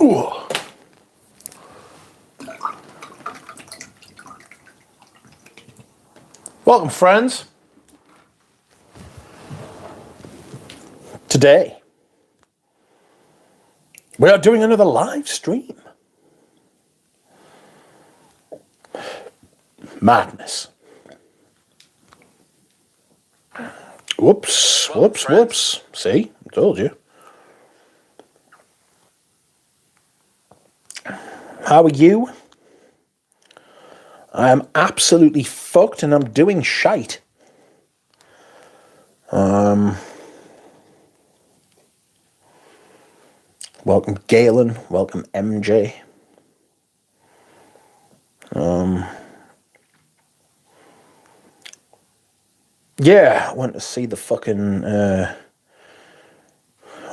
Ooh. Welcome, friends. Today, we are doing another live stream. Madness. Whoops, whoops, whoops. See, I told you. How are you? I am absolutely fucked and I'm doing shite. Welcome Galen, welcome MJ. Yeah, I went to see the fucking I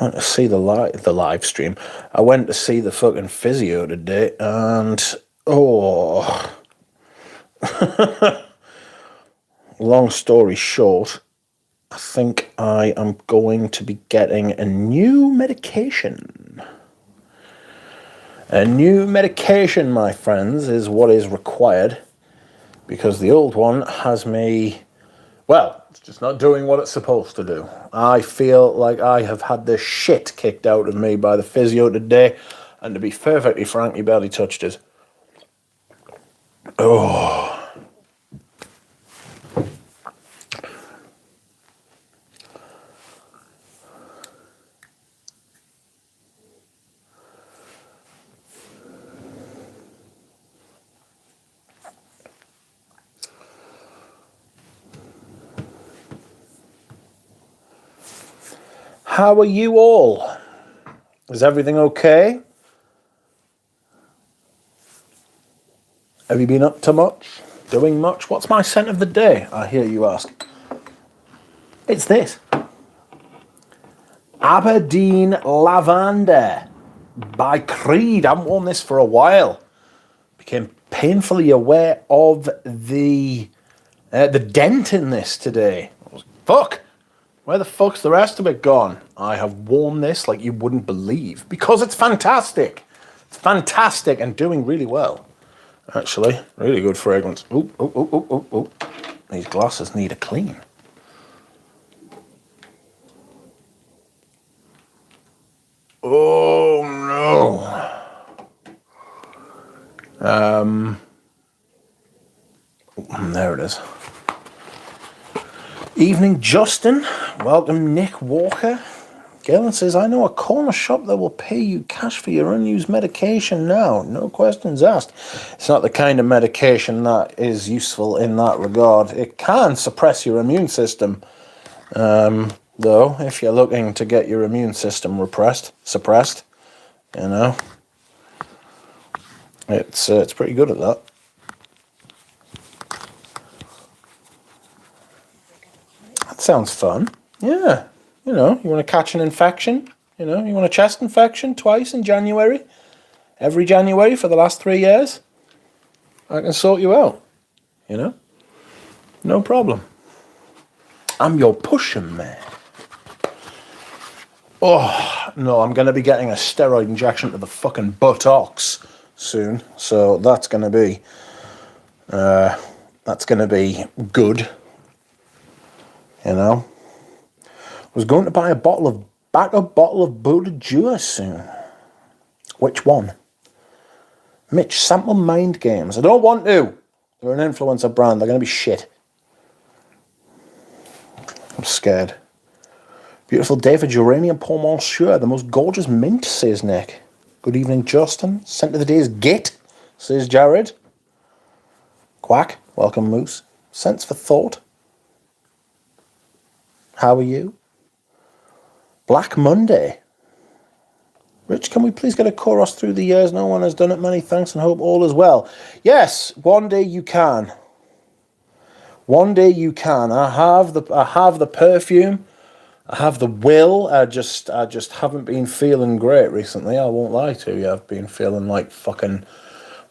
went to see the live stream. I went to see the fucking physio today and long story short, I think I am going to be getting a new medication. A new medication, my friends, is what is required because the old one has me, well, it's just not doing what it's supposed to do. I feel like I have had the shit kicked out of me by the physio today, and to be perfectly frank, he barely touched it. Oh. How are you all? Is everything okay? Have you been up to much? Doing much? What's my scent of the day, I hear you ask? It's this. Aberdeen Lavender by Creed. I haven't worn this for a while. Became painfully aware of the dent in this today. I was, fuck! Where the fuck's the rest of it gone? I have worn this like you wouldn't believe because it's fantastic. It's fantastic and doing really well. Actually, really good fragrance. Ooh. These glasses need a clean. Oh no. There it is. Evening, Justin. Welcome, Nick Walker. Galen says, I know a corner shop that will pay you cash for your unused medication now. No questions asked. It's not the kind of medication that is useful in that regard. It can suppress your immune system, though, if you're looking to get your immune system suppressed, you know. It's pretty good at that. That sounds fun. Yeah. You know, you want to catch an infection? You know, you want a chest infection twice in January? Every January for the last 3 years? I can sort you out. You know? No problem. I'm your pusher man. Oh, no, I'm going to be getting a steroid injection to the fucking buttocks soon. So that's going to be good. You know? I was going to buy a bottle of Buddha Juice soon. Which one? Mitch, sample Mind Games. I don't want to. They're an influencer brand. They're going to be shit. I'm scared. Beautiful day for Geranium Pour Monsieur. The most gorgeous mint, says Nick. Good evening, Justin. Scent of the day is Git, says Jared. Quack. Welcome, Moose. Sense for thought. How are you? Black Monday. Rich, can we please get a chorus through the years? No one has done it. Many thanks and hope all is well. Yes, one day you can. One day you can. I have the perfume. I have the will. I just haven't been feeling great recently. I won't lie to you. I've been feeling like fucking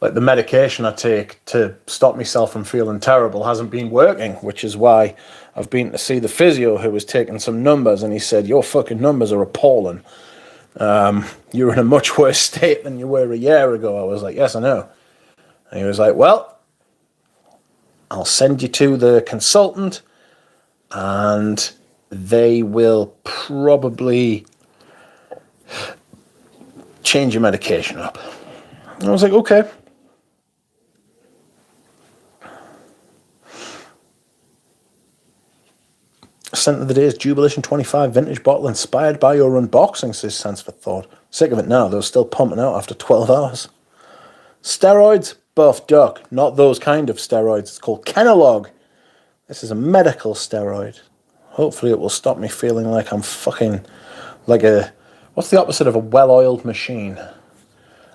like the medication I take to stop myself from feeling terrible hasn't been working, which is why I've been to see the physio who was taking some numbers, and he said, your fucking numbers are appalling. You're in a much worse state than you were a year ago. I was like, yes, I know. And he was like, well, I'll send you to the consultant and they will probably change your medication up. And I was like, okay. Scent of the day is Jubilation 25 vintage bottle inspired by your unboxing, says Sense for Thought. Sick of it now, they're still pumping out after 12 hours. Steroids, buff duck. Not those kind of steroids. It's called Kenalog. This is a medical steroid. Hopefully it will stop me feeling like I'm fucking like a... What's the opposite of a well-oiled machine?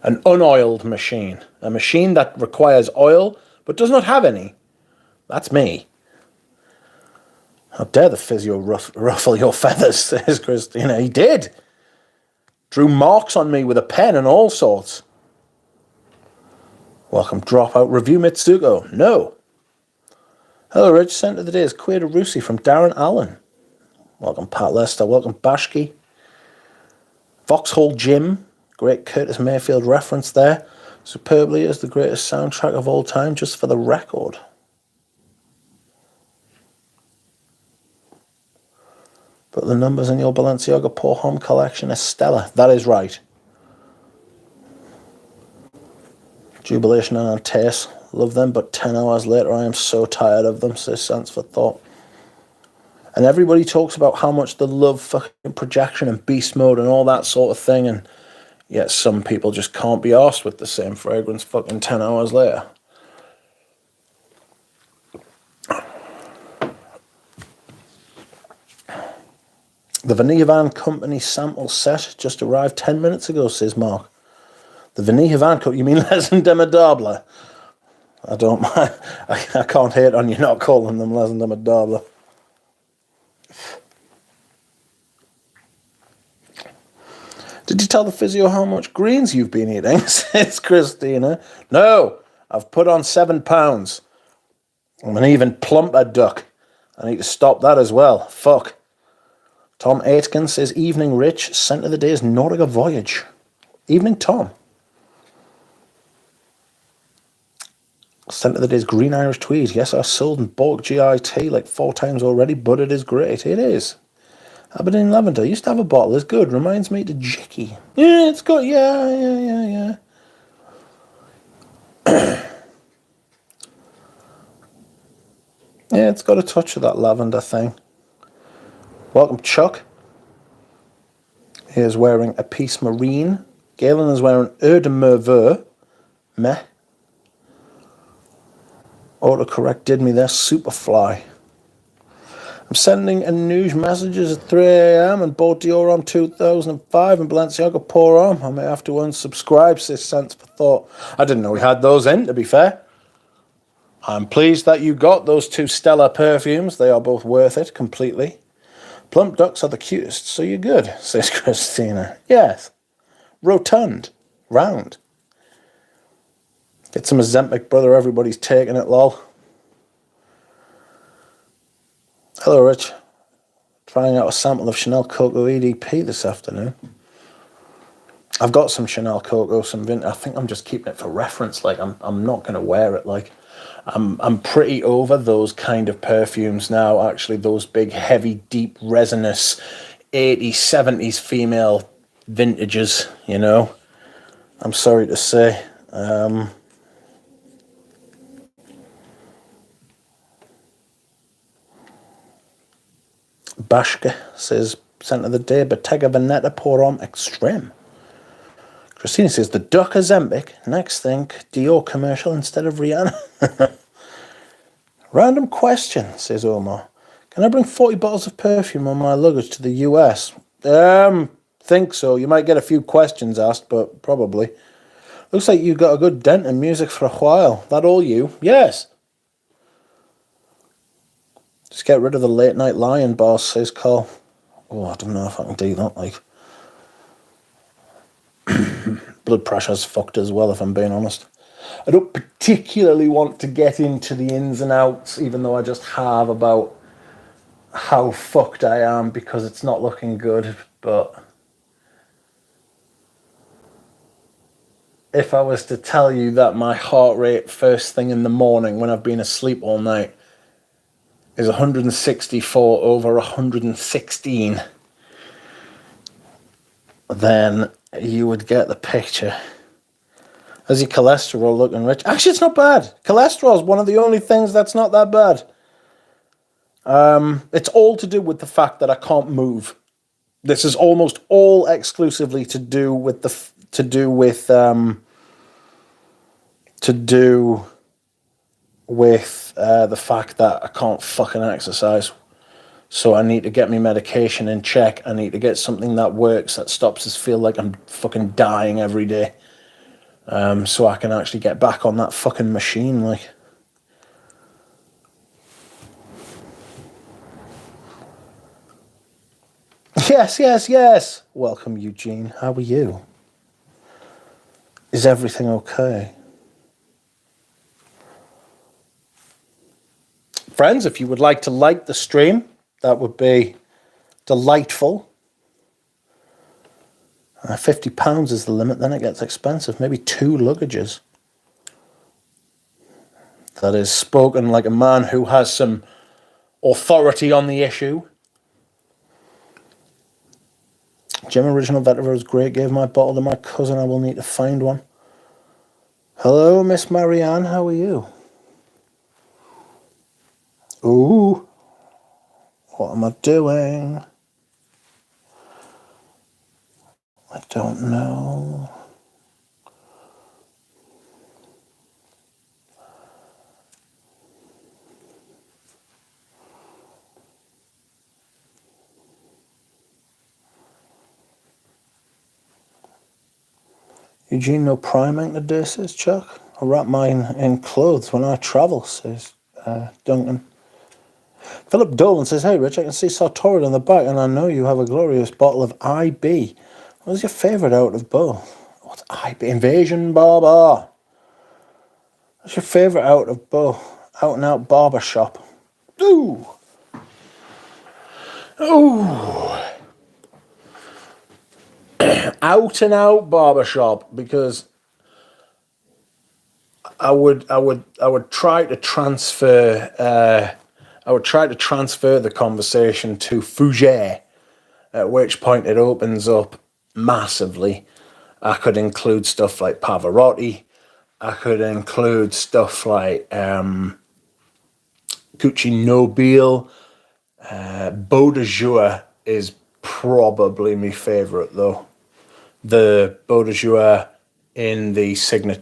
An unoiled machine. A machine that requires oil but does not have any. That's me. How dare the physio ruffle your feathers, says Christina. He did. Drew marks on me with a pen and all sorts. Welcome, Dropout Review Mitsuko. No. Hello, Rich. Sent of the day is Queer to Rusi from Darren Allen. Welcome, Pat Lester. Welcome, Bashki. Vauxhall Jim. Great Curtis Mayfield reference there. Superbly is the greatest soundtrack of all time, just for the record. But the numbers in your Balenciaga Pour Homme collection are stellar. That is right. Jubilation and Antace. Love them, but 10 hours later I am so tired of them, says Sense for Thought. And everybody talks about how much they love fucking projection and beast mode and all that sort of thing, and yet some people just can't be arsed with the same fragrance fucking 10 hours later. The Vanilla Van Company sample set just arrived 10 minutes ago, says Mark. The Vanilla Van Company, you mean Les Indemnidables? I don't mind. I can't hate on you not calling them Les Indemnidables. Did you tell the physio how much greens you've been eating? Says Christina. No, I've put on 7 pounds. I'm an even plumper duck. I need to stop that as well. Fuck. Tom Aitken says, evening Rich, scent of the day is Nautica Voyage. Evening Tom. Scent of the day is Green Irish Tweed. Yes, I sold and bought GIT like 4 times already, but it is great. It is. Aberdeen Lavender. I used to have a bottle. It's good. Reminds me to Jicky. Yeah, it's got, yeah. Yeah, it's got a touch of that lavender thing. Welcome, Chuck. He is wearing a piece marine. Galen is wearing Eau de Merveille. Meh. Autocorrect did me there. Superfly. I'm sending Anuj messages at 3 a.m. and bought Dioram 2005 and Balenciaga Pour Homme. I may have to unsubscribe, says Sense for Thought. I didn't know we had those in, to be fair. I'm pleased that you got those 2 stellar perfumes. They are both worth it completely. Plump ducks are the cutest, so you're good, says Christina. Yes. Rotund. Round. Get some Ozempic, brother. Everybody's taking it, lol. Hello, Rich. Trying out a sample of Chanel Cocoa EDP this afternoon. I've got some Chanel Cocoa, some vintage. I think I'm just keeping it for reference. Like, I'm not going to wear it. Like, I'm pretty over those kind of perfumes now, actually. Those big, heavy, deep, resinous 80s, 70s female vintages, you know. I'm sorry to say. Bashka says, scent of the day, Bottega Veneta Pour Homme Extreme. Christina says, the duck Ozempic. Next thing, Dior commercial instead of Rihanna. Random question, says Omar. Can I bring 40 bottles of perfume on my luggage to the US? Think so. You might get a few questions asked, but probably. Looks like you got a good dent in music for a while. That all you? Yes. Just get rid of the late night lion, boss, says Cole. Oh, I don't know if I can do that, like. Blood pressure's fucked as well, if I'm being honest. I don't particularly want to get into the ins and outs, even though I just have, about how fucked I am, because it's not looking good, but if I was to tell you that my heart rate first thing in the morning when I've been asleep all night is 164 over 116, then you would get the picture. Is your cholesterol looking rich? Actually, it's not bad. Cholesterol is one of the only things that's not that bad. It's all to do with the fact that I can't move. This is almost all exclusively to do with the fact that I can't fucking exercise. So I need to get my medication in check. I need to get something that works, that stops us feel like I'm fucking dying every day. So I can actually get back on that fucking machine, like. Yes, yes, yes. Welcome, Eugene. How are you? Is everything okay? Friends, if you would like to like the stream, that would be delightful. £50 is the limit, then it gets expensive. Maybe 2 luggages. That is spoken like a man who has some authority on the issue. Jim Original Vetiver is great. Gave my bottle to my cousin. I will need to find one. Hello, Miss Marianne. How are you? Ooh. What am I doing? I don't know. Eugene, no priming today, says Chuck. I wrap mine in clothes when I travel, says Duncan. Philip Dolan says, hey, Rich, I can see Sartorial on the back, and I know you have a glorious bottle of IB. What's your favourite out of both? What's IB? Invasion Barber. What's your favourite out of both? Out and out barber shop. Ooh. Ooh. Out and out barbershop, because I would try to transfer the conversation to Fougere, at which point it opens up massively. I could include stuff like Pavarotti. I could include stuff like Gucci Nobile. Beau de Jour is probably my favourite, though. The Beau de Jour in the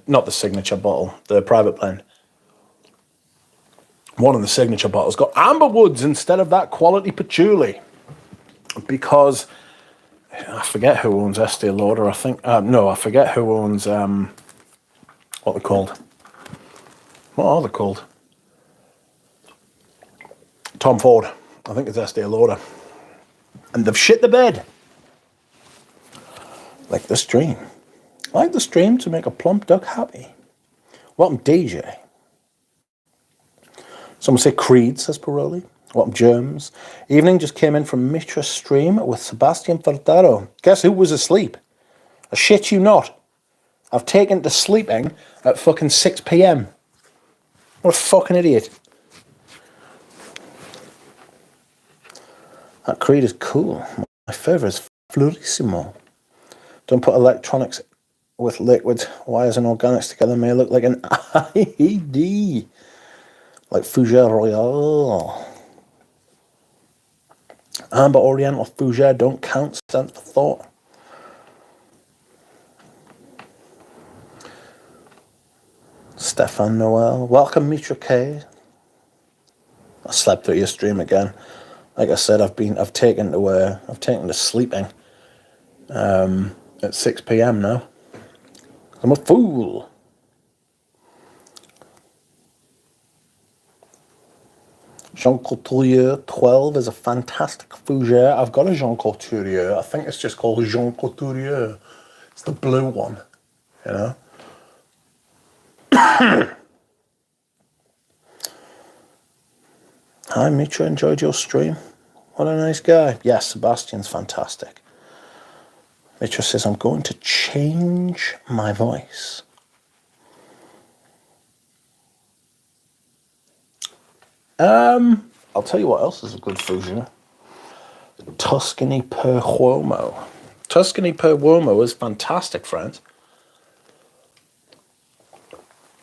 not the signature bottle, the private blend. One of the signature bottles got amber woods instead of that quality patchouli, because I forget who owns Estee Lauder. I think I forget who owns what they're called. What are they called? Tom Ford. I think it's Estee Lauder, and they've shit the bed. Like the stream. Like the stream to make a plump duck happy. Welcome, DJ. Someone say Creed, says Paroli. Welcome, Germs. Evening just came in from Mitra stream with Sebastian Furtado. Guess who was asleep? I shit you not. I've taken to sleeping at fucking 6 p.m. What a fucking idiot. That Creed is cool. My favourite is Florissimo. Don't put electronics with liquid wires and organics together. May look like an IED. Like Fougere Royale. Amber Oriental Fougere don't count, stand for thought. Stefan Noel. Welcome, Mitra K. I slept through your stream again. Like I said, I've taken to sleeping at 6 p.m. now. I'm a fool. Jean Couturier 12 is a fantastic Fougere. I've got a Jean Couturier. I think it's just called Jean Couturier. It's the blue one, you know. Hi, Mitra. Enjoyed your stream. What a nice guy. Yes, Sebastian's fantastic. It just says I'm going to change my voice. I'll tell you what else is a good fusion. Tuscany per Uomo. Tuscany per Uomo is fantastic, friends.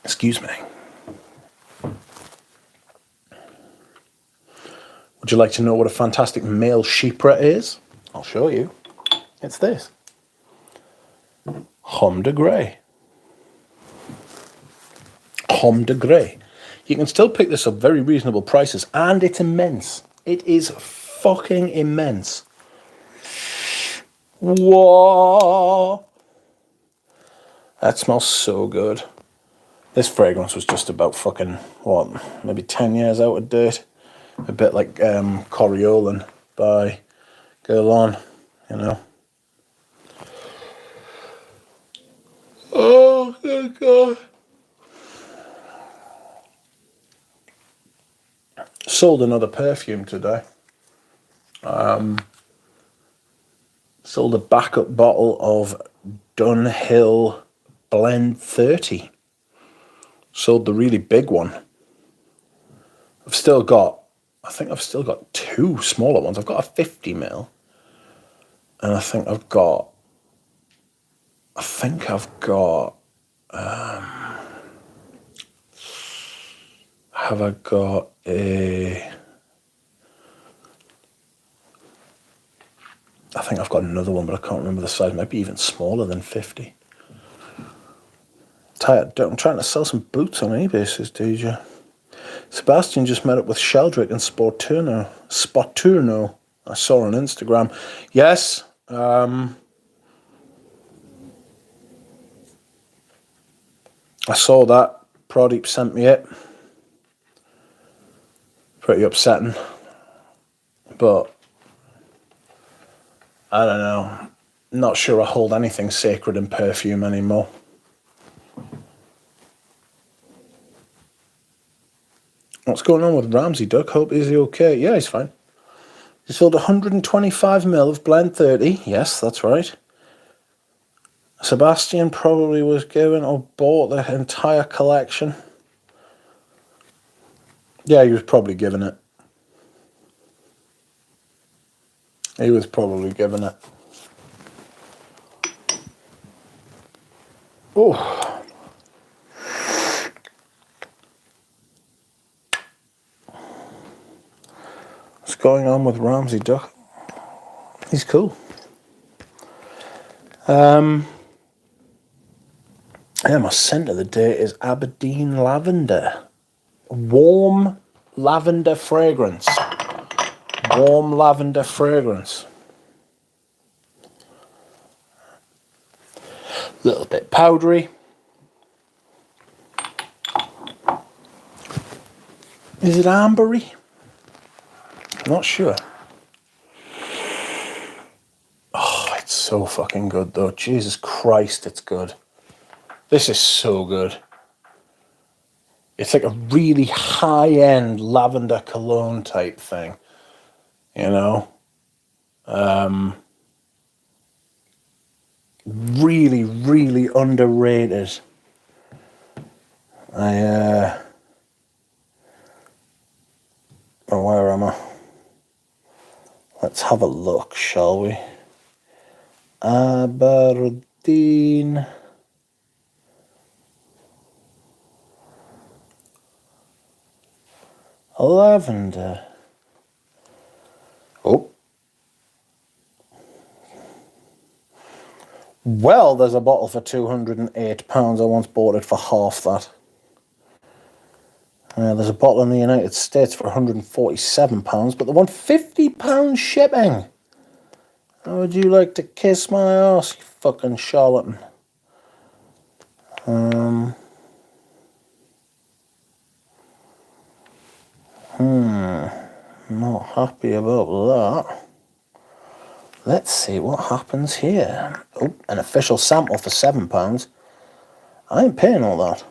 Excuse me. Would you like to know what a fantastic male Chypre is? I'll show you. It's this. Homme de Grey. Homme de Grey. You can still pick this up very reasonable prices, and it's immense. It is fucking immense. Whoa! That smells so good. This fragrance was just about fucking, what, maybe 10 years out of date. A bit like Coriolan by Guerlain, you know. Oh, good God. Sold another perfume today. Sold a backup bottle of Dunhill Blend 30. Sold the really big one. I think I've still got two smaller ones. I've got a 50ml. And I think I've got have I got a, I think I've got another one, but I can't remember the size. Maybe even smaller than 50. I'm trying to sell some boots on eBay, says DJ. Sebastian just met up with Sheldrick and Spoturno. I saw on Instagram. Yes. I saw that. Pradeep sent me it. Pretty upsetting. But I don't know. Not sure I hold anything sacred in perfume anymore. What's going on with Ramsey Duck? Hope is he okay? Yeah, he's fine. He sold 125ml of Blend 30. Yes, that's right. Sebastian probably was given or bought the entire collection. Yeah, he was probably given it. He was probably given it. Oh. What's going on with Ramsey Duck? He's cool. Yeah, my scent of the day is Aberdeen Lavender. Warm lavender fragrance. Warm lavender fragrance. Little bit powdery. Is it ambery? I'm not sure. Oh, it's so fucking good though. Jesus Christ, it's good. This is so good. It's like a really high-end lavender cologne type thing. You know? Really, really underrated. Where am I? Let's have a look, shall we? Aberdeen Lavender. Oh. Well, there's a bottle for £208. I once bought it for half that. There's a bottle in the United States for £147, but they want £50 shipping. How would you like to kiss my ass, you fucking charlatan? Not happy about that. Let's see what happens here. Oh, an official sample for £7. I ain't paying all that.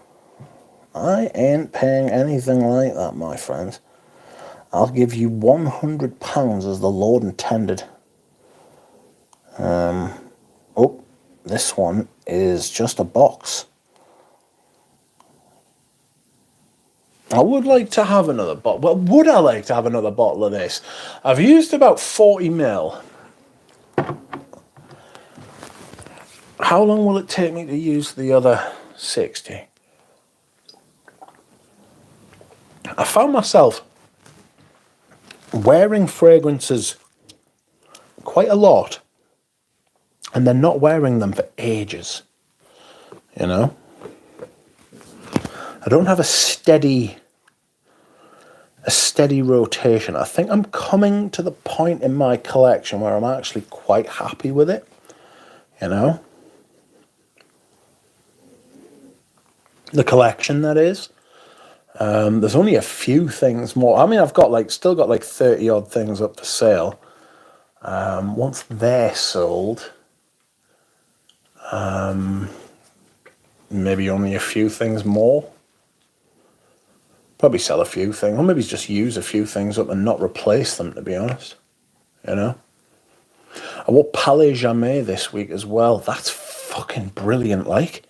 I ain't paying anything like that, my friends. I'll give you £100 as the Lord intended. Oh, This one is just a box. I would like to have another bottle. Well, would I like to have another bottle of this? I've used about 40 ml. How long will it take me to use the other 60? I found myself wearing fragrances quite a lot and then not wearing them for ages. You know? I don't have a steady rotation. I think I'm coming to the point in my collection where I'm actually quite happy with it. You know? The collection, that is. There's only a few things more. I mean, I've got still got 30 odd things up for sale. Once they're sold, maybe only a few things more. Probably sell a few things, or maybe just use a few things up and not replace them, to be honest. You know? I wore Palais Jamais this week as well. That's fucking brilliant, like.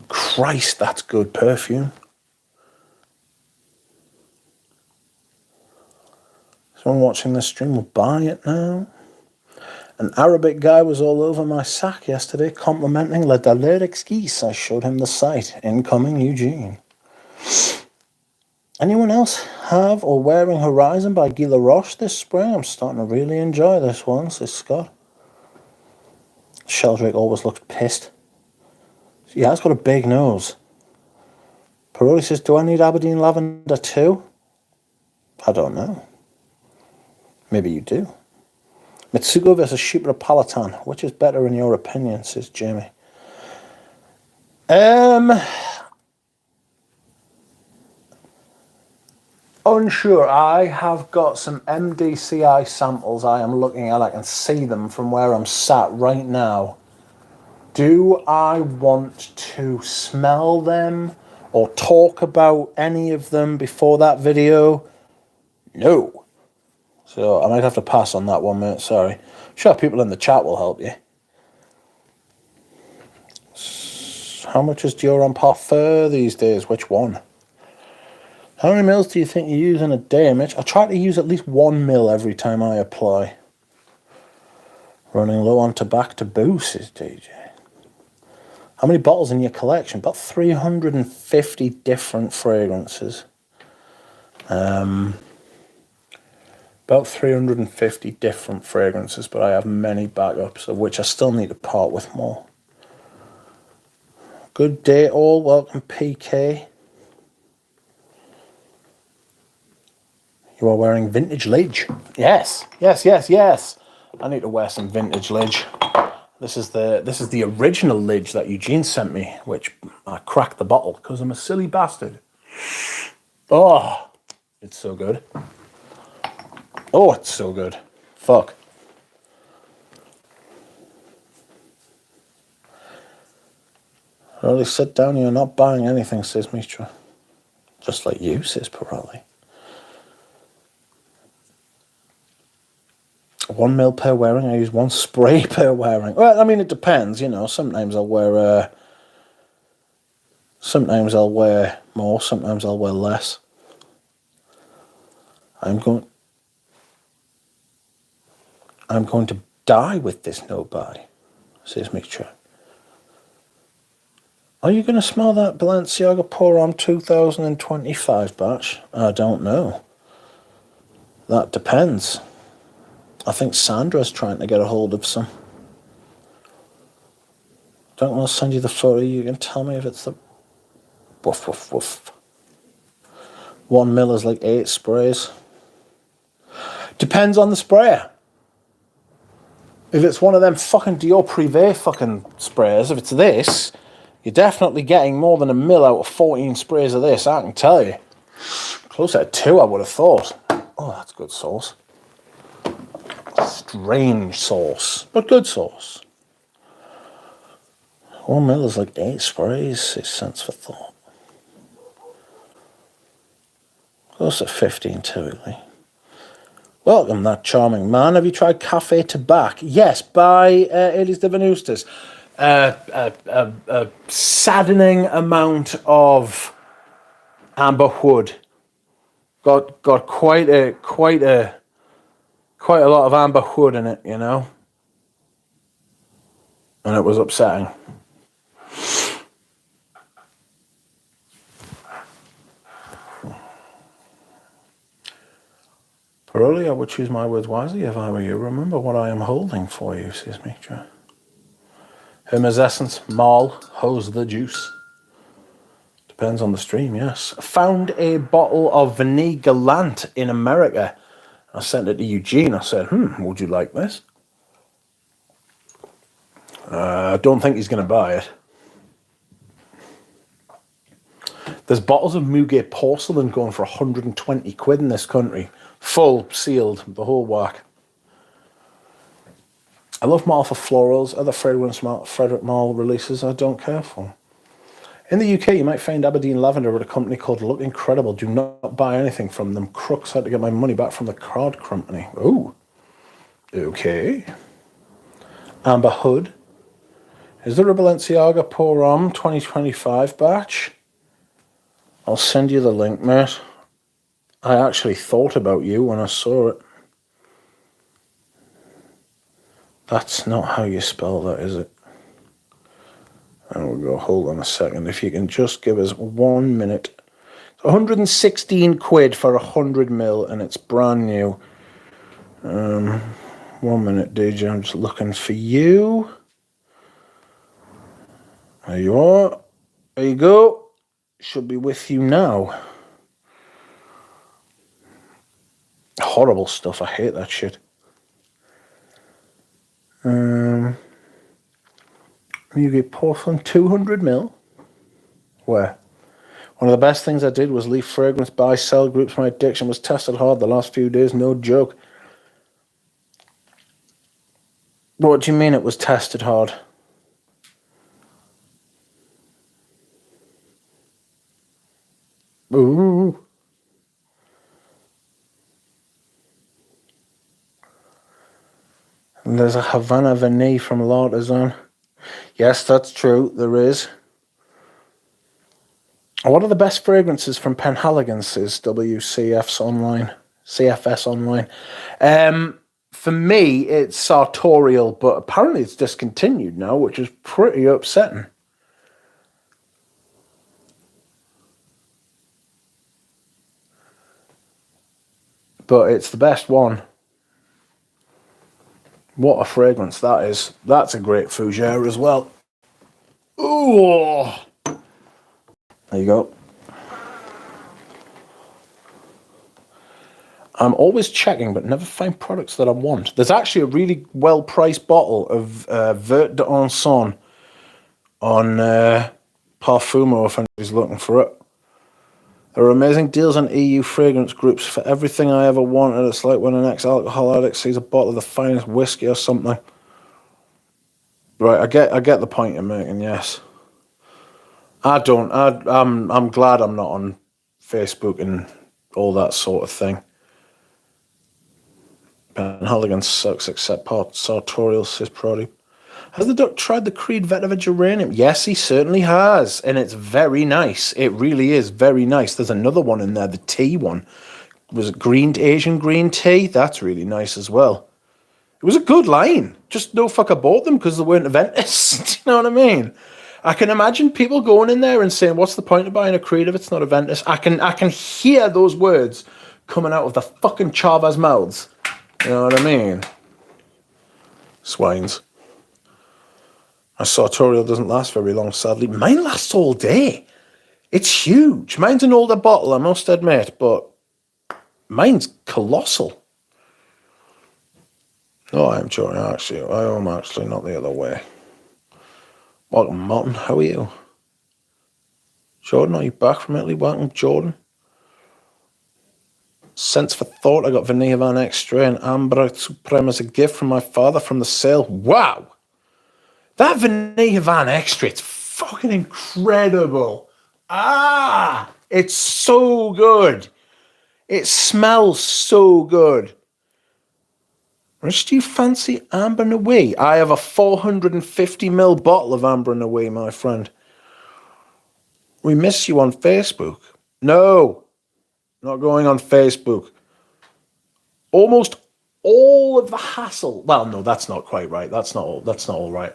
Christ, that's good perfume. Someone watching this stream will buy it now. An Arabic guy was all over my sack yesterday, complimenting Le Daler Exquise. I showed him the site. Incoming Eugene. Anyone else have or wearing Horizon by Guy Laroche this spring? I'm starting to really enjoy this one, says Scott. Sheldrake always looks pissed. He has got a big nose. Paroli says, do I need Aberdeen Lavender too? I don't know. Maybe you do. Mitsugo versus Suprapolitan. Which is better in your opinion, says Jamie. Unsure. I have got some MDCI samples I am looking at. I can see them from where I'm sat right now. Do I want to smell them or talk about any of them before that video? No. So I might have to pass on that one, mate. Sorry. I'm sure people in the chat will help you. How much is Dior on Parfum these days? Which one? How many mils do you think you use in a day, Mitch? I try to use at least 1 mil every time I apply. Running low on tobacco boost, says DJ. How many bottles in your collection? About 350 different fragrances. About 350 different fragrances, but I have many backups, of which I still need to part with more. Good day all, welcome PK. You are wearing vintage Lidge. Yes, yes, yes, yes. I need to wear some vintage Lidge. This is the original Lidge that Eugene sent me, which I cracked the bottle because I'm a silly bastard. Oh, it's so good. Oh, it's so good. Fuck. Really sit down, you're not buying anything, says Mitra. Just like you, says Pirelli. 1 mil per wearing. I use 1 spray per wearing. Well, I mean, it depends, you know. Sometimes I'll wear more, sometimes I'll wear less. I'm going to die with this no buy, says Mitra. Are you going to smell that Balenciaga Pour Homme 2025 batch? I don't know. That depends. I think Sandra's trying to get a hold of some. Don't want to send you the photo. You can tell me if it's the... Woof, woof, woof. 1 mil is like 8 sprays. Depends on the sprayer. If it's one of them fucking Dior Privé fucking sprayers, if it's this, you're definitely getting more than 1 mil out of 14 sprays of this, I can tell you. Closer to 2, I would have thought. Oh, that's good sauce. Strange sauce, but good sauce. 1 mil is like 8 sprays, 6 cents for thought. Close to 15 too, really. Welcome, that charming man. Have you tried Café Tabac? Yes, by Elis de Venustas. A saddening amount of amber wood. Got quite a lot of amber wood in it, you know, and it was upsetting. Probably I would choose my words wisely if I were you. Remember what I am holding for you, says me. Hermes Essence, Marl, hose the juice. Depends on the stream, yes. Found a bottle of Vanille Gallant in America. I sent it to Eugene. I said, would you like this? I don't think he's going to buy it. There's bottles of Muguet porcelain going for 120 quid in this country. Full, sealed, the whole whack. I love Marl for florals. Other fragrance Frederick Marl releases I don't care for. In the UK, you might find Aberdeen Lavender at a company called Look Incredible. Do not buy anything from them. Crooks had to get my money back from the card company. Oh, okay. Amber Hood. Is there a Balenciaga Pour Homme 2025 batch? I'll send you the link, mate. I actually thought about you when I saw it. That's not how you spell that, is it? And we'll go, hold on a second. If you can just give us 1 minute. 116 quid for 100 mil, and it's brand new. 1 minute, DJ. I'm just looking for you. There you are. There you go. Should be with you now. Horrible stuff. I hate that shit. You get porcelain 200 mil. Where? One of the best things I did was leave fragrance buy sell groups. My addiction was tested hard the last few days. No joke. What do you mean it was tested hard? Ooh. And there's a Havana Vanille from L'Artisan. Yes, that's true. There is. What are the best fragrances from Penhaligon, says WCF's online. CFS online. For me, it's sartorial, but apparently it's discontinued now, which is pretty upsetting. But it's the best one. What a fragrance that is. That's a great fougere as well. Ooh. There you go. I'm always checking, but never find products that I want. There's actually a really well-priced bottle of Vert d'Anson on Parfumo if anybody's looking for it. There are amazing deals on EU fragrance groups for everything I ever wanted. It's like when an ex-alcohol addict sees a bottle of the finest whiskey or something. Right, I get the point you're making, yes. I'm glad I'm not on Facebook and all that sort of thing. Penhaligon sucks except part sartorial, says Prody. Has the duck tried the Creed Vetiver Geranium? Yes, he certainly has, and it's very nice. It really is very nice. There's another one in there, the tea one. Was it Asian green tea? That's really nice as well. It was a good line. Just no fucker bought them because they weren't Aventus. Do you know what I mean? I can imagine people going in there and saying, "What's the point of buying a Creed if it's not Aventus?" I can hear those words coming out of the fucking Chavas mouths. You know what I mean? Swines. My sartorial doesn't last very long, sadly. Mine lasts all day. It's huge. Mine's an older bottle, I must admit, but mine's colossal. No, I'm joking, actually. I am actually not the other way. Welcome, Martin. How are you? Jordan, are you back from Italy? Welcome, Jordan. Sense for thought. I got Vanilla Van Extra and Amber Supreme as a gift from my father from the sale. Wow! That Vanilla Van Extra, it's fucking incredible. It's so good. It smells so good. Rich, do you fancy Amber Nui? I have a 450ml bottle of Amber Nui, my friend. We miss you on Facebook. No, not going on Facebook. Almost all of the hassle. Well, no, that's not quite right. That's not all right.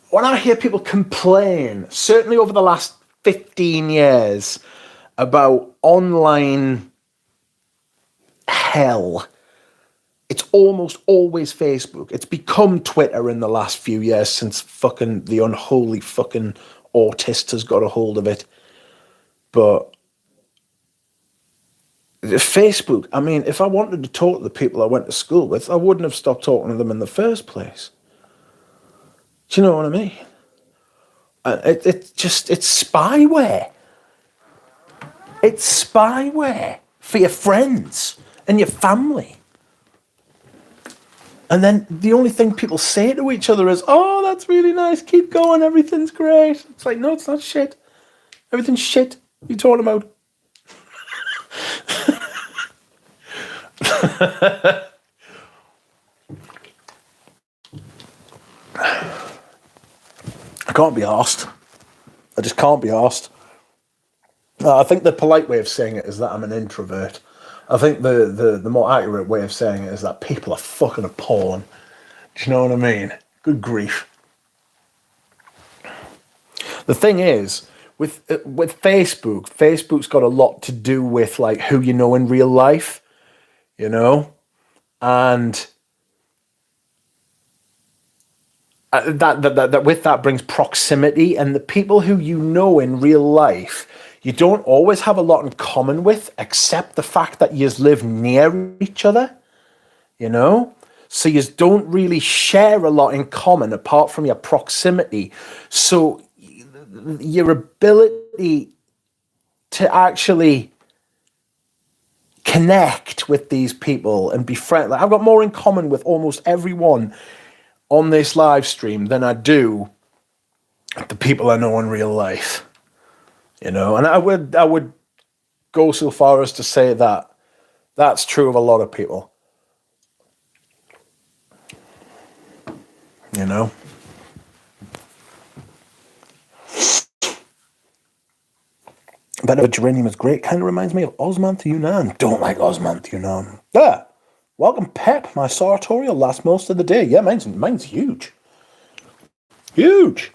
When I hear people complain, certainly over the last 15 years, about online hell, it's almost always Facebook. It's become Twitter in the last few years since fucking the unholy fucking autist has got a hold of it. But Facebook, I mean, if I wanted to talk to the people I went to school with, I wouldn't have stopped talking to them in the first place. Do you know what I mean? It's spyware. It's spyware for your friends and your family. And then the only thing people say to each other is, oh, that's really nice, keep going, everything's great. It's like, no, it's not shit. Everything's shit. What are you talking about? I can't be arsed. I just can't be arsed. I think the polite way of saying it is that I'm an introvert. I think the more accurate way of saying it is that people are fucking appalling. Do you know what I mean? Good grief. The thing is, with Facebook, Facebook's got a lot to do with like who you know in real life, you know, and that with that brings proximity, and the people who you know in real life, you don't always have a lot in common with, except the fact that you live near each other, you know? So you don't really share a lot in common apart from your proximity. So your ability to actually connect with these people and be friendly. Like, I've got more in common with almost everyone on this live stream than I do the people I know in real life. You know, and I would go so far as to say that that's true of a lot of people. You know? But geranium is great. Kind of reminds me of Osmanth Yunnan. Don't like Osmanth Yunnan. Yeah. Welcome, Pep. My sartorial lasts most of the day. Yeah, mine's huge. Huge.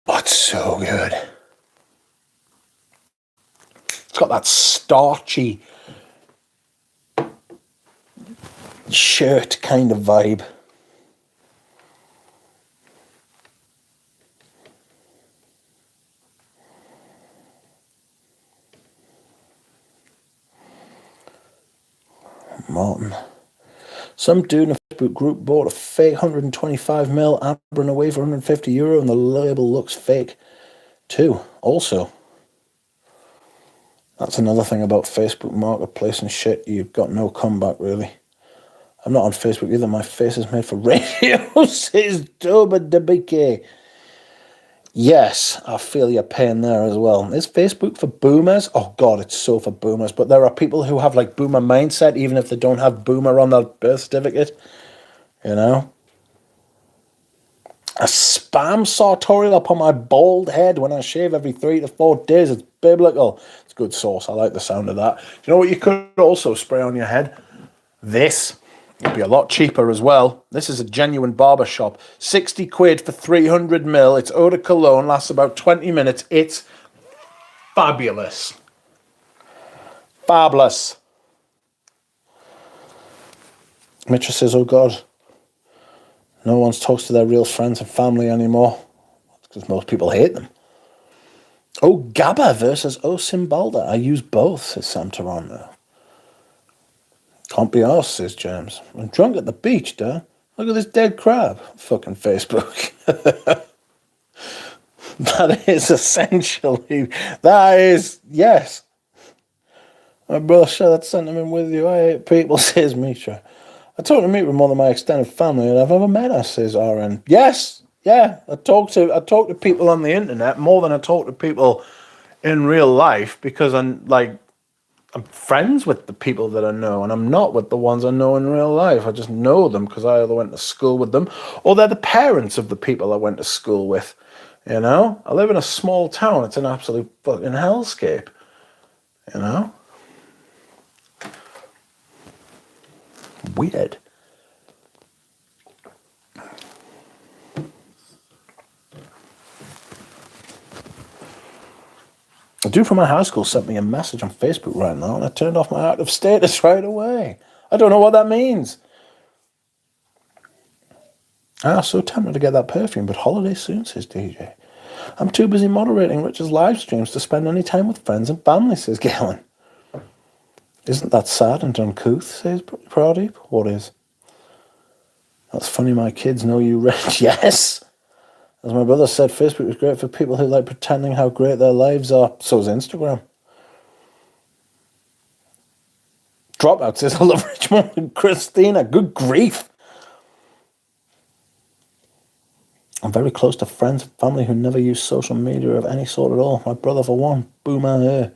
Oh, it's so good. It's got that starchy shirt kind of vibe. Martin. Some dude in a Facebook group bought a fake 125ml Amber Away for €150 and the label looks fake too. Also, that's another thing about Facebook Marketplace and shit. You've got no comeback, really. I'm not on Facebook either. My face is made for radio, says Toba Debike. Yes, I feel your pain there as well. Is Facebook for boomers? Oh, God, it's so for boomers. But there are people who have, like, boomer mindset, even if they don't have boomer on their birth certificate. You know? A spam sartorial upon my bald head when I shave every 3 to 4 days. It's biblical. It's good sauce. I like the sound of that. Do you know what you could also spray on your head? This. It'd be a lot cheaper as well. This is a genuine barber shop. 60 quid for 300ml. It's eau de cologne. Lasts about 20 minutes. It's fabulous. Fabulous. Mitra says, oh God, no one talks to their real friends and family anymore. Because most people hate them. Oh, Gabba versus Oh Simbalda. I use both, says Sam Toronto. Can't be arsed, says James. I'm drunk at the beach, Dad. Look at this dead crab. Fucking Facebook. That is essentially... That is... Yes. My brother shared that sentiment with you. I hate people, says Mitra. I talk to Mitra more than my extended family that I've ever met her, says RN. Yes. Yeah. I talk to people on the internet more than I talk to people in real life because I'm like... I'm friends with the people that I know, and I'm not with the ones I know in real life. I just know them because I either went to school with them, or they're the parents of the people I went to school with. You know, I live in a small town. It's an absolute fucking hellscape. You know, weird. A dude from my high school sent me a message on Facebook right now, and I turned off my active status right away. I don't know what that means. I was so tempted to get that perfume, but holiday soon, says DJ. I'm too busy moderating Richard's live streams to spend any time with friends and family, says Galen. Isn't that sad and uncouth, says Pradeep. What is? That's funny, my kids know you, Rich. Yes! As my brother said, Facebook is great for people who like pretending how great their lives are. So is Instagram. Dropout says, I love Richmond and Christina. Good grief. I'm very close to friends and family who never use social media of any sort at all. My brother, for one. Boomer here.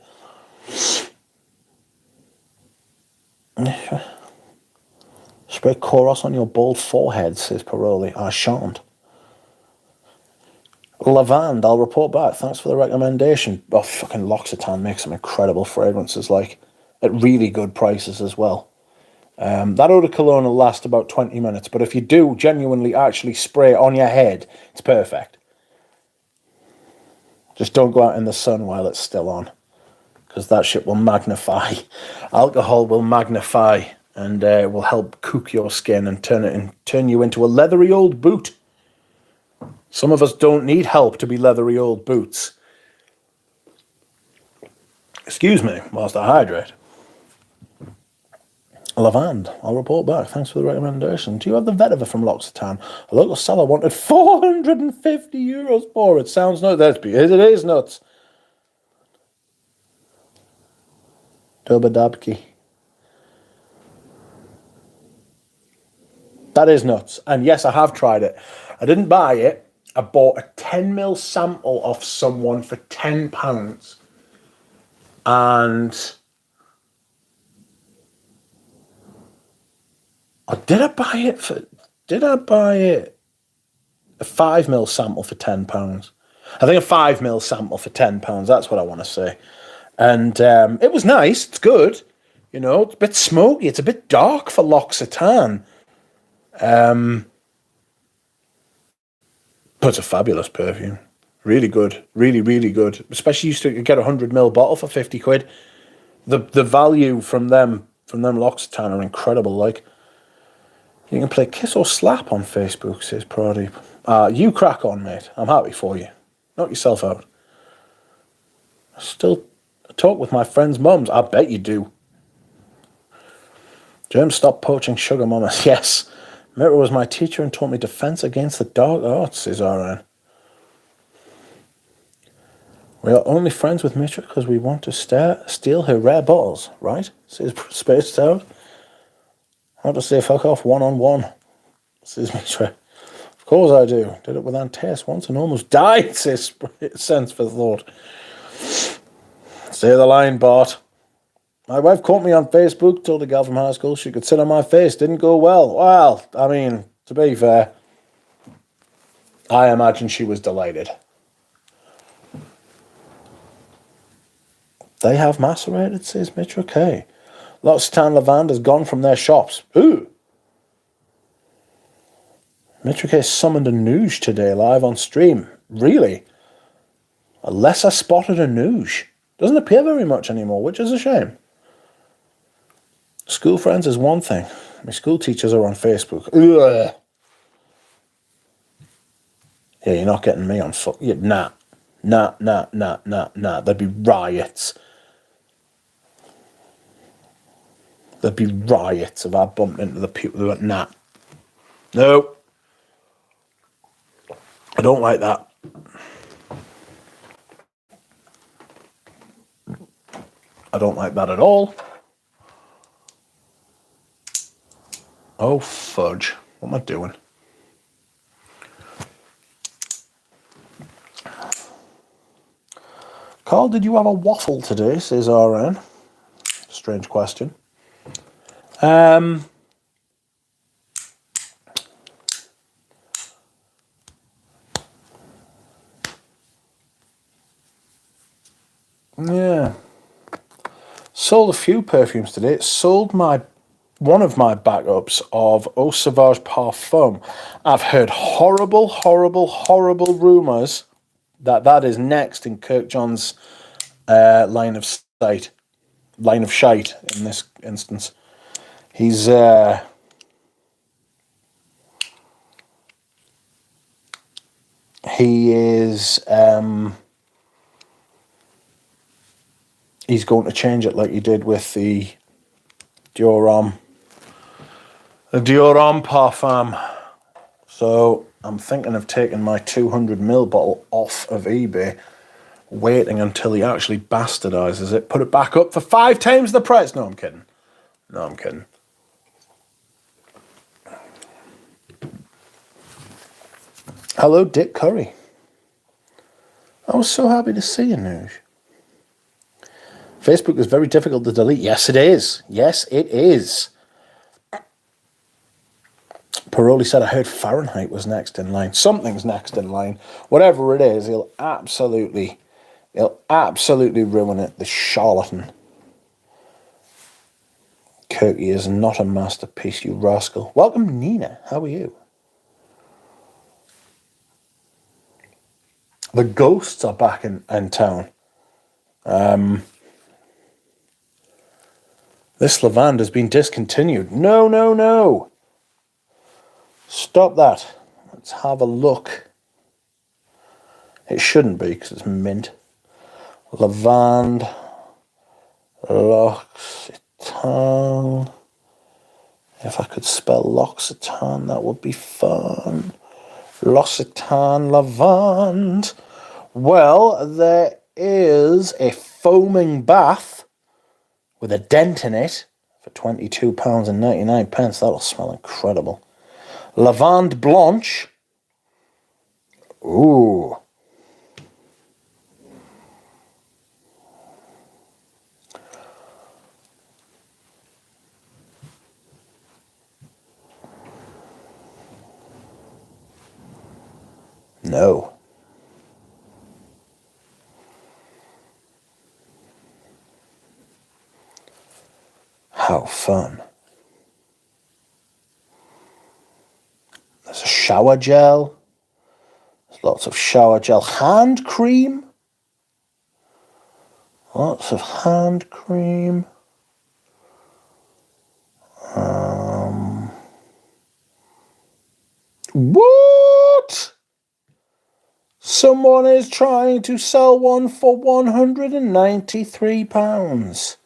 Spray Koros on your bald forehead, says Paroli. I shan't. Lavand, I'll report back. Thanks for the recommendation. Oh, fucking L'Occitane makes some incredible fragrances, like, at really good prices as well. That eau de cologne will last about 20 minutes, but if you do genuinely actually spray it on your head, it's perfect. Just don't go out in the sun while it's still on, because that shit will magnify. Alcohol will magnify, and will help cook your skin and turn you into a leathery old boot. Some of us don't need help to be leathery old boots. Excuse me, whilst I hydrate. Lavand, I'll report back. Thanks for the recommendation. Do you have the vetiver from L'Occitane? A local seller wanted €450 for it. Sounds nuts. It is nuts. Dobadabki. That is nuts. And yes, I have tried it. I didn't buy it. I bought a 10ml sample off someone for £10. And did I buy it a 5ml sample for £10? I think a 5ml sample for £10. That's what I want to say. And it was nice. It's good. You know, it's a bit smoky. It's a bit dark for L'Occitane. But it's a fabulous perfume. Really good. Really, really good. Especially you get a 100ml bottle for 50 quid. The value from them L'Occitane are incredible. Like, you can play Kiss or Slap on Facebook, says Pradeep. You crack on, mate. I'm happy for you. Knock yourself out. I still talk with my friends' mums. I bet you do. James, stop poaching sugar mamas. Yes. Mira was my teacher and taught me defense against the dark arts, says RN. We are only friends with Mitra because we want to steal her rare bottles, right? Says Space Toad. I want to say fuck off one-on-one, says Mitra. Of course I do. Did it with Antaeus once and almost died, says Sense for Thought. Say the line, Bart. My wife caught me on Facebook, told a gal from high school she could sit on my face. Didn't go well. Well, I mean, to be fair, I imagine she was delighted. They have macerated, says Mitra K. L'Occitane Lavand has gone from their shops. Ooh. Mitra K summoned a Nouge today live on stream. Really? Unless I spotted a Nouge. Doesn't appear very much anymore, which is a shame. School friends is one thing. My school teachers are on Facebook. Ugh. Yeah, you're not getting me on foot. Yeah, nah. There'd be riots. There'd be riots if I bumped into the people who went, nah. No. I don't like that. I don't like that at all. Oh, fudge. What am I doing? Carl, did you have a waffle today, says RN. strange question. Yeah. Sold a few perfumes today. Sold one of my backups of Eau Sauvage Parfum. I've heard horrible, horrible, horrible rumours that is next in Kirkjohn's line of shite in this instance. He's he's going to change it like he did with the Dior Homme Parfum. So I'm thinking of taking my 200ml bottle off of eBay, waiting until he actually bastardizes it, put it back up for 5 times the price. No, I'm kidding. Hello, Dick Curry. I was so happy to see you, Noosh. Facebook is very difficult to delete. Yes, it is. Yes, it is. Paroli said, I heard Fahrenheit was next in line. Something's next in line. Whatever it is, he'll absolutely ruin it, the charlatan. Kirky is not a masterpiece, you rascal. Welcome, Nina. How are you? The ghosts are back in town. This lavande has been discontinued. No. Stop that. Let's have a look. It shouldn't be because it's mint. Lavande. L'Occitane. If I could spell L'Occitane, that would be fun. L'Occitane lavande. Well, there is a foaming bath with a dent in it for £22.99. That'll smell incredible. Lavande Blanche. Ooh. No. How fun. There's a shower gel. There's lots of shower gel. Hand cream. Lots of hand cream. What? Someone is trying to sell one for £193.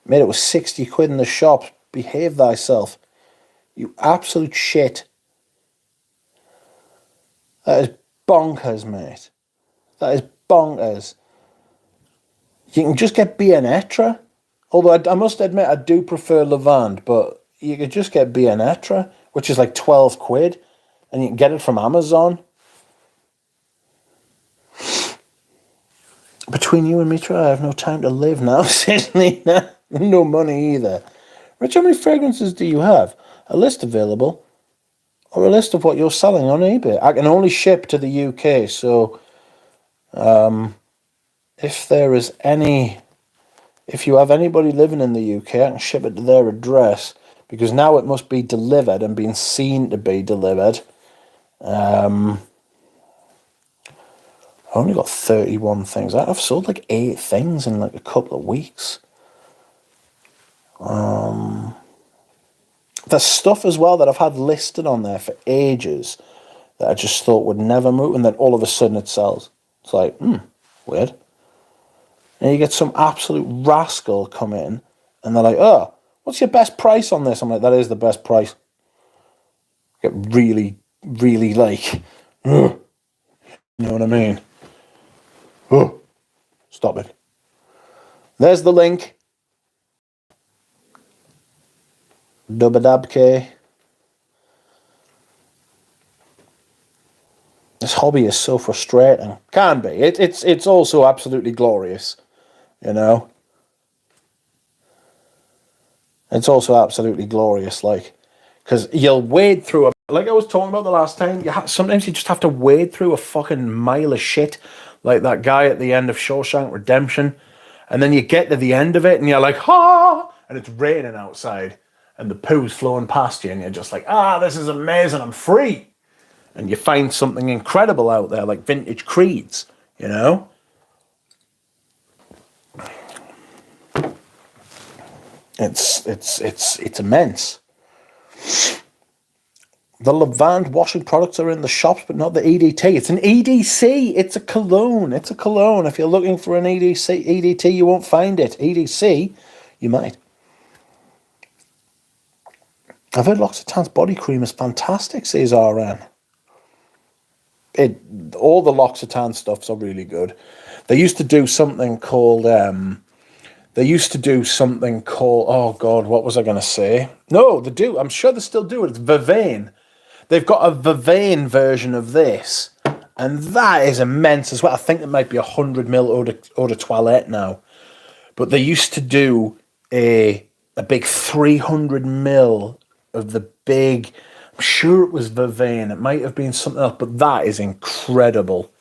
Made it was 60 quid in the shop. Behave thyself. You absolute shit. That is bonkers, mate. That is bonkers. You can just get Bianetra. Although I must admit, I do prefer Lavande, but you could just get Bianetra, which is like 12 quid, and you can get it from Amazon. Between you and me, I have no time to live now, Sydney. No money either. Rich, how many fragrances do you have? A list available? Or a list of what you're selling on eBay? I can only ship to the UK, so if you have anybody living in the UK, I can ship it to their address, because now it must be delivered and being seen to be delivered. I've only got 31 things. I've sold like 8 things in like a couple of weeks. There's stuff as well that I've had listed on there for ages that I just thought would never move, and then all of a sudden it sells. It's like, weird. And you get some absolute rascal come in, and they're like, oh, what's your best price on this? I'm like, that is the best price. Get really, really like, you know what I mean? Stop it. There's the link. Dubadabke. This hobby is so frustrating. Can be. It's also absolutely glorious, you know. It's also absolutely glorious, like, because you'll wade through like I was talking about the last time, sometimes you just have to wade through a fucking mile of shit, like that guy at the end of Shawshank Redemption, and then you get to the end of it and you're like, ha, and it's raining outside and the poo's flowing past you and you're just like, this is amazing, I'm free. And you find something incredible out there, like vintage Creeds, you know? It's immense. The Levant washing products are in the shops, but not the EDT. It's an EDC. It's a cologne. It's a cologne. If you're looking for an EDT, you won't find it. EDC, you might. I've heard L'Occitane's body cream is fantastic, says RN. All the L'Occitane stuffs are really good. They used to do something called... oh God, what was I going to say? No, they do. I'm sure they still do it. It's Vervain. They've got a Vervain version of this, and that is immense as well. I think it might be 100ml eau de toilette now, but they used to do a big 300ml of the big. I'm sure it was Vervain. It might have been something else, but that is incredible.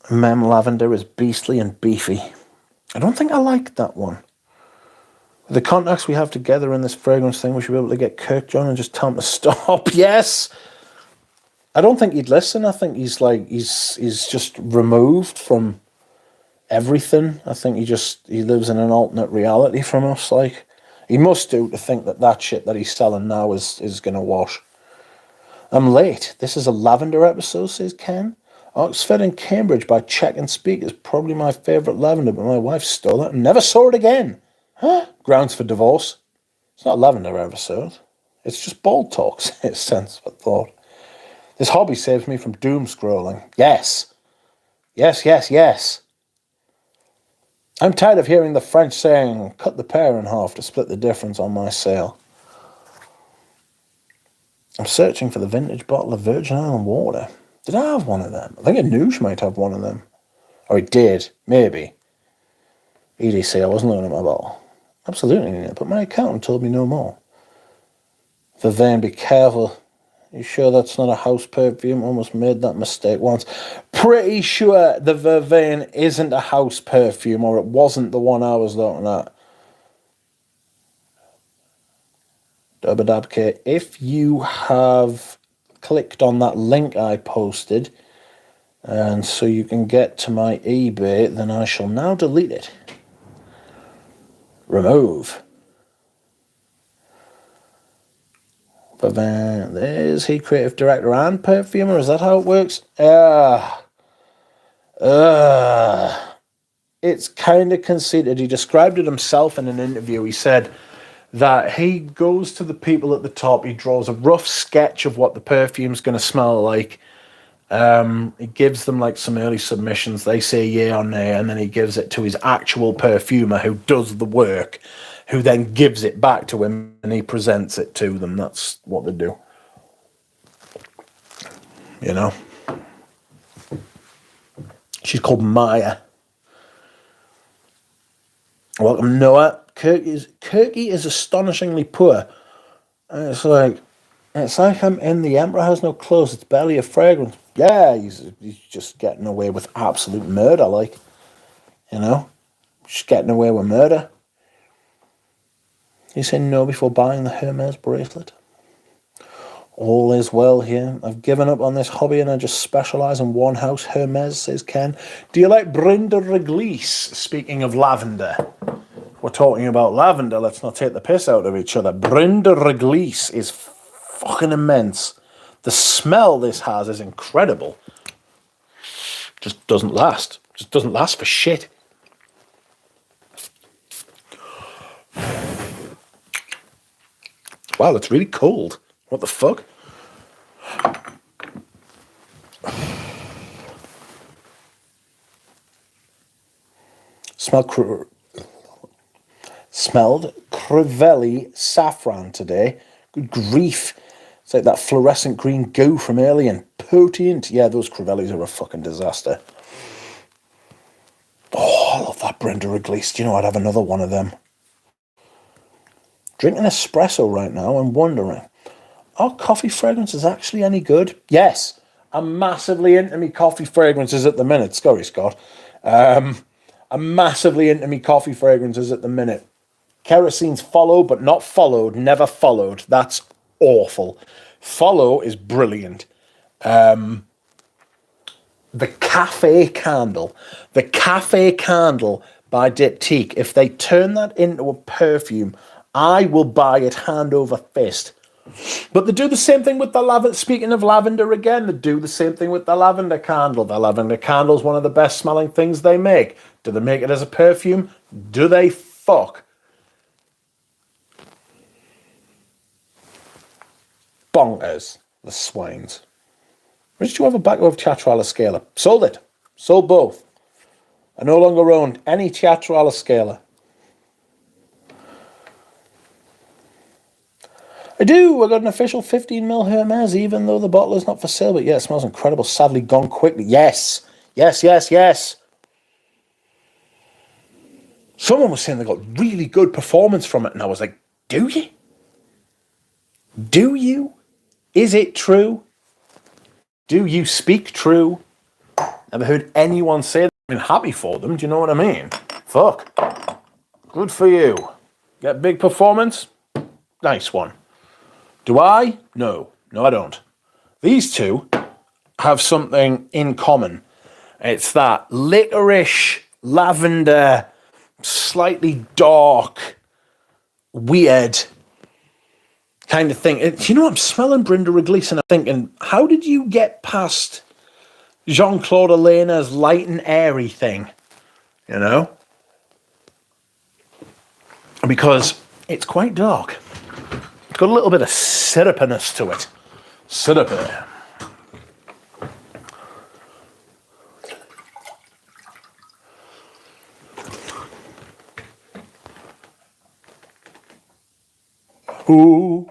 Mem Lavender is beastly and beefy. I don't think I like that one. The contacts we have together in this fragrance thing, we should be able to get Kirkjohn and just tell him to stop. Yes! I don't think he'd listen. I think he's just removed from everything. I think he lives in an alternate reality from us. Like, he must do to think that shit that he's selling now is going to wash. I'm late. This is a lavender episode, says Ken. Oxford and Cambridge by Check and Speak is probably my favourite lavender, but my wife stole it and never saw it again. Huh? Grounds for divorce. It's not a lavender episode. It's just bald talk, says Sense for Thought. This hobby saves me from doom scrolling. Yes. Yes, yes, yes. I'm tired of hearing the French saying, cut the pear in half to split the difference on my sale. I'm searching for the vintage bottle of Virgin Island water. Did I have one of them? I think Anoush might have one of them. Or he did, maybe. EDC, I wasn't looking at my bottle. Absolutely, but my accountant told me no more. Vervain, be careful. You sure that's not a house perfume? Almost made that mistake once. Pretty sure the Vervain isn't a house perfume, or it wasn't the one I was looking at. Dubadabke, if you have clicked on that link I posted, and so you can get to my eBay, then I shall now delete it. Remove. Vervain, is he creative director and perfumer? Is that how it works? It's kind of conceited. He described it himself in an interview. He said that he goes to the people at the top, he draws a rough sketch of what the perfume's going to smell like. He gives them like some early submissions. They say yay or nay, and then he gives it to his actual perfumer who does the work, who then gives it back to him and he presents it to them. That's what they do. You know? She's called Maya. Welcome, Noah. Kirky is astonishingly poor. And it's like I'm in The Emperor Has No Clothes. It's barely a fragrance. Yeah, he's just getting away with absolute murder, like, you know, just getting away with murder. You say no before buying the Hermes bracelet. All is well here. I've given up on this hobby and I just specialise in one house, Hermes, says Ken. Do you like Brinda Reglisse? Speaking of lavender. We're talking about lavender. Let's not take the piss out of each other. Brinda Reglisse is fucking immense. The smell this has is incredible. Just doesn't last. Just doesn't last for shit. Wow, that's really cold. What the fuck? Smelled Crivelli saffron today. Good grief. It's like that fluorescent green goo from Alien. Potent. Yeah, those Crivellis are a fucking disaster. Oh, I love that Brenda Wrigley's. Do you know, I'd have another one of them. Drinking espresso right now and wondering, are coffee fragrances actually any good? Yes, I'm massively into me coffee fragrances at the minute. Sorry, Scott. I'm massively into me coffee fragrances at the minute. Kerosene's follow, but not followed. Never followed. That's awful. Follow is brilliant. The Cafe Candle. The Cafe Candle by Diptyque. If they turn that into a perfume, I will buy it hand over fist. But they do the same thing with the lavender. Speaking of lavender again, they do the same thing with the lavender candle. The lavender candle is one of the best smelling things they make. Do they make it as a perfume? Do they fuck? Bonkers. The swines. Where did you have a back of Teatrala Scala? Sold it. Sold both. I no longer owned any Teatrala Scala. I do. I got an official 15ml Hermes, even though the bottle is not for sale. But yeah, it smells incredible. Sadly gone quickly. Yes. Yes, yes, yes. Someone was saying they got really good performance from it. And I was like, do you? Do you? Is it true? Do you speak true? Never heard anyone say that. I've been happy for them. Do you know what I mean? Fuck. Good for you. Get big performance? Nice one. Do I? No. No, I don't. These two have something in common. It's that licorice, lavender, slightly dark, weird kind of thing. You know, I'm smelling Brenda Wrigley's and I'm thinking, how did you get past Jean-Claude Elena's light and airy thing? You know? Because it's quite dark. It's got a little bit of syrupiness to it. Syrupy. Ooh.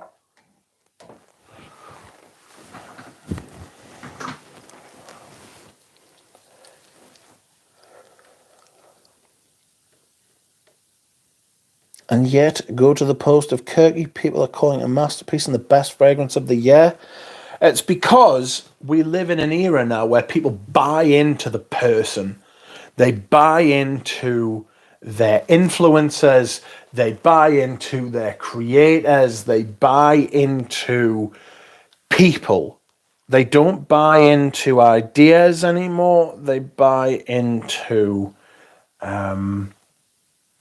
And yet, go to the post of Kirky, people are calling it a masterpiece and the best fragrance of the year. It's because we live in an era now where people buy into the person. They buy into their influencers. They buy into their creators. They buy into people. They don't buy into ideas anymore. They buy into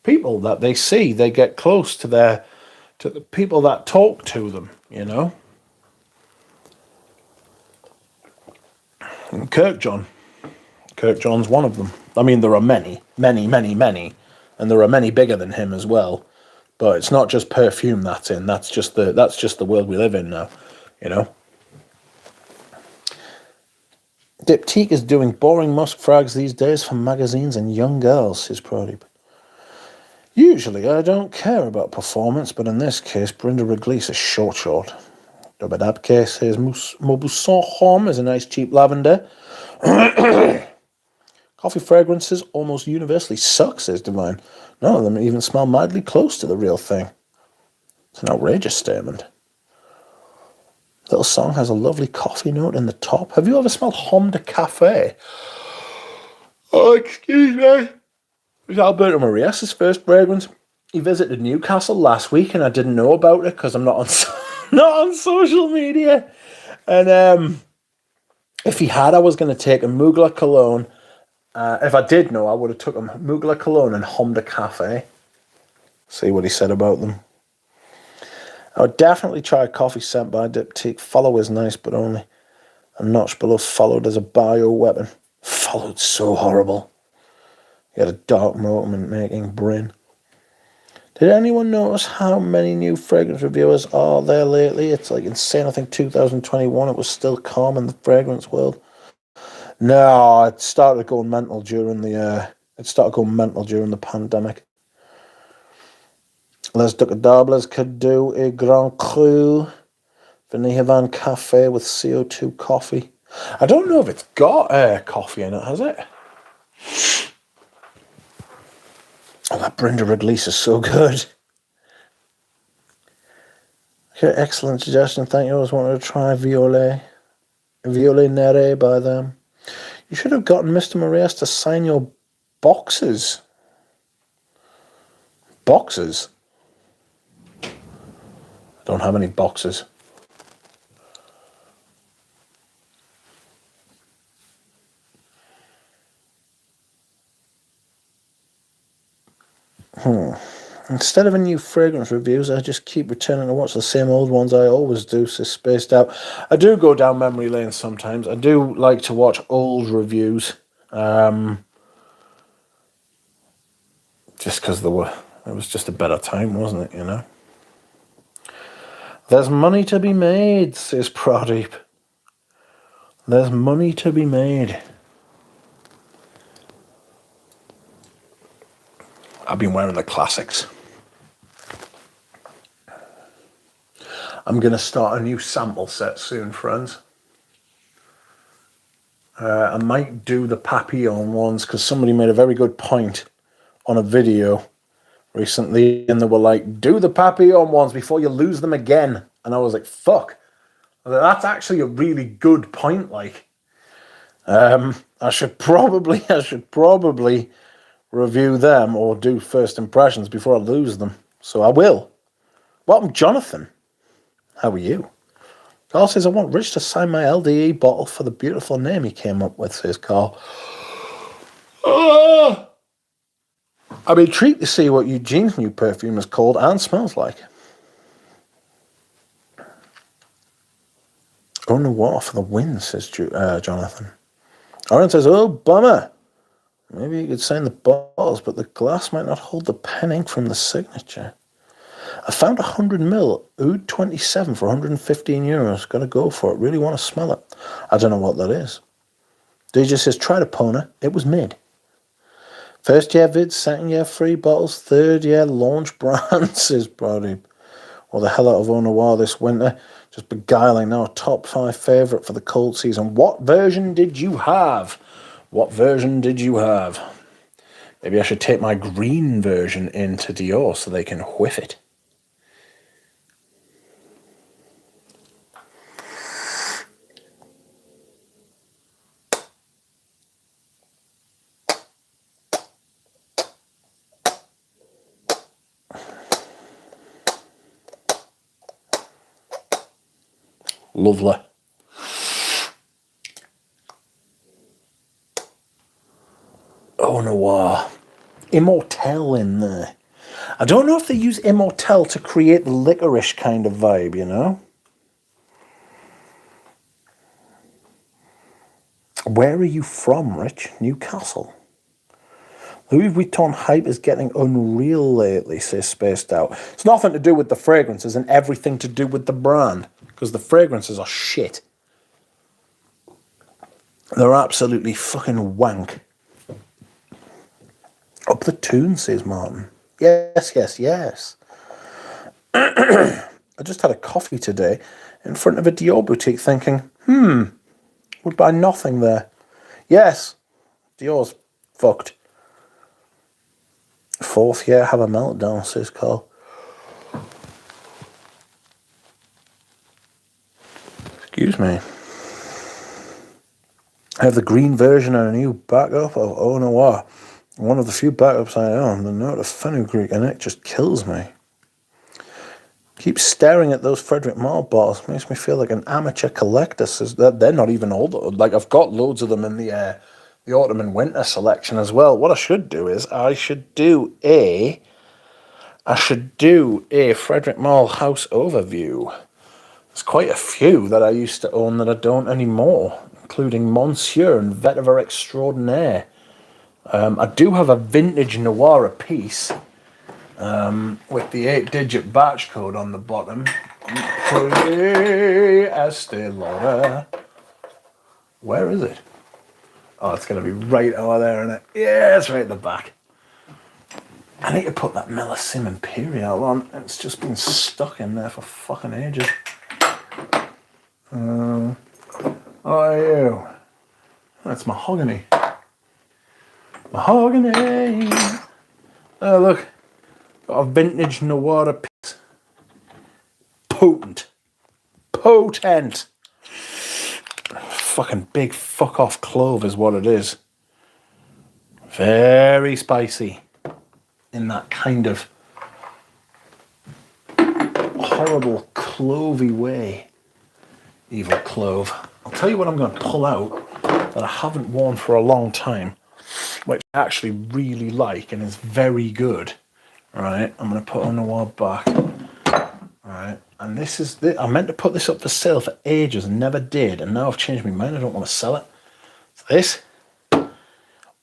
people that they see. They get close to the people that talk to them, you know. And Kirkjohn's one of them. I mean, there are many, many, many, many, and there are many bigger than him as well. But it's not just perfume that's in. That's just the world we live in now, you know. Diptyque is doing boring musk frags these days for magazines and young girls, says Prodeep. Usually I don't care about performance, but in this case, Brenda Wrigley's is short. Dubadab case says Mauboussin Homme is a nice cheap lavender. Coffee fragrances almost universally suck, says Divine. None of them even smell mildly close to the real thing. It's an outrageous statement. Little song has a lovely coffee note in the top. Have you ever smelled Homme de Café? Oh, excuse me. It was Alberto Marias' first fragrance. He visited Newcastle last week and I didn't know about it because I'm not on social media. And if he had, I was going to take a Mugler Cologne. If I did know, I would have took a Mugler Cologne and Homme de Café. See what he said about them. I would definitely try a coffee scent by Diptyque. Follow is nice, but only a notch below followed as a bio weapon. Followed so horrible. He had a dark moment making Bryn. Did anyone notice how many new fragrance reviewers are there lately? It's like insane. I think 2021 it was still calm in the fragrance world. No, it started going mental during the pandemic. Les Ducadables could do a Grand Cru. Vanihavan Cafe with CO2 coffee. I don't know if it's got coffee in it, has it? Oh, that Brenda Wrigley's is so good. Okay, excellent suggestion. Thank you. I always wanted to try Viole Nere by them. You should have gotten Mr. Marias to sign your boxes. Boxes? I don't have any boxes. Instead of a new fragrance reviews, I just keep returning to watch the same old ones I always do, so spaced out. I do go down memory lane sometimes. I do like to watch old reviews. Just because it was just a better time, wasn't it, you know? There's money to be made, says Pradeep. There's money to be made. I've been wearing the classics. I'm going to start a new sample set soon, friends. I might do the Papillon ones because somebody made a very good point on a video recently, and they were like, do the Papillon ones before you lose them again. And I was like, fuck. I was like, that's actually a really good point. Like, I should probably review them or do first impressions before I lose them. So I will. Welcome, Jonathan. How are you? Carl says, I want Rich to sign my LDE bottle for the beautiful name he came up with, says Carl. I'd be intrigued to see what Eugene's new perfume is called and smells like. Oh, no, what for the win, says Jonathan. Aaron says, oh, bummer. Maybe you could sign the bottles, but the glass might not hold the pen ink from the signature. I found 100ml Oud 27 for €115. Gotta go for it. Really want to smell it. I don't know what that is. DJ says, try to Pona. It was mid. First year vid, second year free bottles, third year launch brand, says Brody. Well, the hell out of Au Noir this winter. Just beguiling now. Top 5 favourite for the cold season. What version did you have? What version did you have? Maybe I should take my green version into Dior so they can whiff it. Lovely. Au Noir. Immortelle in there. I don't know if they use Immortelle to create the licorice kind of vibe, you know? Where are you from, Rich? Newcastle. Louis Vuitton hype is getting unreal lately, says Spaced Out. It's nothing to do with the fragrances and everything to do with the brand, because the fragrances are shit. They're absolutely fucking wank. Up the tune, says Martin. Yes, yes, yes. I just had a coffee today in front of a Dior boutique thinking, would buy nothing there. Yes, Dior's fucked. Fourth year, have a meltdown, says Carl. Excuse me. I have the green version and a new backup of Au Noir. One of the few backups I own, the note of fenugreek, and it just kills me. Keep staring at those Frederick Malle bottles. Makes me feel like an amateur collector. Says that they're not even old. Like, I've got loads of them in the autumn and winter selection as well. What I should do is I should do a Frederick Malle house overview. There's quite a few that I used to own that I don't anymore, including Monsieur and Vetiver Extraordinaire. I do have a vintage Noir piece with the 8-digit batch code on the bottom. Estee Lauder. Where is it? Oh, it's going to be right over there, isn't it? Yeah, it's right at the back. I need to put that Melissim Imperial on. It's just been stuck in there for fucking ages. How are you? That's mahogany. Mahogany. Oh, look. Got a vintage Noir piece. Potent. Potent. Fucking big fuck off clove is what it is. Very spicy. In that kind of horrible clovey way. Evil clove. I'll tell you what I'm going to pull out that I haven't worn for a long time, which I actually really like and is very good. Right, I'm going to put on the wall back. Right, and this is I meant to put this up for sale for ages and never did, and now I've changed my mind. I don't want to sell it. So this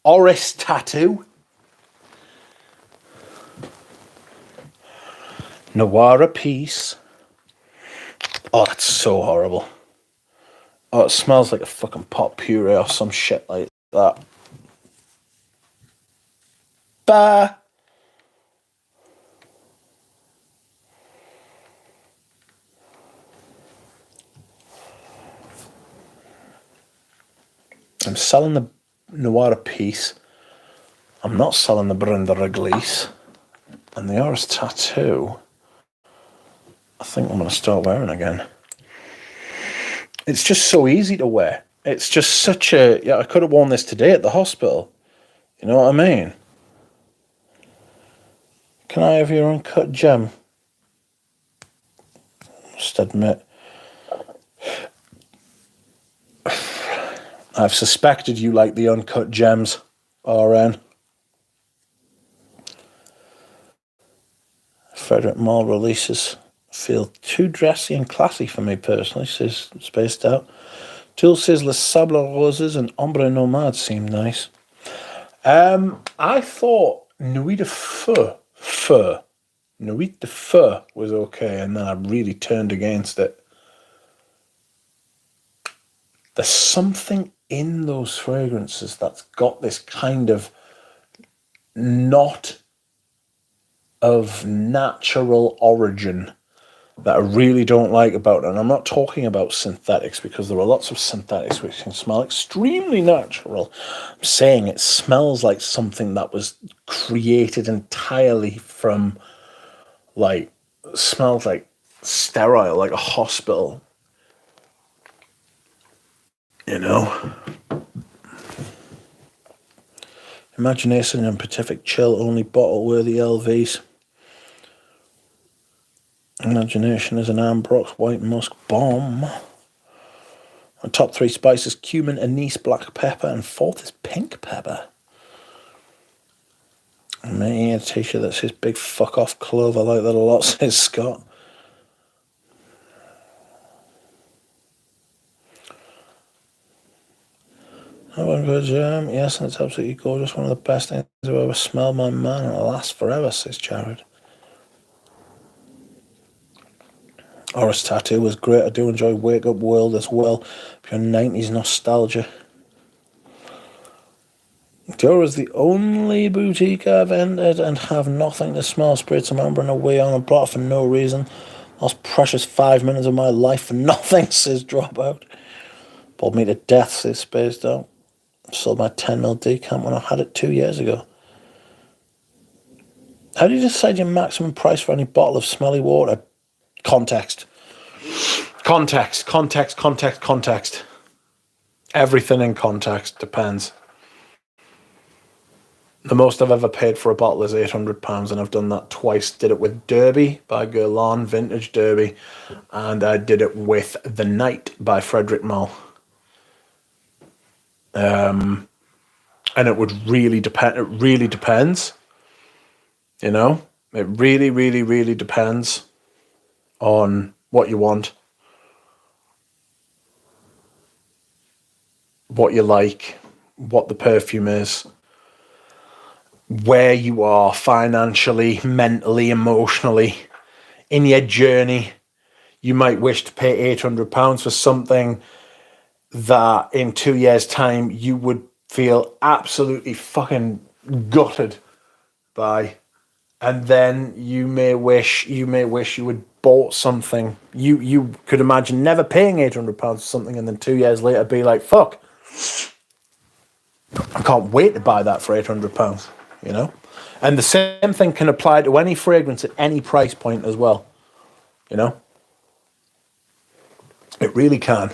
Oris tattoo. Noir piece. Oh, that's so horrible. Oh, it smells like a fucking pot puree or some shit like that. Bah! I'm selling the Noir piece. I'm not selling the Brenda Reglisse. And the Oris tattoo, I think I'm going to start wearing again. It's just so easy to wear. It's just such a... Yeah, I could have worn this today at the hospital. You know what I mean? Can I have your uncut gem? Just admit. I've suspected you like the uncut gems, RN. Frederick Mall releases feel too dressy and classy for me personally, says Spaced Out. Tool says Les Sable Roses and Ombre Nomade seem nice. I thought Nuit de Feu was okay, and then I really turned against it. There's something in those fragrances that's got this kind of not of natural origin that I really don't like about it. And I'm not talking about synthetics, because there are lots of synthetics which can smell extremely natural. I'm saying it smells like something that was created entirely from, like, smells like sterile, like a hospital. You know? Imagination and Pacific Chill, only bottle-worthy LVs. Imagination is an Ambrox White Musk bomb. The top 3 spices: cumin, anise, black pepper, and 4th is pink pepper. I'm making a t-shirt that says big fuck off clove. I like that a lot, says Scott. Yes, that's absolutely gorgeous. One of the best things I've ever smelled, my man, and it'll last forever, says Jared. Oris tattoo was great. I do enjoy Wake Up World as well. Pure 90s nostalgia. Dior is the only boutique I've entered and have nothing to smell. Sprayed some amber and away on a plot for no reason. Lost precious 5 minutes of my life for nothing, says Dropout. Bored me to death, says Spaced Out. Sold my 10ml decant when I had it 2 years ago. How do you decide your maximum price for any bottle of smelly water? Context. Context. Everything in context depends. The most I've ever paid for a bottle is £800, and I've done that twice. Did it with Derby by Guerlain, vintage Derby, and I did it with The Night by Frederick Mall. And it would really depend. It really depends. You know, it really, really, really depends on what you want, what you like, what the perfume is, where you are financially, mentally, emotionally, in your journey. You might wish to pay £800 for something that in 2 years' time you would feel absolutely fucking gutted by. And then you may wish you would bought something, you could imagine never paying £800 for something and then 2 years later be like, fuck, I can't wait to buy that for £800, you know? And the same thing can apply to any fragrance at any price point as well, you know? It really can.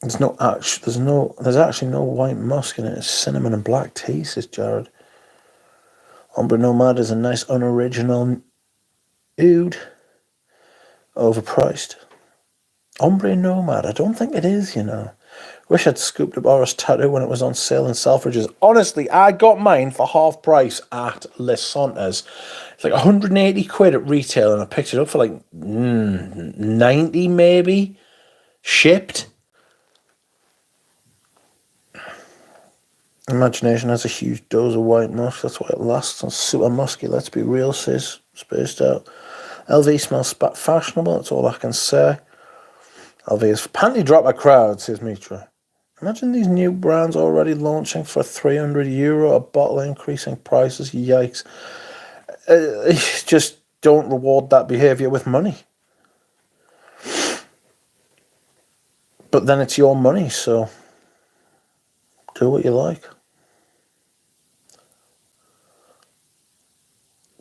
There's actually no white musk in it. It's cinnamon and black tea, says Jared. Ombre Nomad is a nice unoriginal oud. Overpriced. Ombre Nomad, I don't think it is, you know. Wish I'd scooped up Oris Tattoo when it was on sale in Selfridges. Honestly, I got mine for half price at Les Santas. It's like 180 quid at retail, and I picked it up for like 90 maybe, shipped. Imagination has a huge dose of white musk. That's why it lasts. It's super musky, let's be real, says Spaced Out. LV smells fashionable, that's all I can say. LV is panty drop a crowd, says Mitra. Imagine these new brands already launching for €300 a bottle, increasing prices. Yikes. Just don't reward that behaviour with money. But then it's your money, so do what you like.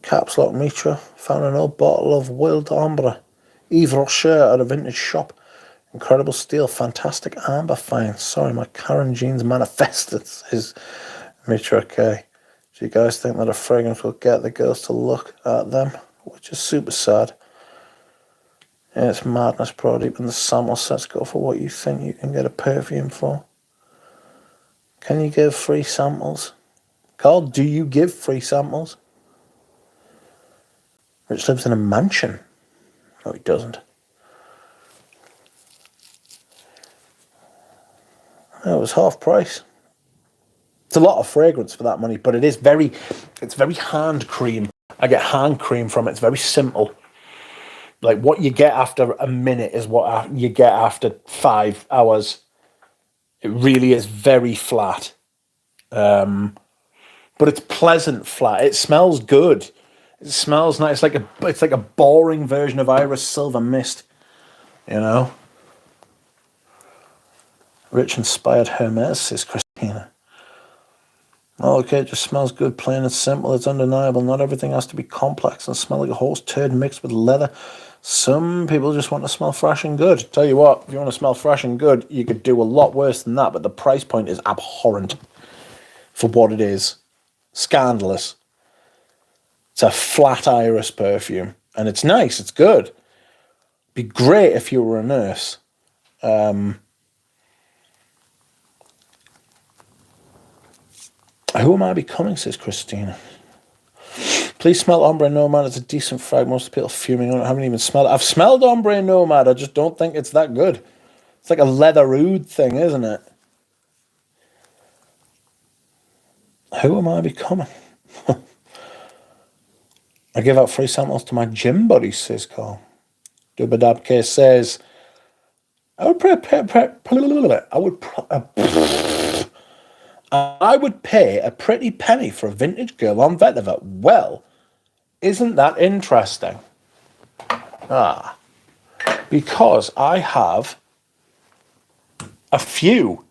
Caps Lock Mitra found an old bottle of Wild Amber Yves Rocher at a vintage shop. Incredible steel, fantastic amber fine. Sorry, my Karen jeans manifested, says Mitra K. Do you guys think that a fragrance will get the girls to look at them? Which is super sad. Yeah, it's madness, Brody, when the sample sets go for what you think you can get a perfume for. Can you give free samples? Carl, do you give free samples? Rich lives in a mansion. No, he doesn't. No, it was half price. It's a lot of fragrance for that money, but it's very hand cream. I get hand cream from it. It's very simple. Like what you get after a minute is what you get after 5 hours. It really is very flat. But it's pleasant flat. It smells good. It smells nice. It's like a boring version of Iris Silver Mist, you know. Rich inspired Hermes, says Christina. Oh, okay, it just smells good, plain and simple. It's undeniable. Not everything has to be complex and smell like a horse turd mixed with leather. Some people just want to smell fresh and good. Tell you what, if you want to smell fresh and good, you could do a lot worse than that, but the price point is abhorrent for what it is. Scandalous. It's a flat iris perfume, and it's nice, it's good. Be great if you were a nurse. Who am I becoming, says Christina. Please smell Ombre Nomad. It's a decent frag. Most people fuming on it. I haven't even smelled it. I've smelled Ombre Nomad. I just don't think it's that good. It's like a leather oud thing, isn't it? Who am I becoming? I give out free samples to my gym buddies, says Carl. Dubadabk says, I would pay a pretty penny for a vintage girl on vetiver. Well, isn't that interesting? Because I have a few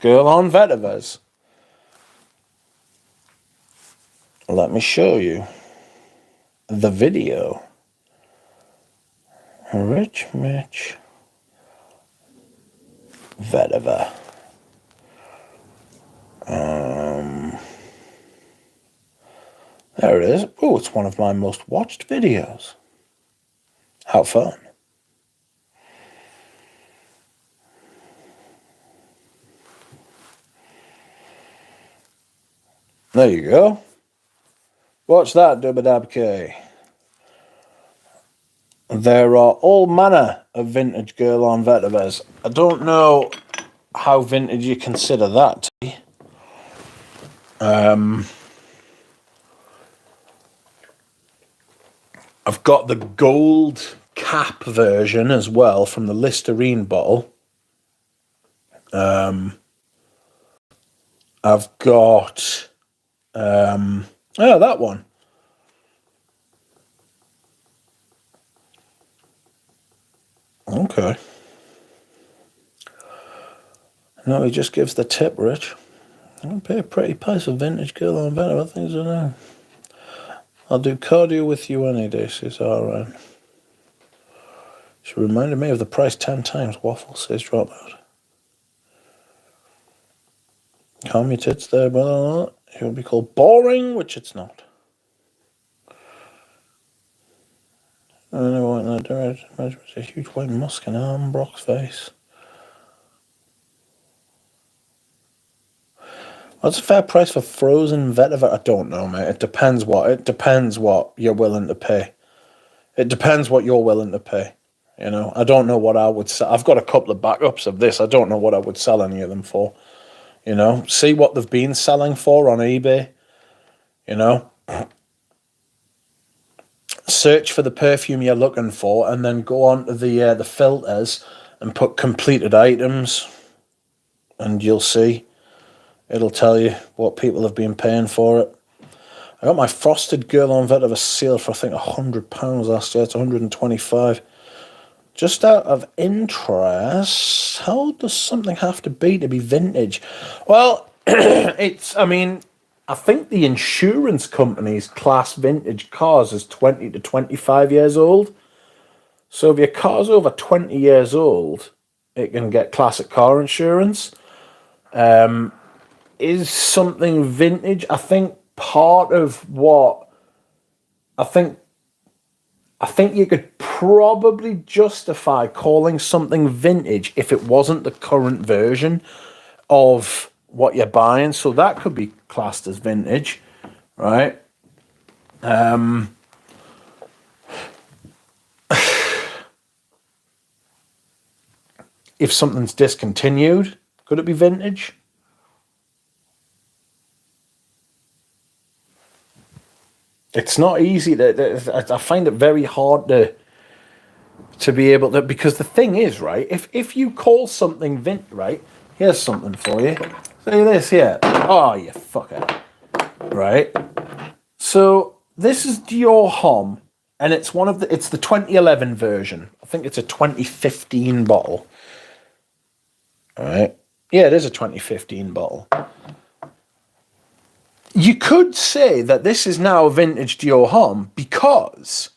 girl on vetivers. Let me show you the video. Rich Mitch vetiver. There it is. Oh, it's one of my most watched videos. How fun. There you go. Watch that, Dubadabk. There are all manner of vintage girl on vetivers. I don't know how vintage you consider that to be. I've got the gold cap version as well from the Listerine bottle. I've got, oh, that one. Okay. No, he just gives the tip, Rich. I'll pay a pretty price for vintage girl on better things I know. I'll do cardio with you any day, says alright. She reminded me of the price 10 times, Waffle, says Dropout. Calm your tits there, brother. It would be called boring, which it's not. I don't know what that direction. Imagine it's a huge white musk in Alan Brock's face. What's a fair price for frozen vetiver? I don't know, mate. It depends what you're willing to pay. It depends what you're willing to pay. You know, I don't know what I would sell. I've got a couple of backups of this. I don't know what I would sell any of them for. You know, see what they've been selling for on eBay. You know, search for the perfume you're looking for, and then go on to the filters and put completed items, and you'll see. It'll tell you what people have been paying for it. I got my Frosted Girl on Vetiver sale for I think £100 last year. It's 125. Just out of interest, how old does something have to be vintage? Well, I think the insurance companies class vintage cars as 20 to 25 years old. So if your car's over 20 years old, it can get classic car insurance. Is something vintage? I think part of what I think you could probably justify calling something vintage if it wasn't the current version of what you're buying. So that could be classed as vintage, right? If something's discontinued, could it be vintage? It's not easy. I find it very hard to be able to, because the thing is, right, if you call something vintage, right, here's something for you. See this here. Oh, you fucker. Right? So this is Dior Homme, and it's it's the 2011 version. I think it's a 2015 bottle. All right. Yeah, it is a 2015 bottle. You could say that this is now a vintage Dior Homme because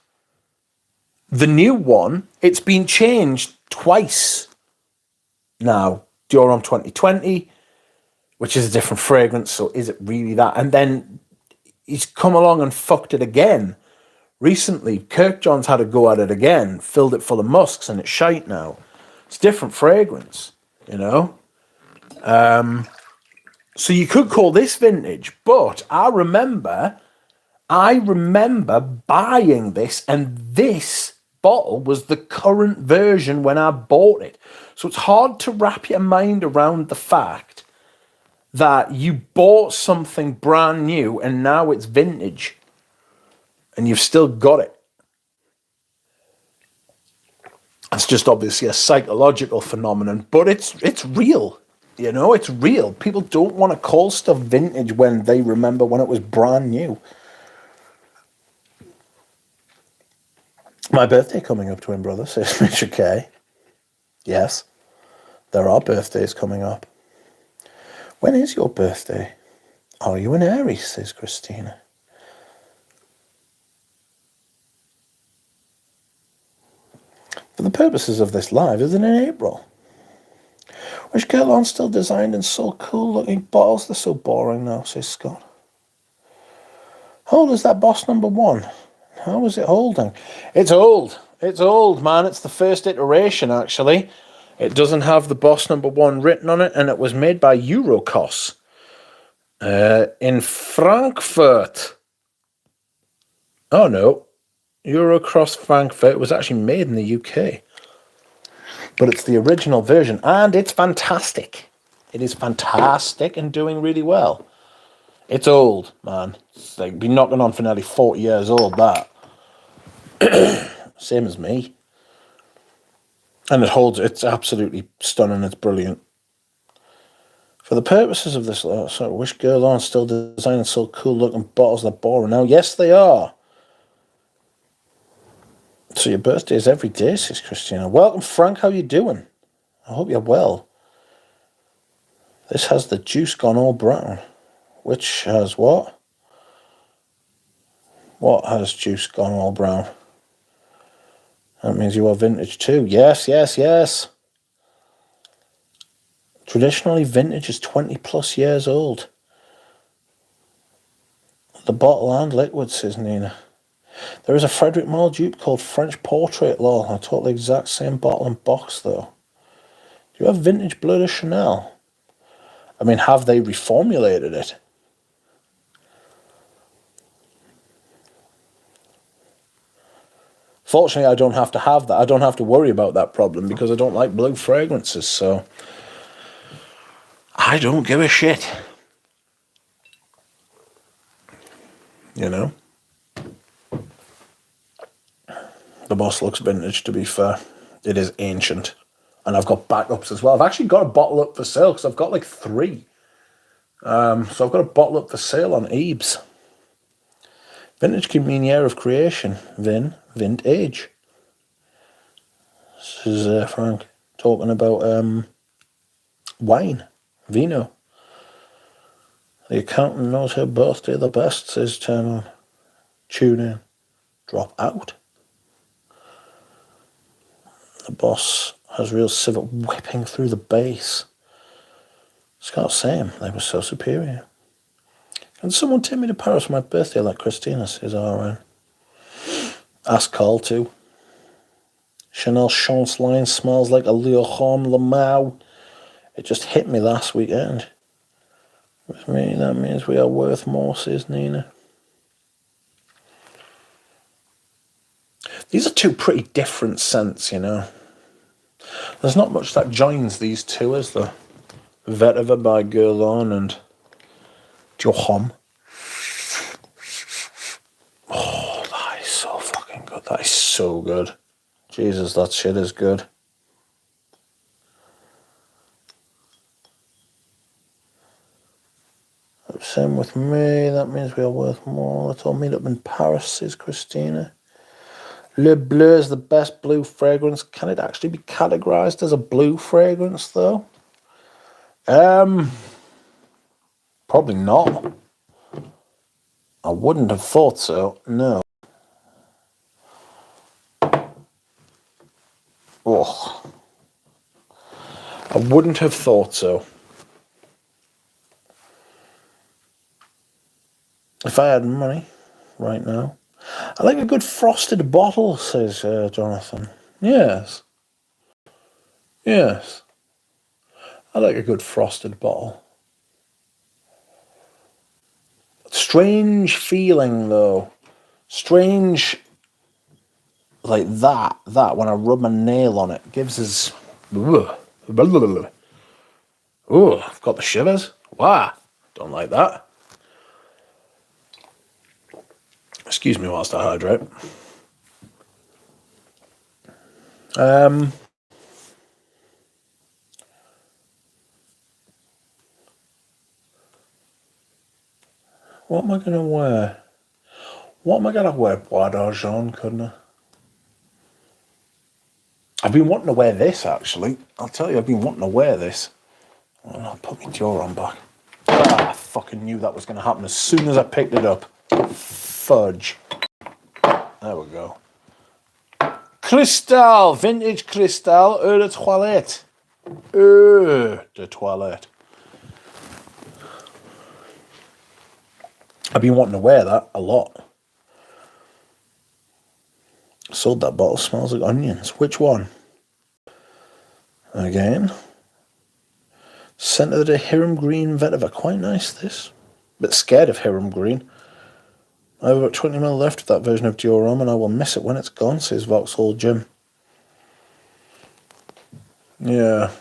the new one, it's been changed twice now. Dior Homme 2020, which is a different fragrance, so is it really that? And then he's come along and fucked it again. Recently, Kirkjohn's had a go at it again, filled it full of musks, and it's shite now. It's different fragrance, you know? So you could call this vintage, but I remember buying this, and this bottle was the current version when I bought it. So it's hard to wrap your mind around the fact that you bought something brand new and now it's vintage and you've still got it. It's just obviously a psychological phenomenon, but it's real. You know, it's real. People don't want to call stuff vintage when they remember when it was brand new. My birthday coming up, twin brother, says Richard K. Yes, there are birthdays coming up. When is your birthday? Are you an Aries, says Christina. For the purposes of this live, is it in April? Wish Guerlain still designed and sold cool looking bottles. They're so boring now, says Scott. How old is that Boss number 1? How is it holding? It's old. It's old, man. It's the first iteration, actually. It doesn't have the Boss number 1 written on it, and it was made by Eurocos in Frankfurt. Oh, no. Eurocross Frankfurt was actually made in the UK. But it's the original version, and it's fantastic. It is fantastic and doing really well. It's old, man. It's like been knocking on for nearly 40 years old, that. Same as me. And it holds, it's absolutely stunning, it's brilliant. For the purposes of this, so which girl aren't still designing so cool looking bottles that boring now? Yes, they are. So your birthday is every day, says Christina. Welcome, Frank. How you doing? I hope you're well. This has the juice gone all brown. Which has what? What has juice gone all brown? That means you are vintage too. Yes, yes, yes. Traditionally, vintage is 20 plus years old. The bottle and liquid, says Nina. There is a Frederick Malle dupe called French Portrait Lol. I took the exact same bottle and box though. Do you have vintage Bleu de Chanel? I mean, have they reformulated it? Fortunately, I don't have to have that. I don't have to worry about that problem because I don't like blue fragrances, so I don't give a shit. You know? The boss looks vintage, to be fair. It is ancient. And I've got backups as well. I've actually got a bottle up for sale because I've got like 3. So I've got a bottle up for sale on Ebs. Vintage can mean year of creation. Vintage. This is Frank talking about wine. Vino. The accountant knows her birthday the best, says turn on. Tune in. Drop out. The boss has real civet whipping through the bass. Scott saying they were so superior. Can someone take me to Paris for my birthday like Christina, says RN. Ask Carl too. Chanel Chance line smells like a Leochom Lamau. It just hit me last weekend. With me, that means we are worth more, says Nina. These are 2 pretty different scents, you know. There's not much that joins these 2, is there? Vetiver by Guerlain and Johom. Oh, that is so fucking good. That is so good. Jesus, that shit is good. Same with me. That means we are worth more. Let's all meet up in Paris, says Christina. Le Bleu is the best blue fragrance. Can it actually be categorized as a blue fragrance, though? Probably not. I wouldn't have thought so, no. Oh. I wouldn't have thought so. If I had money right now. I like a good frosted bottle, says Jonathan. Yes. Yes. I like a good frosted bottle. Strange feeling, though. Strange, like that, when I rub my nail on it, gives us... Oh, I've got the shivers. Wow. Don't like that. Excuse me whilst I hydrate. What am I going to wear? What am I going to wear? Bois d'Argent, couldn't I? I've been wanting to wear this, actually. I'll tell you, I've been wanting to wear this. Oh, no, put my jaw on back. Ah, I fucking knew that was going to happen as soon as I picked it up. Fudge. There we go. Cristal, vintage Cristal, eau de toilette. Eau de toilette. I've been wanting to wear that a lot. Sold that bottle, smells like onions. Which one? Again. Scent of the day, Hiram Green Vetiver. Quite nice, this. Bit scared of Hiram Green. I have about 20ml left of that version of Dior and I will miss it when it's gone, says Vauxhall Jim. Yeah.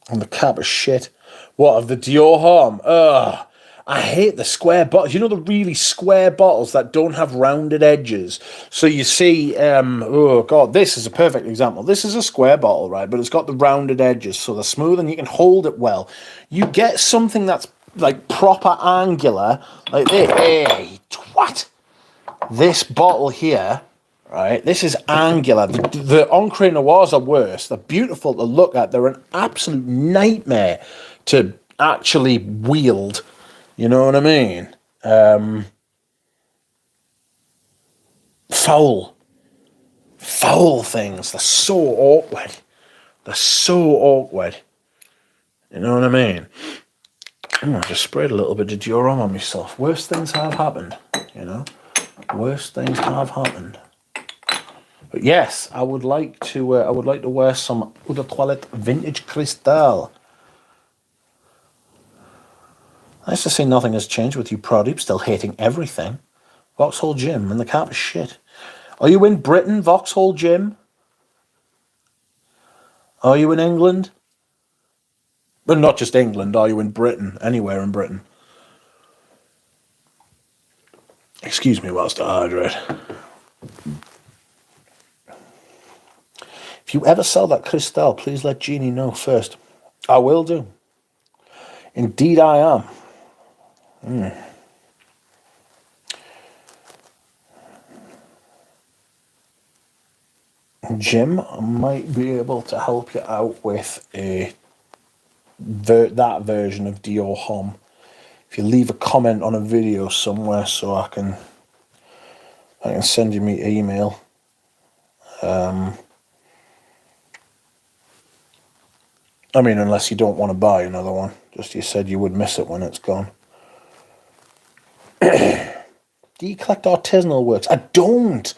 And the cap is shit. What, of the Dior Homme? Ugh. I hate the square bottles. You know the really square bottles that don't have rounded edges? So you see, oh God, this is a perfect example. This is a square bottle, right? But it's got the rounded edges, so they're smooth and you can hold it well. You get something that's like proper angular, like this. Hey, twat! This bottle here, right? This is angular. The Encre Noirs are worse. They're beautiful to look at. They're an absolute nightmare to actually wield. You know what I mean? Foul things. They're so awkward. They're so awkward. You know what I mean? I just sprayed a little bit of Durham on myself. Worse things have happened, you know? Worse things have happened. But yes, I would like to wear some Eau de Toilette Vintage Cristal. Nice to see nothing has changed with you, Pradeep, still hating everything. Vauxhall Gym, and the cap is shit. Are you in Britain, Vauxhall Gym? Are you in England? But not just England, are you in Britain? Anywhere in Britain. Excuse me whilst I hydrate. If you ever sell that Cristal, please let Jeannie know first. I will do. Indeed I am. Jim might be able to help you out with that version of Dior Homme. If you leave a comment on a video somewhere, so I can send you my email. I mean, unless you don't want to buy another one. Just you said you would miss it when it's gone. Do you collect artisanal works? I don't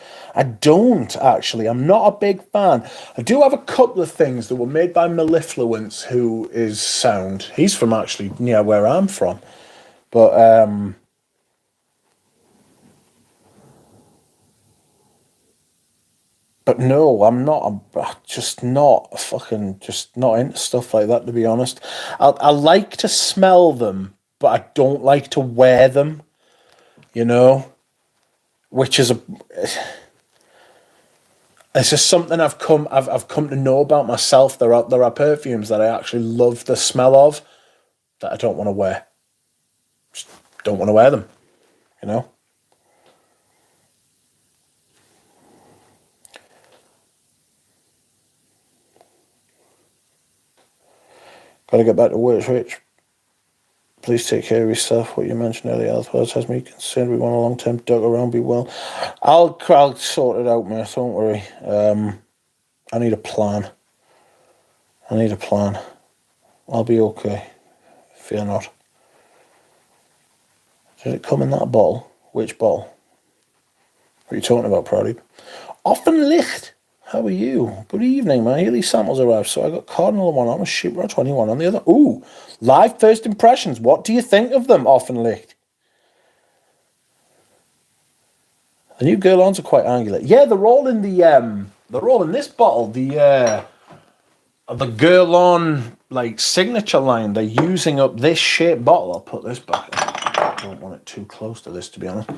actually. I'm not a big fan. I do have a couple of things that were made by Mellifluence, who is sound. He's from actually near where I'm from. But no, I'm not. I'm just not into stuff like that, to be honest. I like to smell them, but I don't like to wear them. You know, which is it's just something I've come to know about myself. There are perfumes that I actually love the smell of that I don't want to wear. Just don't want to wear them. You know. Got to get back to work, Rich. Please take care of yourself. What you mentioned earlier, otherwise has me concerned. We want a long-term duck around. Be well. I'll sort it out, mate. Don't worry. I need a plan. I'll be okay. Fear not. Did it come in that bottle? Which bottle? What are you talking about, Pradeep? Offenlicht. How are you? Good evening, man. Here these samples arrived. So I got Cardinal on one arm, Shipra 21 on the other. Ooh, live first impressions. What do you think of them, Offenlicht? The new girl-ons are quite angular. Yeah, they're all in this bottle. The girl-on like signature line. They're using up this shape bottle. I'll put this back. I don't want it too close to this, to be honest.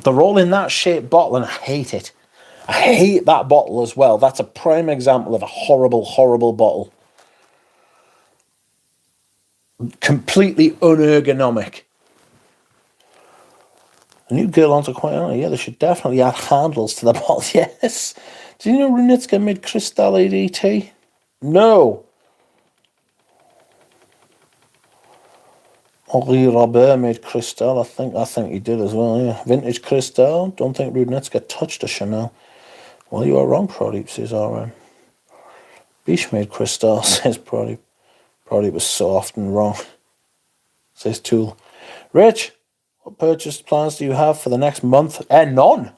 They're all in that shaped bottle, and I hate it. I hate that bottle as well. That's a prime example of a horrible, horrible bottle. Completely unergonomic. The new girl-ons are quite angular. Yeah, they should definitely add handles to the bottle. Yes. Do you know Runitska made Cristal ADT? No. Henri Robert made Cristal. I think he did as well, yeah. Vintage Cristal. Don't think Rudnitska touched a Chanel. Well, you are wrong, Pradeep, says RM. Bish made Cristal, says Pradeep. Pradeep was soft and wrong, says Tool. Rich, what purchase plans do you have for the next month? None.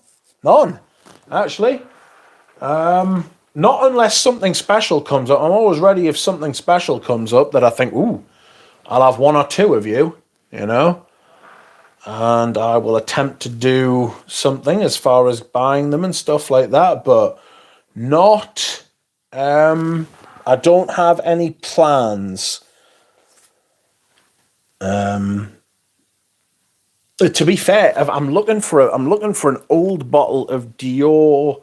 None, actually. Not unless something special comes up. I'm always ready if something special comes up that I think, ooh, I'll have one or two of you, you know, and I will attempt to do something as far as buying them and stuff like that, but not, I don't have any plans To be fair, I'm looking for an old bottle of Dior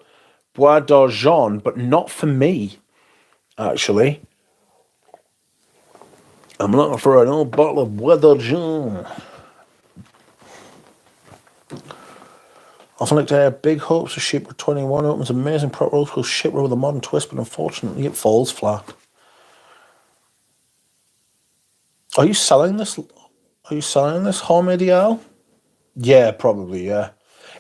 Bois d'Argent, but not for me. Actually, I'm looking for an old bottle of Bois d'Argent. Often looked at big hopes for Sheep 21 opens amazing proper old school shipwreck with a modern twist, but unfortunately it falls flat. Are you selling this? Are you selling this homemade EL? Yeah, probably, yeah.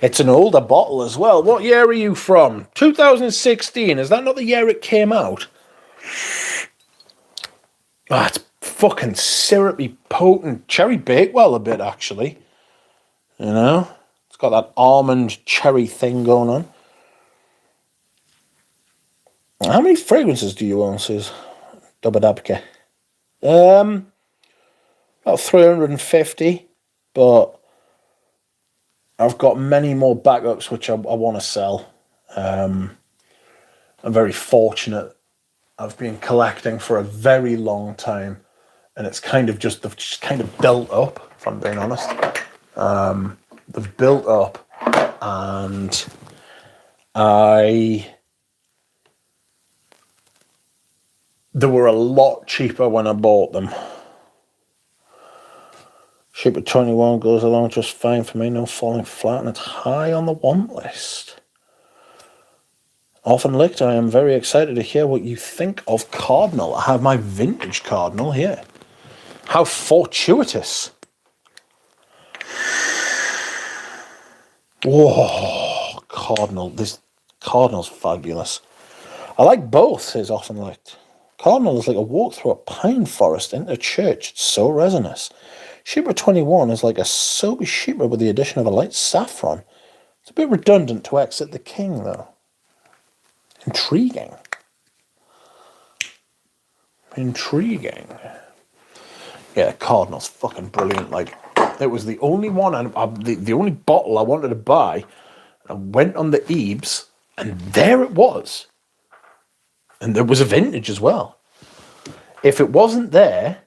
It's an older bottle as well. What year are you from? 2016. Is that not the year it came out? Ah, it's fucking syrupy, potent. Cherry Bakewell a bit, actually. You know? It's got that almond cherry thing going on. How many fragrances do you own, says Dubadabke? About 350, but I've got many more backups which I want to sell. I'm very fortunate. I've been collecting for a very long time, and it's kind of they've just kind of built up, if I'm being honest. They've built up, and they were a lot cheaper when I bought them. Shape of 21 goes along just fine for me, no falling flat, and it's high on the want list. Often licked, I am very excited to hear what you think of Cardinal. I have my vintage Cardinal here. How fortuitous. Whoa, Cardinal. This Cardinal's fabulous. I like both, says Often licked. Cardinal is like a walk through a pine forest into a church. It's so resinous. Shipper 21 is like a soapy shipper with the addition of a light saffron. It's a bit redundant to exit the king, though. Intriguing. Yeah, Cardinal's fucking brilliant. Like, it was the only one, the only bottle I wanted to buy. I went on the Ebs, and there it was. And there was a vintage as well. If it wasn't there,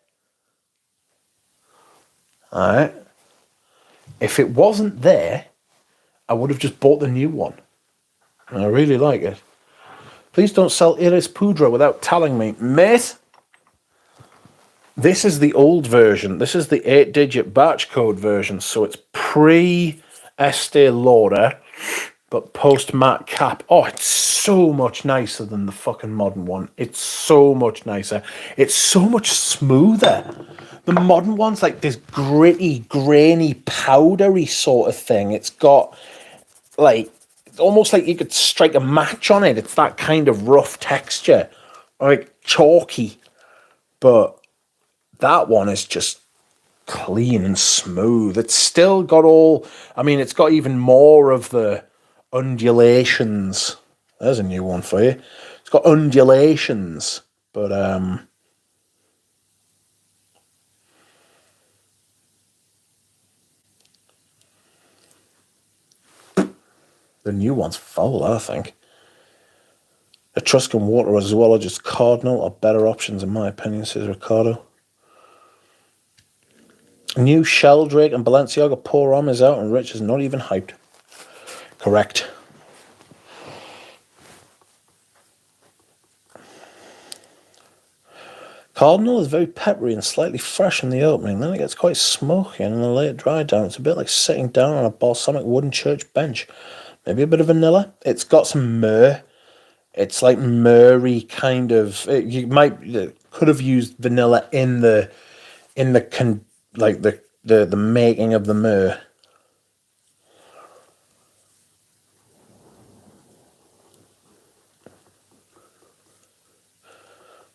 alright, if it wasn't there, I would have just bought the new one. And I really like it. Please don't sell Iris Pudra without telling me. Mate, this is the old version. This is the 8-digit batch code version. So it's pre-Estee Lauder, but post-matte cap. Oh, it's so much nicer than the fucking modern one. It's so much nicer. It's so much smoother. The modern one's like this gritty, grainy, powdery sort of thing. It's got, like, almost like you could strike a match on it. It's that kind of rough texture, like chalky. But that one is just clean and smooth. It's still got it's got even more of the undulations. There's a new one for you. It's got undulations, but the new one's foul, I think. Etruscan water as well as just Cardinal are better options in my opinion, says Ricardo. New Sheldrake and Balenciaga Pour Homme is out and Rich is not even hyped. Correct. Cardinal is very peppery and slightly fresh in the opening, then it gets quite smoky and in the late dry down it's a bit like sitting down on a balsamic wooden church bench. Maybe a bit of vanilla. It's got some myrrh. It's like myrrhy kind of. Could have used vanilla in the making of the myrrh.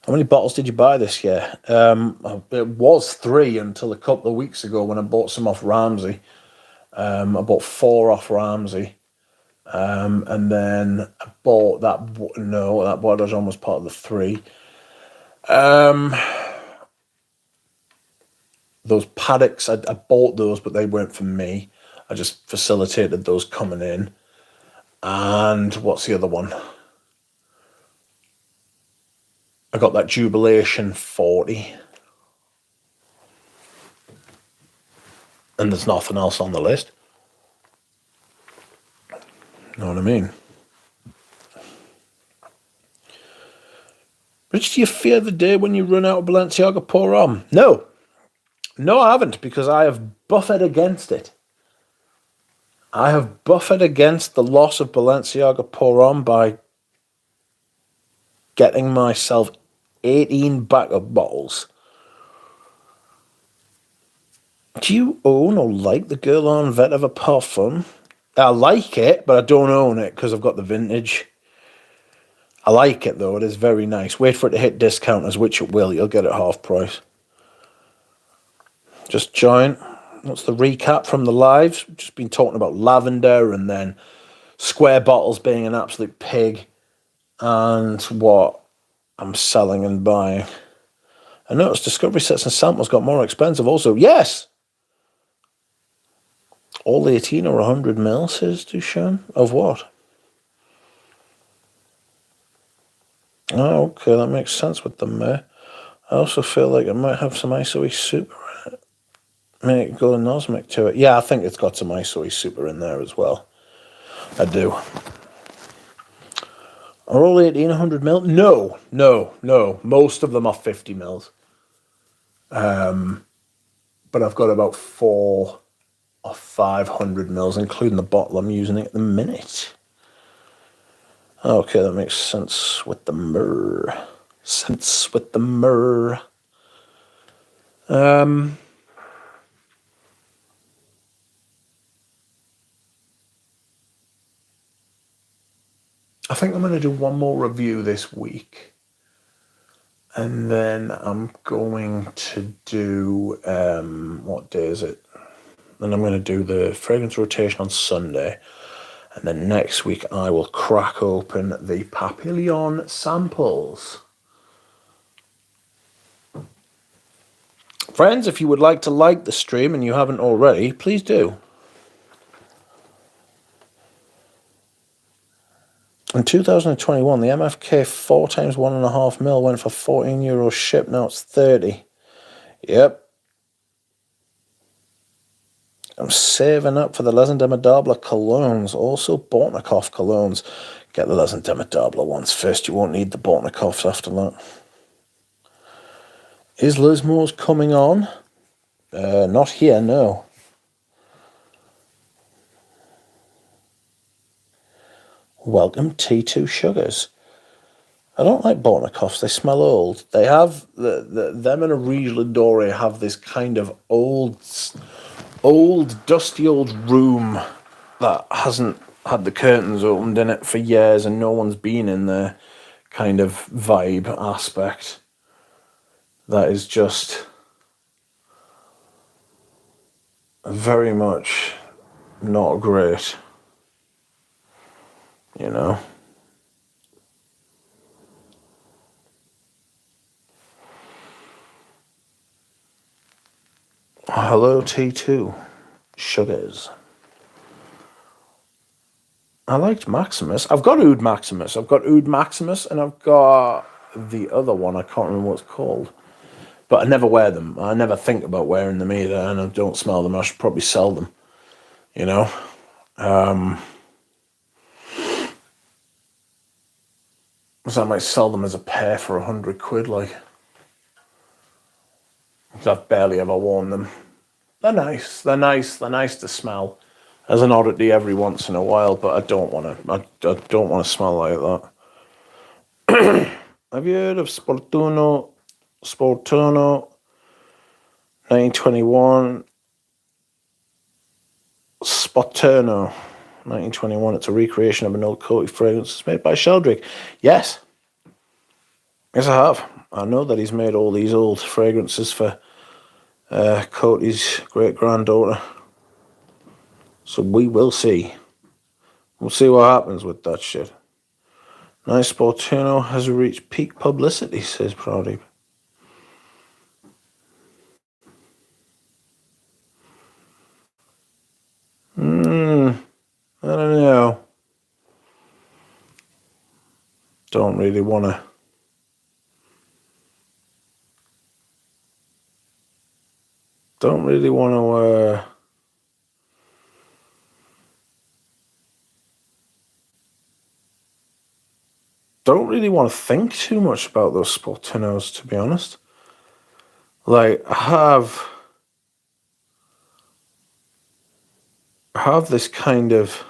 How many bottles did you buy this year? It was 3 until a couple of weeks ago when I bought some off Ramsey. I bought 4 off Ramsey. And then I bought that bottle was almost part of the 3. Those paddocks, I bought those, but they weren't for me. I just facilitated those coming in. And what's the other one? I got that Jubilation 40. and there's nothing else on the list. You know what I mean? Rich, do you fear the day when you run out of Balenciaga Pour Homme? No. No, I haven't, because I have buffered against it. I have buffered against the loss of Balenciaga Pour Homme by getting myself 18 backup bottles. Do you own or like the Guerlain Vetiver Parfum? I like it, but I don't own it because I've got the vintage. I like it, though. It is very nice. Wait for it to hit discounters, which it will. You'll get it half price. Just join. What's the recap from the lives? Just been talking about lavender and then Square Bottles being an absolute pig and what I'm selling and buying. I noticed Discovery Sets and Samples got more expensive also. Yes! All 18 or 100 mil, says Duchamp. Of what? Oh, okay, that makes sense with them there. I also feel like it might have some ISOE Super in it. Make it go Nosmic to it. Yeah, I think it's got some ISOE Super in there as well. I do. Are all 18 100 mil? No. Most of them are 50 mils. But I've got about 4 or 500 mils, including the bottle I'm using at the minute. Okay, that makes sense with the myrrh. I think I'm going to do one more review this week. And then I'm going to do, what day is it? Then I'm going to do the fragrance rotation on Sunday. And then next week I will crack open the Papillon samples. Friends, if you would like to like the stream and you haven't already, please do. In 2021, the MFK 4 times 1.5 mil went for €14 ship. Now it's 30. Yep. I'm saving up for the Les Indemnidables colognes. Also, Bortnikov colognes. Get the Les Indemnidables ones first. You won't need the Bortnikovs after that. Is Lismore's coming on? Not here, no. Welcome T2 Sugars. I don't like Bortnikovs. They smell old. They have them and a Riege Lidore have this kind of old, dusty old room that hasn't had the curtains opened in it for years and no one's been in there kind of vibe aspect. That is just very much not great, you know. Hello, T2 Sugars. I liked Maximus. I've got Oud Maximus. I've got Oud Maximus, and I've got the other one. I can't remember what it's called. But I never wear them. I never think about wearing them either, and I don't smell them. I should probably sell them, you know. So I might sell them as a pair for £100, like. Because I've barely ever worn them. They're nice. They're nice to smell as an oddity every once in a while, but I don't want to. I don't want to smell like that. Have you heard of Sportuno 1921? Spoterno 1921. It's a recreation of an old Coty fragrance. It's made by Sheldrick. Yes, I have. I know that he's made all these old fragrances for Coty's great granddaughter. So we will see. We'll see what happens with that shit. Nice Sportuno has reached peak publicity, says Pradeep. I don't know. Don't really want to. Don't really want to don't really want to think too much about those Sportinos, to be honest. Like, I have this kind of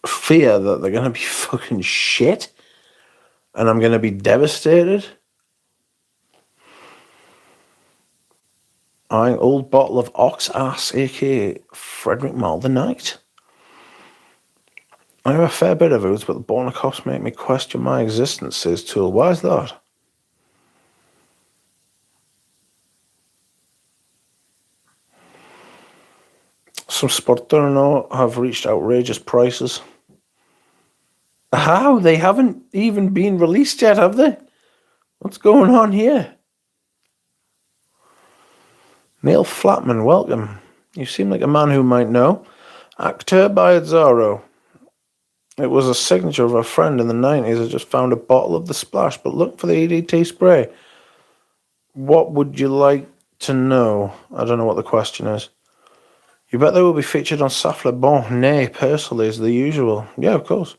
fear that they're going to be fucking shit and I'm going to be devastated. An old bottle of ox ass, aka Frederick Mall the Knight. I have a fair bit of ooze, but the border cops make me question my existence, says Tool. Why is that? Some Sporterno have reached outrageous prices. How? They haven't even been released yet, have they? What's going on here? Neil Flatman, welcome. You seem like a man who might know. Actor by Azzaro. It was a signature of a friend in the 90s. I just found a bottle of the splash, but look for the EDT spray. What would you like to know? I don't know what the question is. You bet they will be featured on Safle Bon? Nay, personally, is the usual. Yeah, of course.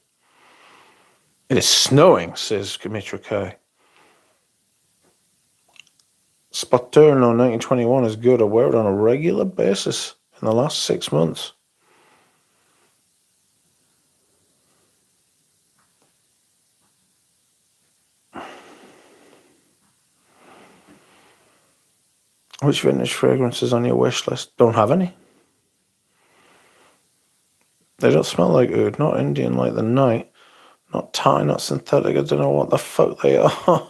It is snowing, says Kimitra K. Spoturno 1921 is good. I wear it on a regular basis in the last 6 months. Which vintage fragrances on your wish list? Don't have any. They don't smell like oud, not Indian like the night, not Thai, not synthetic. I don't know what the fuck they are.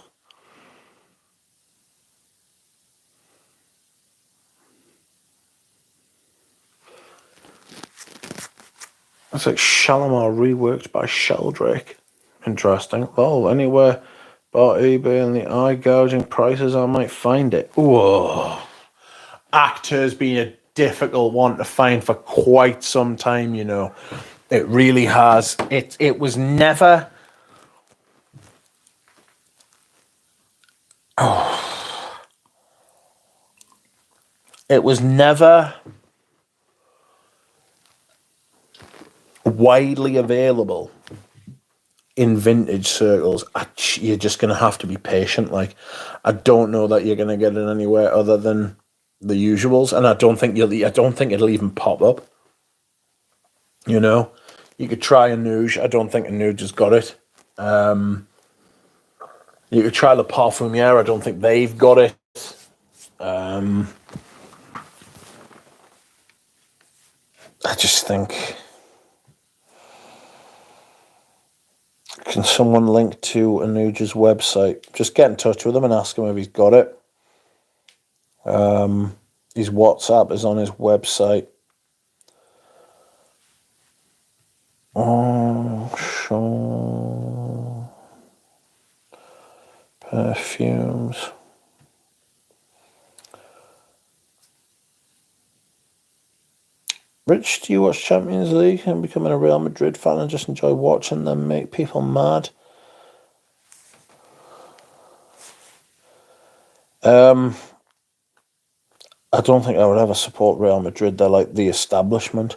It's like Shalimar reworked by Sheldrake. Interesting. Well, anywhere but eBay and the eye gouging prices, I might find it. Whoa. Actor's been a difficult one to find for quite some time, you know. It really has. It was never... Oh. It was never widely available in vintage circles. You're just going to have to be patient. Like, I don't know that you're going to get it anywhere other than the usuals, and I don't think it'll even pop up. You know, you could try a Nuge. I don't think a Nuge has got it. You could try the Parfumier. I don't think they've got it. I just think... Can someone link to Anuja's website? Just get in touch with him and ask him if he's got it. His WhatsApp is on his website. Oh, sure. Perfumes. Rich, do you watch Champions League and becoming a Real Madrid fan and just enjoy watching them make people mad? I don't think I would ever support Real Madrid. They're like the establishment,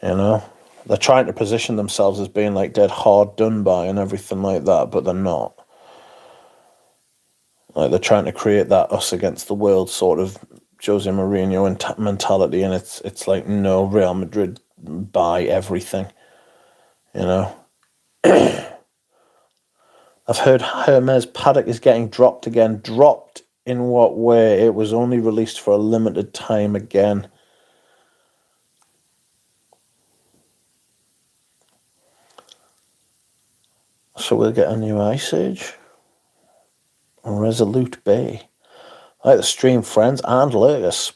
you know? They're trying to position themselves as being like dead hard done by and everything like that, but they're not. Like, they're trying to create that us against the world sort of Jose Mourinho mentality, and it's like, no, Real Madrid buy everything, you know. I've heard Hermes Paddock is getting dropped again. Dropped in what way? It was only released for a limited time again. So we'll get a new Ice Age. Resolute Bay. I like the stream, friends, and Lurgus.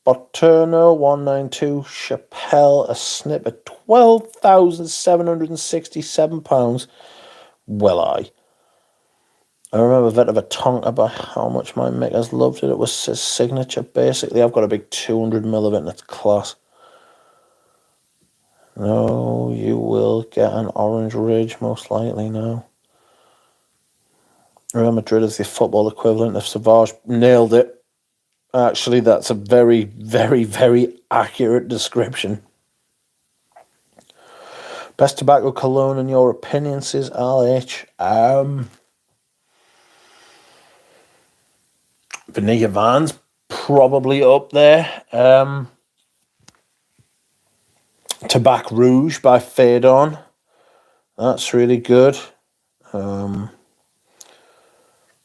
Boterno 192, Chappelle, a snip at £12,767. Well, I remember a bit of a tongue about how much my makers loved it. It was his signature, basically. I've got a big 200ml of it, and it's class. No, you will get an Orange Ridge, most likely, no. Real Madrid is the football equivalent of Savage. Nailed it. Actually, that's a very, very, very accurate description. Best tobacco cologne in your opinion, says LH. Vanilla Van's probably up there. Tobacco Rouge by Fade On. That's really good.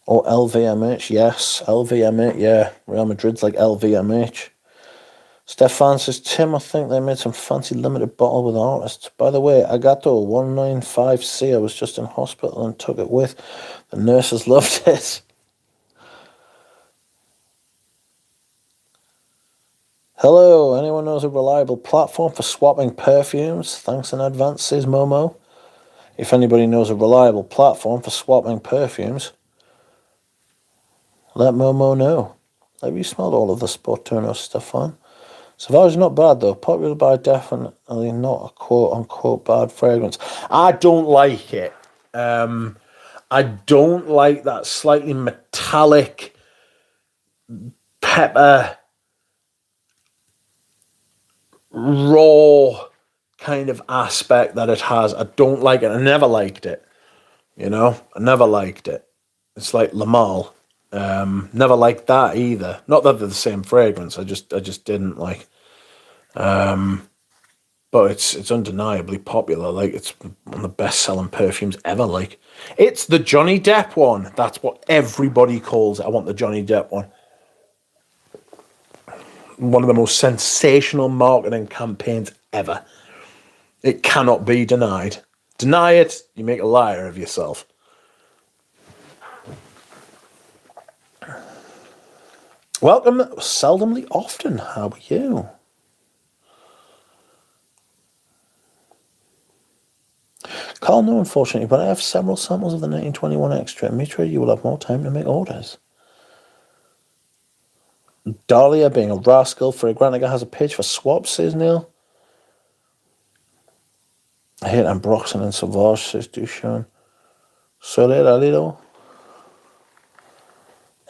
Or LVMH, yes. LVMH, yeah. Real Madrid's like LVMH. Stefan says, Tim, I think they made some fancy limited bottle with artists. By the way, Agato 195C, I was just in hospital and took it with. The nurses loved it. Hello, anyone knows a reliable platform for swapping perfumes? Thanks in advance, says Momo. If anybody knows a reliable platform for swapping perfumes, let Momo know. Have you smelled all of the Sporturno stuff on? Sauvage is not bad though. Popular by definitely not a quote-unquote bad fragrance. I don't like it. I don't like that slightly metallic pepper, raw kind of aspect that it has. I don't like it. I never liked it. You know, I never liked it. It's like Lamal. Never liked that either. Not that they're the same fragrance. I just didn't like. But it's undeniably popular. Like, it's one of the best-selling perfumes ever. Like, it's the Johnny Depp one. That's what everybody calls it. I want the Johnny Depp one. One of the most sensational marketing campaigns ever. It cannot be denied. Deny it, you make a liar of yourself. Welcome, seldomly often. How are you? Carl, no, unfortunately, but I have several samples of the 1921 extra. Mitra, you will have more time to make orders. Dahlia, being a rascal, Fragrantica has a page for swaps, says Neil. I hate Ambroxan and Sauvage, says Duchan. Soleil Alido.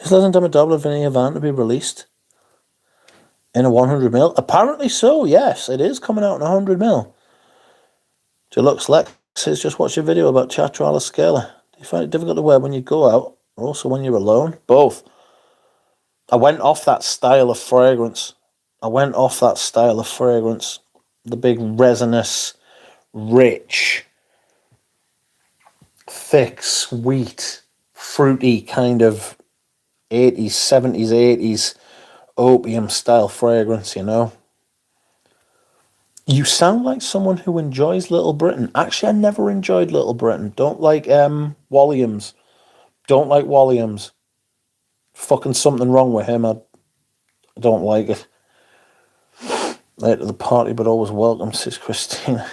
Is Legend Double Vanilla Van to be released in a 100ml? Apparently so, yes. It is coming out in 100ml. Deluxe Lex says, just watch a video about Teatro alla Scala. Do you find it difficult to wear when you go out, or also when you're alone? Both. I went off that style of fragrance. The big resinous, rich, thick, sweet, fruity kind of 80s, 70s, 80s opium style fragrance, you know? You sound like someone who enjoys Little Britain. Actually, I never enjoyed Little Britain. Don't like Walliams. Don't like Walliams. Fucking something wrong with him. I don't like it. Late to the party, but always welcome, says Christina.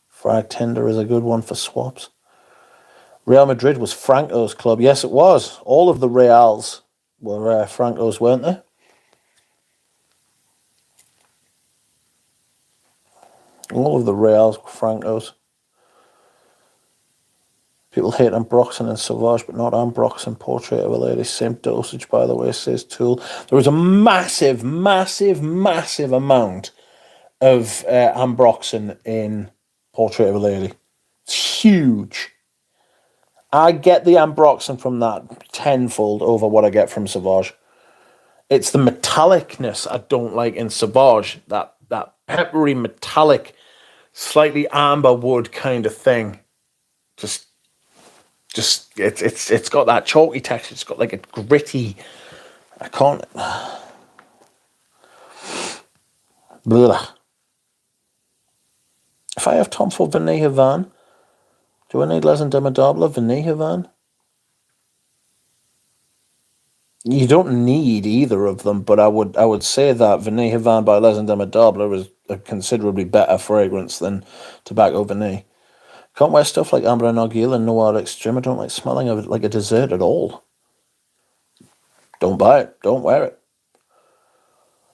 Frag Tinder is a good one for swaps. Real Madrid was Franco's club. Yes, it was. All of the Reals were Franco's, weren't they? All of the Reals were Franco's. People hate Ambroxan and Sauvage, but not Ambroxan. Portrait of a Lady. Same dosage, by the way, says Tool. There was a massive, massive, massive amount of Ambroxan in Portrait of a Lady. It's huge. I get the Ambroxan from that tenfold over what I get from Sauvage. It's the metallicness I don't like in Sauvage. That peppery, metallic, slightly amber wood kind of thing. Just it's got that chalky texture. It's got like a gritty. I can't. Blah. If I have Tom Ford Vanilla Van, do I need Les and Demodable Vanilla Van? You don't need either of them, but I would say that Vanilla Van by Les and Demodable is a considerably better fragrance than Tobacco Vanille. Can't wear stuff like Amber and Arguil and Noir Extreme. I don't like smelling of it like a dessert at all. Don't buy it. Don't wear it.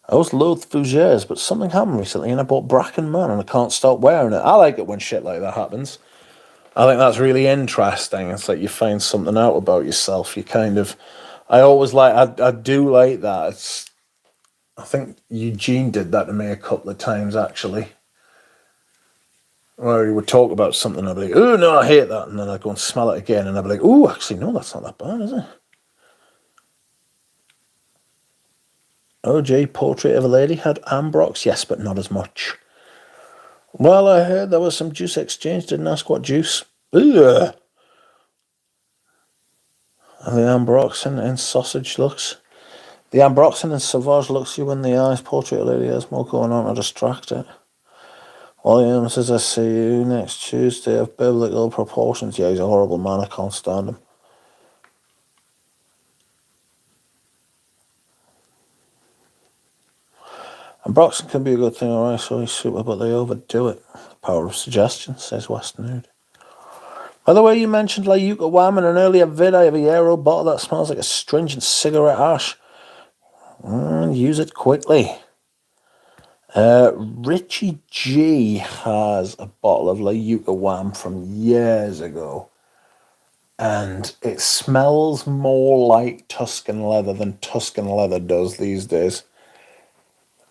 I always loathed Fougères, but something happened recently and I bought Bracken Man and I can't stop wearing it. I like it when shit like that happens. I think that's really interesting. It's like you find something out about yourself. You kind of... I always like... I do like that. I think Eugene did that to me a couple of times, actually. Where he would talk about something, I'd be like, oh, no, I hate that. And then I'd go and smell it again, and I'd be like, oh, actually, no, that's not that bad, is it? OJ, Portrait of a Lady had Ambrox? Yes, but not as much. Well, I heard there was some juice exchange. Didn't ask what juice. Ugh. And the Ambroxan and sausage looks. The Ambroxan and Sauvage looks you in the eyes. Portrait of a Lady has more going on to distract it. William says, I see you next Tuesday of biblical proportions. Yeah, he's a horrible man. I can't stand him. And Broxton can be a good thing, alright, so he's super, but they overdo it. Power of suggestion, says West Nude. By the way, you mentioned Layuka Wham in an earlier vid. I have a Aero bottle that smells like a stringent cigarette ash. Use it quickly. Richie G has a bottle of Layuka Wham from years ago. And it smells more like Tuscan leather than Tuscan leather does these days.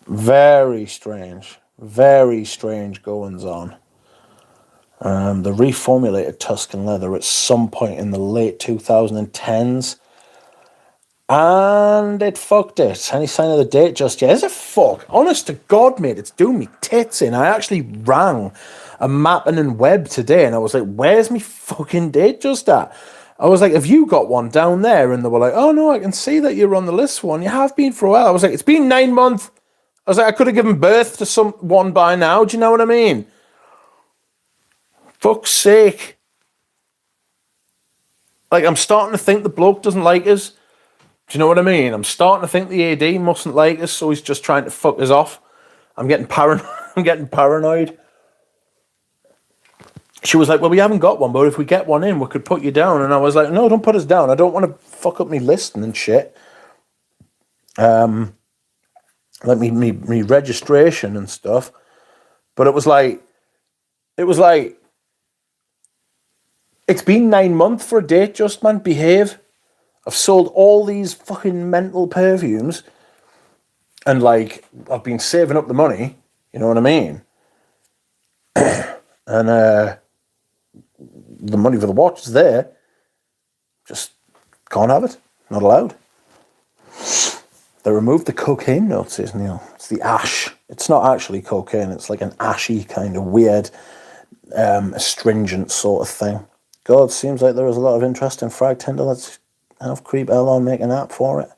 Very strange goings on. The reformulated Tuscan leather at some point in the late 2010s, and it fucked it. Any sign of the date just yet? Is it fuck? Honest to God, mate, it's doing me tits in. I actually rang a Mappin and Web today, and I was like, where's me fucking date just at? I was like, have you got one down there? And they were like, oh no, I can see that you're on the list for one. You have been for a while. I was like, it's been 9 months. I was like, I could have given birth to someone by now. Do you know what I mean? Fuck's sake. Like, I'm starting to think the bloke doesn't like us. Do you know what I mean? I'm starting to think the AD mustn't like us, so he's just trying to fuck us off. I'm getting paranoid. She was like, well, we haven't got one, but if we get one in, we could put you down. And I was like, no, don't put us down. I don't want to fuck up me listing and shit. Like me registration and stuff. But it was like, it's been 9 months for a date, just man, behave. I've sold all these fucking mental perfumes, and like, I've been saving up the money, you know what I mean? And the money for the watch is there. Just can't have it. Not allowed. They removed the cocaine note, says Neil. It's the ash. It's not actually cocaine. It's like an ashy kind of weird, astringent sort of thing. God, seems like there was a lot of interest in Frag Tinder. Let's have Creep Elon make an app for it.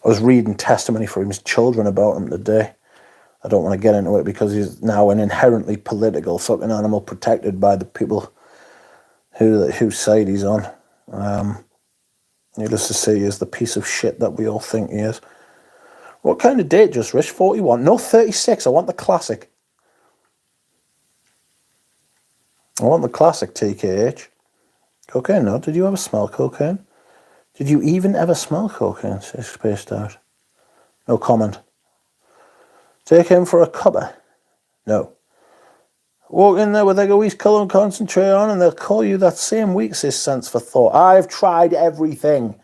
I was reading testimony from his children about him today. I don't want to get into it because he's now an inherently political fucking animal protected by the people whose side he's on. Needless to say, he is the piece of shit that we all think he is. What kind of date, just Rich? 41? No, 36. I want the classic. I want the classic, TKH. Cocaine, no? Did you ever smell cocaine? Did you even ever smell cocaine? Says Spaced Out. No comment. Take him for a cuppa? No. Walk in there with egoist colour and concentrate on, and they'll call you that same week, says Sense for Thought. I've tried everything.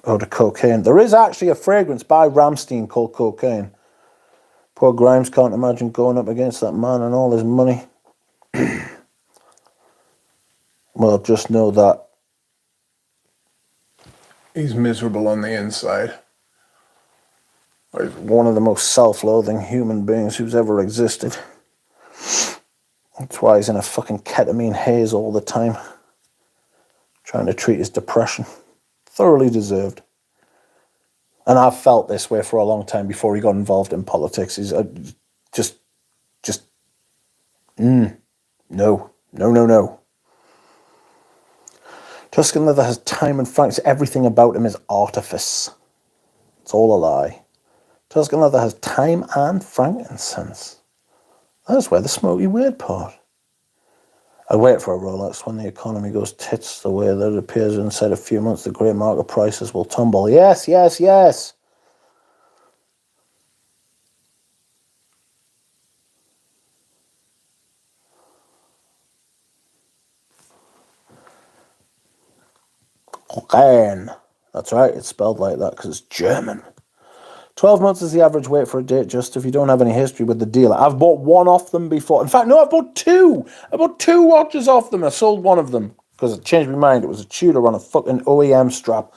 Oh, the cocaine. There is actually a fragrance by Ramstein called Cocaine. Poor Grimes can't imagine going up against that man and all his money. Well, just know that he's miserable on the inside. He's one of the most self-loathing human beings who's ever existed. That's why he's in a fucking ketamine haze all the time, trying to treat his depression. Thoroughly deserved. And I've felt this way for a long time before he got involved in politics. He's no. Tuscan Leather has time and franks. Everything about him is artifice. It's all a lie. Tuscan Leather has time and frankincense. That's where the smoky weird part. I'd wait for a Rolex when the economy goes tits the way that it appears inside a few months the grey market prices will tumble. Yes. cocaine. That's right, it's spelled like that because it's German. 12 months is the average wait for a date, just if you don't have any history with the dealer. I've bought one off them before. In fact, no, I bought two. I bought two watches off them. I sold one of them because it changed my mind. It was a Tudor on a fucking OEM strap.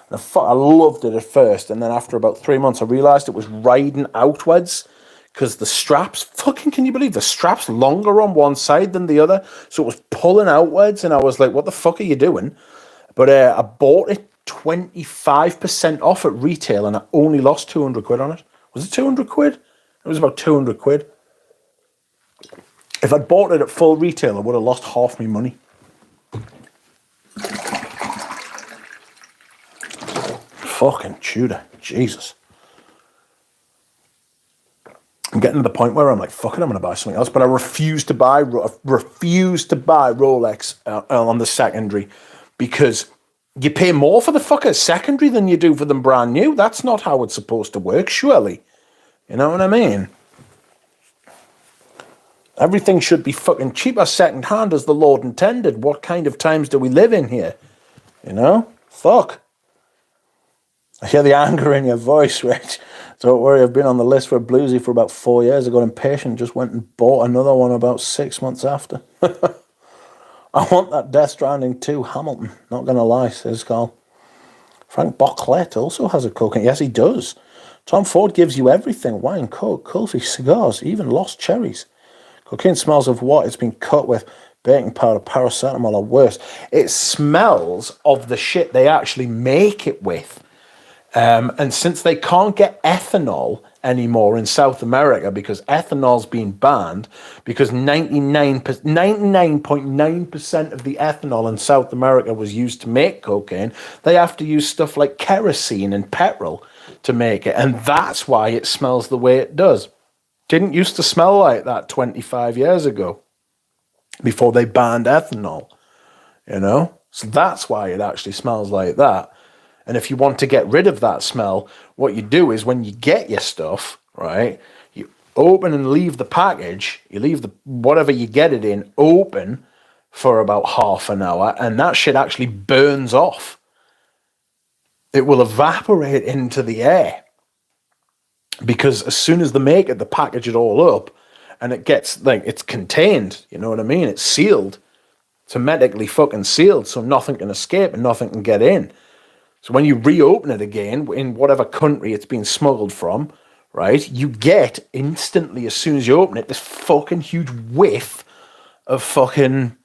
And I loved it at first. And then after about 3 months, I realised it was riding outwards because the straps, fucking, can you believe the strap's longer on one side than the other? So it was pulling outwards. And I was like, what the fuck are you doing? But I bought it 25% off at retail and I only lost 200 quid on it. Was it 200 quid? It was about 200 quid. If I'd bought it at full retail, I would have lost half my money. Fucking Tudor. Jesus. I'm getting to the point where I'm like, fuck it, I'm going to buy something else. But I refuse to buy Rolex on the secondary because you pay more for the fucker secondary than you do for them brand new. That's not how it's supposed to work, surely. You know what I mean? Everything should be fucking cheaper second hand as the Lord intended. What kind of times do we live in here? You know? Fuck. I hear the anger in your voice, Rich. Don't worry, I've been on the list for a bluesy for about 4 years. I got impatient, just went and bought another one about 6 months after. I want that Death Stranding 2 Hamilton. Not going to lie, says Carl. Frank Bocklett also has a cocaine. Yes, he does. Tom Ford gives you everything. Wine, coke, coffee, cigars, even lost cherries. Cocaine smells of what? It's been cut with baking powder, paracetamol, or worse. It smells of the shit they actually make it with. And since they can't get ethanol anymore in South America because ethanol's been banned, because 99.9% of the ethanol in South America was used to make cocaine, they have to use stuff like kerosene and petrol to make it. And that's why it smells the way it does. Didn't used to smell like that 25 years ago before they banned ethanol, you know? So that's why it actually smells like that. And if you want to get rid of that smell, what you do is when you get your stuff, right, you open and leave the package, you leave the whatever you get it in open for about half an hour, and that shit actually burns off. It will evaporate into the air. Because as soon as they make it, they package it all up, and it gets, like, it's contained, you know what I mean? It's sealed. It's hermetically fucking sealed, so nothing can escape and nothing can get in. So when you reopen it again, in whatever country it's been smuggled from, right, you get instantly, as soon as you open it, this fucking huge whiff of fucking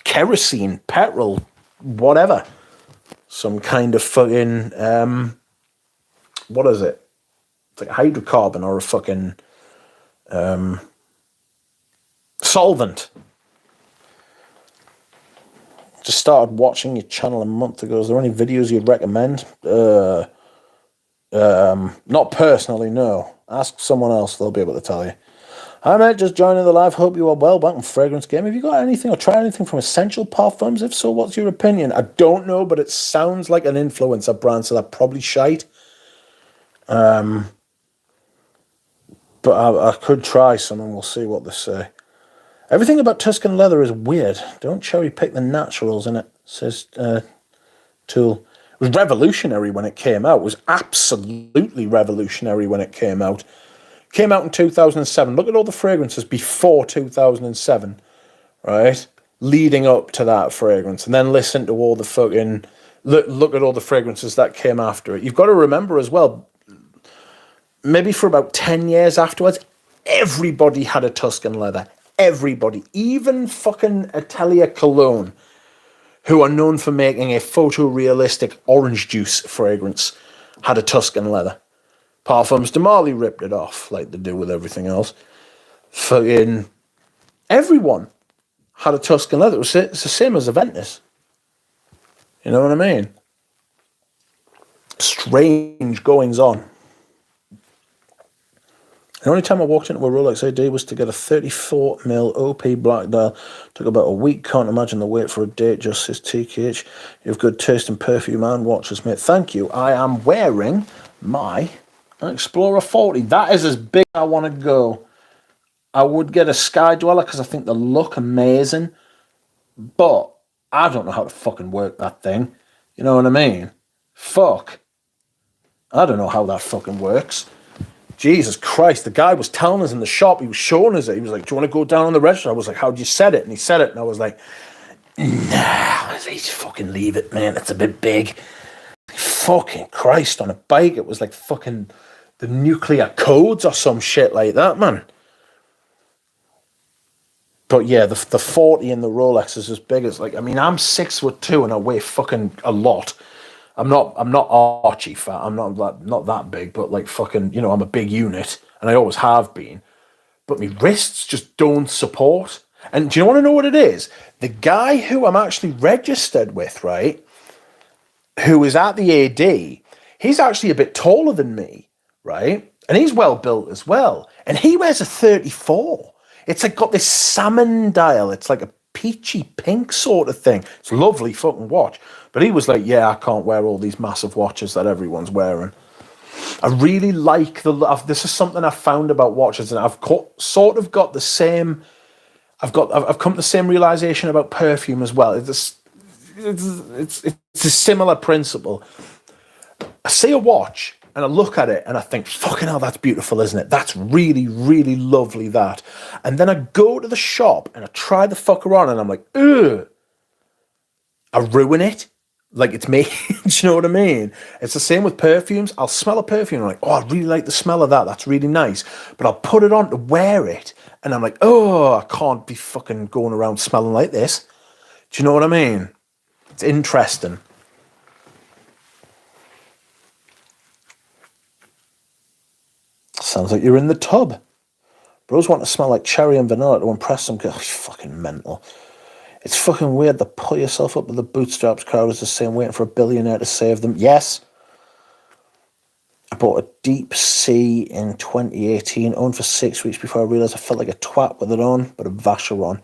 kerosene, petrol, whatever. Some kind of fucking, what is it? It's like a hydrocarbon or a fucking solvent. Just started watching your channel a month ago. Is there any videos you'd recommend? Not personally, no. Ask someone else, they'll be able to tell you. Hi mate, just joining the live. Hope you are well. Back in Fragrance Game. Have you got anything or tried anything from Essential Parfums? If so, what's your opinion? I don't know, but it sounds like an influencer brand, so they're probably shite. But I could try some and we'll see what they say. Everything about Tuscan leather is weird. Don't cherry pick the naturals in it, says Tool. It was revolutionary when it came out. It was absolutely revolutionary when it came out. Came out in 2007. Look at all the fragrances before 2007, right? Leading up to that fragrance. And then listen to all the fucking... Look at all the fragrances that came after it. You've got to remember as well, maybe for about 10 years afterwards, everybody had a Tuscan leather. Everybody, even fucking Atelier Cologne, who are known for making a photorealistic orange juice fragrance, had a Tuscan leather. Parfums de Marly ripped it off, like they do with everything else. Fucking everyone had a Tuscan leather. It's the same as a Ventus. You know what I mean? Strange goings on. The only time I walked into a Rolex AD was to get a 34mm OP black dial. Took about a week. Can't imagine the wait for a date, just says TKH. You have good taste in perfume and watches, mate. Thank you. I am wearing my Explorer 40. That is as big as I want to go. I would get a Sky Dweller because I think they look amazing. But I don't know how to fucking work that thing. You know what I mean? Fuck. I don't know how that fucking works. Jesus Christ, the guy was telling us in the shop, he was showing us it. He was like, do you want to go down on the register? I was like, how do you set it? And he said it, and I was like, nah, just fucking leave it, man. It's a bit big. Fucking Christ, on a bike, it was like fucking the nuclear codes or some shit like that, man. But yeah, the 40 in the Rolex is as big as, like, I mean, I'm 6'2" and I weigh fucking a lot. I'm not Archie fat. I'm not that big, but like fucking, you know, I'm a big unit, and I always have been. But my wrists just don't support. And do you want to know what it is? The guy who I'm actually registered with, right, who is at the AD, he's actually a bit taller than me, right? And he's well built as well. And he wears a 34. It's like got this salmon dial. It's like a peachy pink sort of thing. It's a lovely fucking watch. But he was like, yeah, I can't wear all these massive watches that everyone's wearing. I really like this is something I found about watches, and I've sort of got the same. I've come to the same realization about perfume as well. It's a similar principle. I see a watch and I look at it and I think, fucking hell, that's beautiful, isn't it? That's really, really lovely, that. And then I go to the shop and I try the fucker on and I'm like, ugh. I ruin it. Like it's me. Do you know what I mean? It's the same with perfumes. I'll smell a perfume and I'm like, oh, I really like the smell of that. That's really nice. But I'll put it on to wear it and I'm like, oh, I can't be fucking going around smelling like this. Do you know what I mean? It's interesting. Sounds like you're in the tub. Bros want to smell like cherry and vanilla to impress them. Oh, fucking mental. It's fucking weird to pull yourself up with the bootstraps. Crowd is the same, waiting for a billionaire to save them. Yes. I bought a Deep Sea in 2018, owned for 6 weeks before I realised I felt like a twat with it on, but a Vacheron.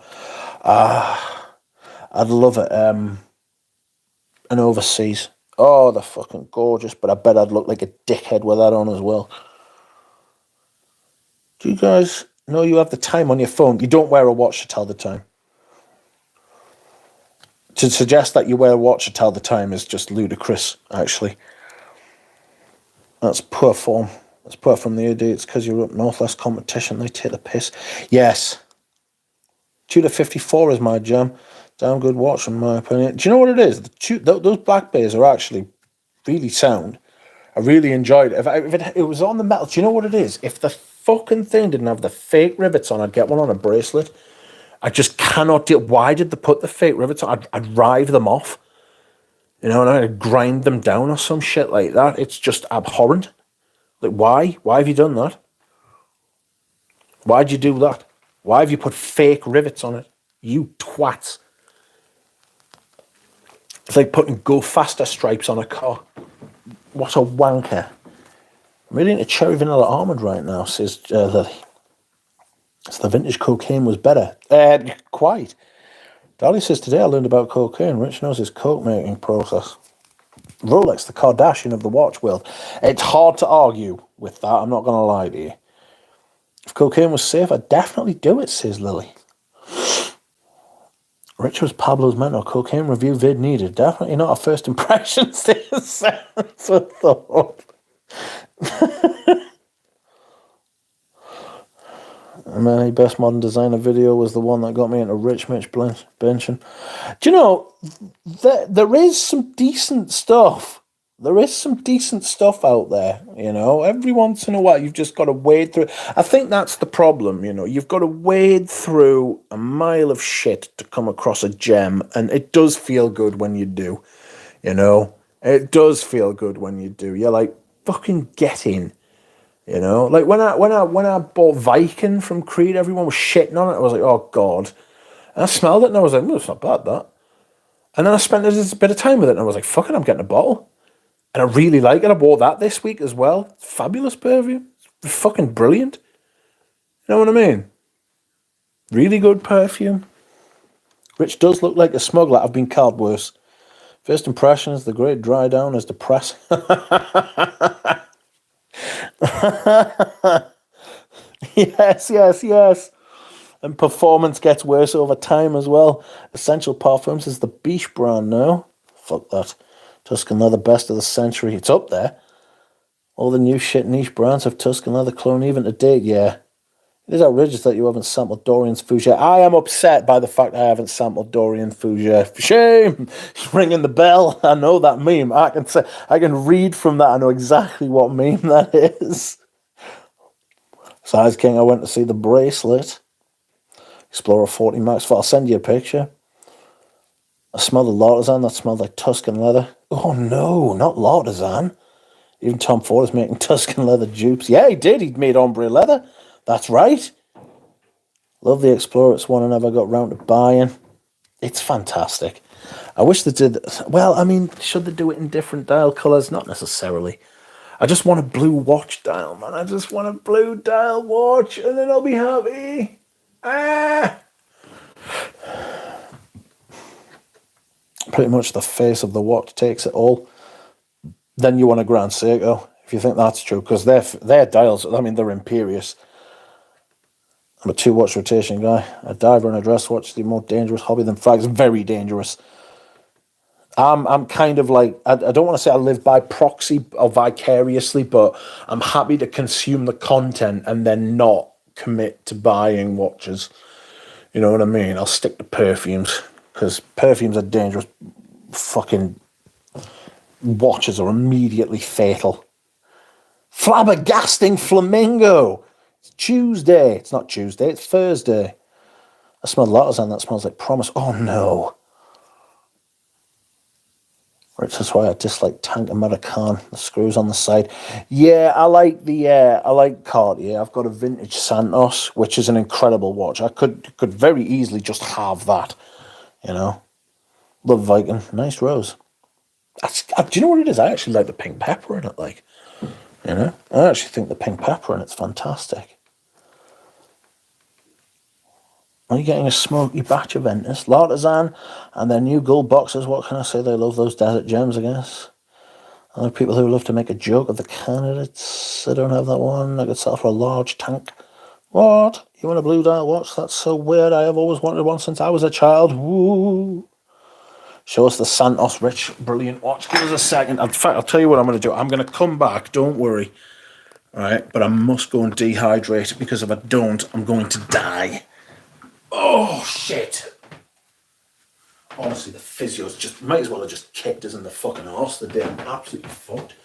I'd love it. An overseas. Oh, they're fucking gorgeous, but I bet I'd look like a dickhead with that on as well. Do you guys know you have the time on your phone? You don't wear a watch to tell the time. To suggest that you wear a watch to tell the time is just ludicrous, actually. That's poor form. That's poor from the AD. It's because you're up north, less competition. They take the piss. Yes. Tudor 54 is my jam. Damn good watch, in my opinion. Do you know what it is? Those Black Bays are actually really sound. I really enjoyed it. If it was on the metal, do you know what it is? If the fucking thing didn't have the fake rivets on, I'd get one on a bracelet. I just cannot deal. Why did they put the fake rivets on? I'd rive them off. You know, and I'd grind them down or some shit like that. It's just abhorrent. Like, why? Why have you done that? Why'd you do that? Why have you put fake rivets on it? You twats. It's like putting Go Faster stripes on a car. What a wanker. I'm really into cherry vanilla almond right now, says Lily. So the vintage cocaine was better. Quite. Dolly says, today I learned about cocaine. Rich knows his coke making process. Rolex, the Kardashian of the watch world. It's hard to argue with that, I'm not going to lie to you. If cocaine was safe, I'd definitely do it, says Lily. Rich was Pablo's mentor. Cocaine review vid needed. Definitely not a first impression, says Sense of Thought. My best modern designer video was the one that got me into Rich Mitch benching. Do you know, there is some decent stuff. There is some decent stuff out there, you know. Every once in a while, you've just got to wade through. I think that's the problem, you know. You've got to wade through a mile of shit to come across a gem, and it does feel good when you do, you know. It does feel good when you do. You're like, fucking get in. You know, like when I bought Viking from Creed, everyone was shitting on it. I was like, oh God. And I smelled it and I was like, well, it's not bad, that. And then I spent a bit of time with it and I was like, fuck it, I'm getting a bottle. And I really like it. I bought that this week as well. Fabulous perfume. It's fucking brilliant. You know what I mean? Really good perfume. Rich does look like a smuggler. I've been called worse. First impressions, the great dry down is depressing. Yes. And performance gets worse over time as well. Essential Parfums is the Biche brand now. Fuck that. Tuscan leather, best of the century. It's up there. All the new shit niche brands have Tuscan leather clone even to date, yeah. It is outrageous that you haven't sampled Dorian's Fougere. I am upset by the fact I haven't sampled Dorian Fougere. Shame! He's ringing the bell. I know that meme. I can read from that. I know exactly what meme that is. Size King, I went to see the bracelet. Explorer 40 Max 4. I'll send you a picture. I smell the L'artisan. That smells like Tuscan leather. Oh no, not L'artisan. Even Tom Ford is making Tuscan leather dupes. Yeah, he did. He made ombre leather. That's right. Love the Explorer. It's one I never got round to buying. It's fantastic. I wish they did. Well, I mean, should they do it in different dial colours? Not necessarily. I just want a blue watch dial, man. I just want a blue dial watch, and then I'll be happy. Pretty much the face of the watch takes it all. Then you want a Grand Seiko, if you think that's true, because their dials, I mean, they're imperious. I'm a 2-watch rotation guy. A diver and a dress watch is the more dangerous hobby than frags. Very dangerous. I'm kind of like, I don't want to say I live by proxy or vicariously, but I'm happy to consume the content and then not commit to buying watches. You know what I mean? I'll stick to perfumes, because perfumes are dangerous. Fucking watches are immediately fatal. Flabbergasting flamingo. It's Tuesday. It's not Tuesday, it's Thursday. I smell L'artisan. That smells like promise. Oh no. Which is why I dislike Tank American. The screws on the side. Yeah, I like Cartier. I've got a vintage Santos, which is an incredible watch. I could very easily just have that. You know. Love Viking. Nice rose. Do you know what it is? I actually like the pink pepper in it, like. You know? I actually think the pink pepper in it's fantastic. Are you getting a smoky batch of Ventus? L'artisan and their new gold boxes. What can I say? They love those desert gems, I guess. Other people who love to make a joke of the candidates. I don't have that one. I could sell for a large tank. What? You want a blue dial watch? That's so weird. I have always wanted one since I was a child. Woo. Show us the Santos Rich brilliant watch. Give us a second. In fact, I'll tell you what I'm going to do. I'm going to come back. Don't worry. All right? But I must go and dehydrate, because if I don't, I'm going to die. Oh, shit. Honestly, the physio's just, might as well have just kicked us in the fucking arse the day. I'm absolutely fucked.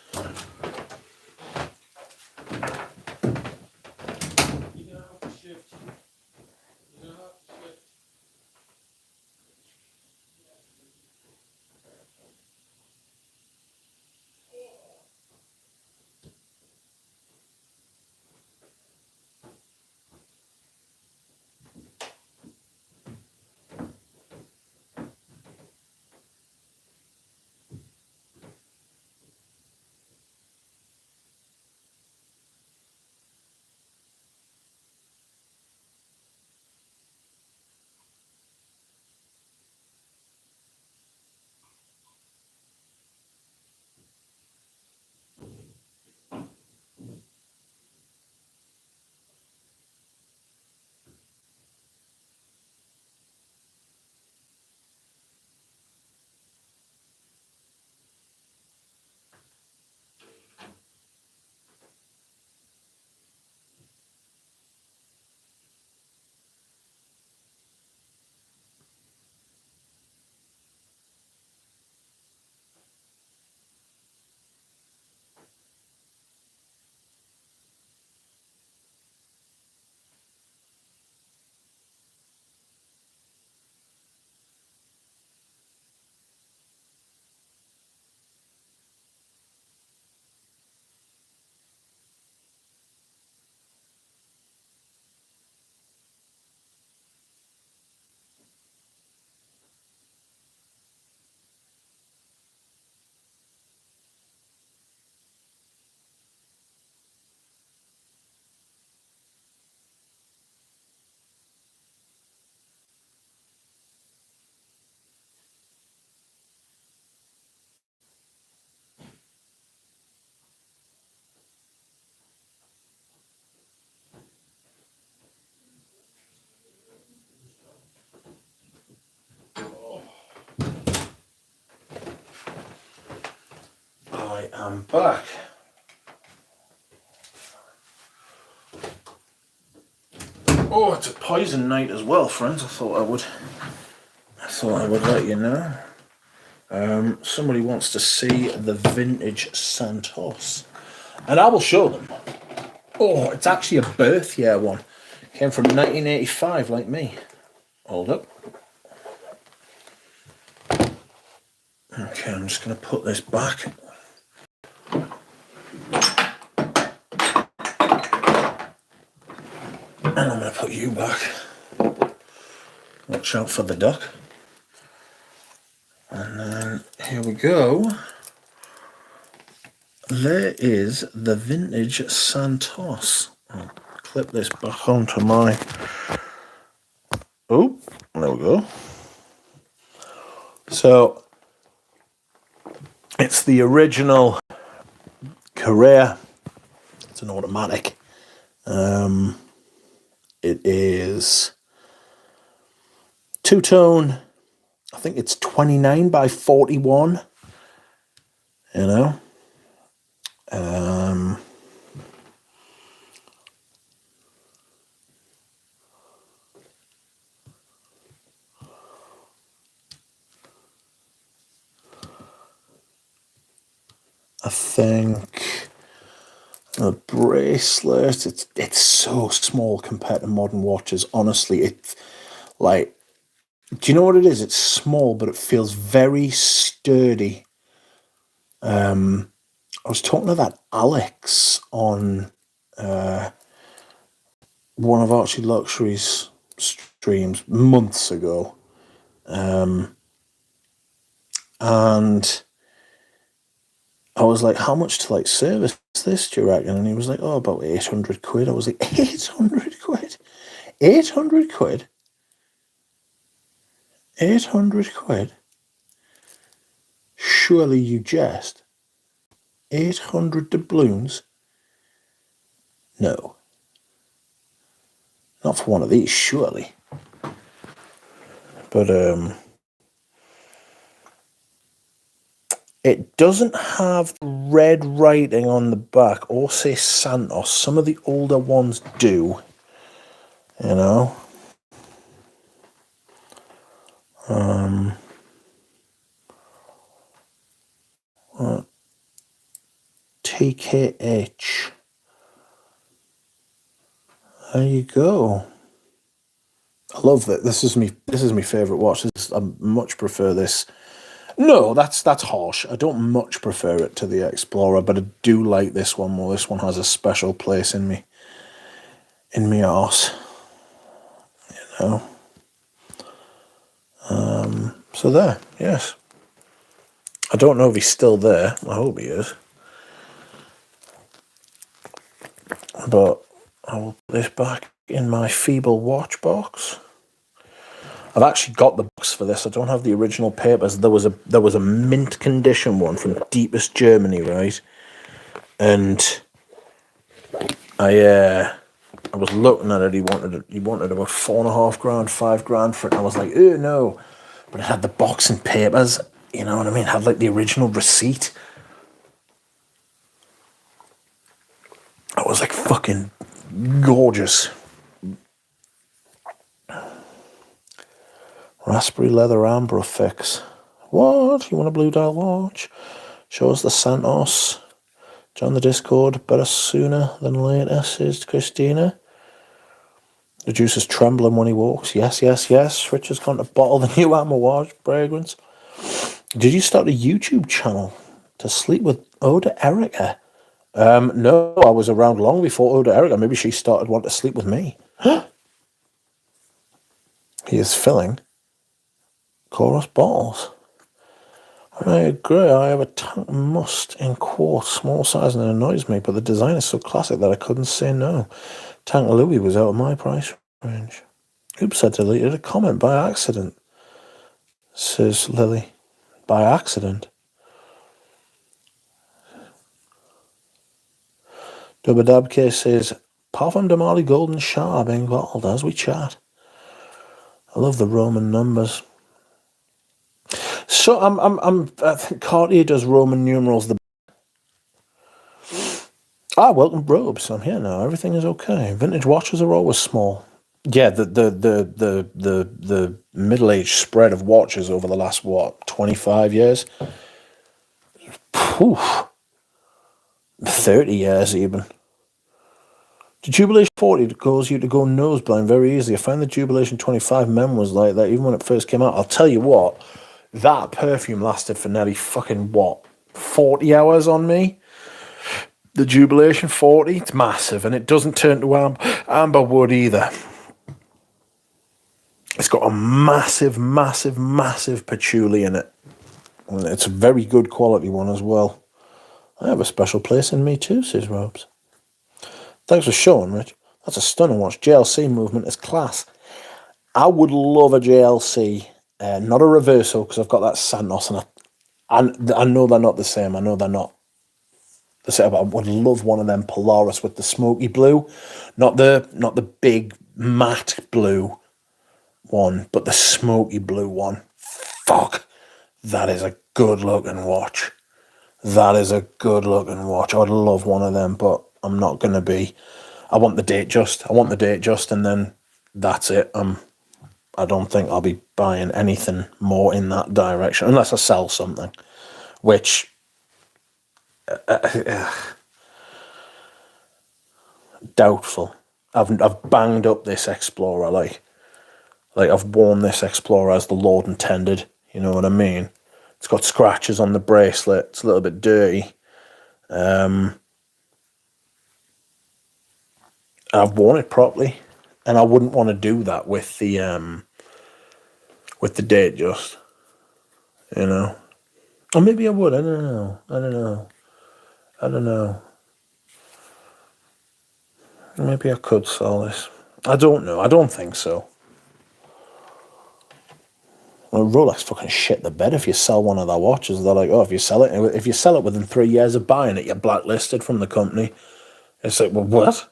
I am back. Oh, it's a poison night as well, friends. I thought I would let you know. Somebody wants to see the vintage Santos, and I will show them. Oh, it's actually a birth year one. Came from 1985, like me. Hold up. Okay, I'm just going to put this back. And I'm going to put you back. Watch out for the duck. And then here we go. There is the vintage Santos. I'll clip this back onto my... Oh, there we go. So, it's the original Carrera. It's an automatic. It is two-tone. I think it's 29 by 41. You know. I think the bracelet, it's so small compared to modern watches. Honestly, it's like, do you know what it is? It's small, but it feels very sturdy. I was talking to that Alex on one of Archie Luxury's streams months ago. And I was like, how much to like service this, do you reckon? And he was like, oh, about 800 quid. I was like, 800 quid? 800 quid? 800 quid? Surely you jest. 800 doubloons? No. Not for one of these, surely. But, it doesn't have red writing on the back or say Santos. Some of the older ones do. You know? TKH. There you go. I love that. This is my favourite watch. I much prefer this. No, that's harsh. I don't much prefer it to the Explorer, but I do like this one more. This one has a special place in me arse. You know. So there, yes. I don't know if he's still there. I hope he is. But I will put this back in my feeble watch box. I've actually got the box for this. I don't have the original papers. There was a mint condition one from deepest Germany, right? And I was looking at it. He wanted about $4.5 grand, $5 for it. And I was like, oh no! But it had the box and papers. You know what I mean? It had like the original receipt. It was like fucking gorgeous. Raspberry leather amber fix. What? You want a blue dial watch? Show us the Santos. Join the Discord. Better sooner than later, says Christina. The juice is trembling when he walks. Yes, yes, yes. Richard's going to bottle the new Amber watch fragrance. Did you start a YouTube channel to sleep with Oda Erica? No, I was around long before Oda Erica. Maybe she started wanting to sleep with me. He is filling chorus bottles. I agree. I have a tank must in quartz, small size, and it annoys me, but the design is so classic that I couldn't say no. Tank Louis was out of my price range. Oops, I deleted a comment by accident, says Lily. By accident. Dubadabke says, Parfum de Marley Golden Shah being bottled as we chat. I love the Roman numbers. So I think Cartier does Roman numerals Welcome Robes. I'm here now. Everything is okay. Vintage watches are always small. Yeah, the middle age spread of watches over the last 25 years. Poof. 30 years even. The Jubilation 40 causes you to go nose blind very easily. I find the Jubilation 25 men was like that even when it first came out. I'll tell you what, that perfume lasted for nearly 40 hours on me. The Jubilation 40, it's massive, and it doesn't turn to amber wood either. It's got a massive, massive, massive patchouli in it. And it's a very good quality one as well. I have a special place in me too, says Robes. Thanks for showing, Rich. That's a stunning watch. JLC movement is class. I would love a JLC, not a Reverso, because I've got that Santos, and I know they're not the same. I know they're not the same. But I would love one of them Polaris with the smoky blue, not the big matte blue one, but the smoky blue one. Fuck, that is a good looking watch. That is a good looking watch. I would love one of them, but I'm not gonna be. I want the date just, and then that's it. I don't think I'll be buying anything more in that direction unless I sell something, which doubtful. I've banged up this Explorer like I've worn this Explorer as the Lord intended. You know what I mean? It's got scratches on the bracelet. It's a little bit dirty. I've worn it properly, and I wouldn't want to do that with the date just, you know. Or maybe I would. I don't know. Maybe I could sell this. I don't know. I don't think so. Well, Rolex fucking shit the bed if you sell one of their watches. They're like, oh, if you sell it within 3 years of buying it, you're blacklisted from the company. It's like, well, what?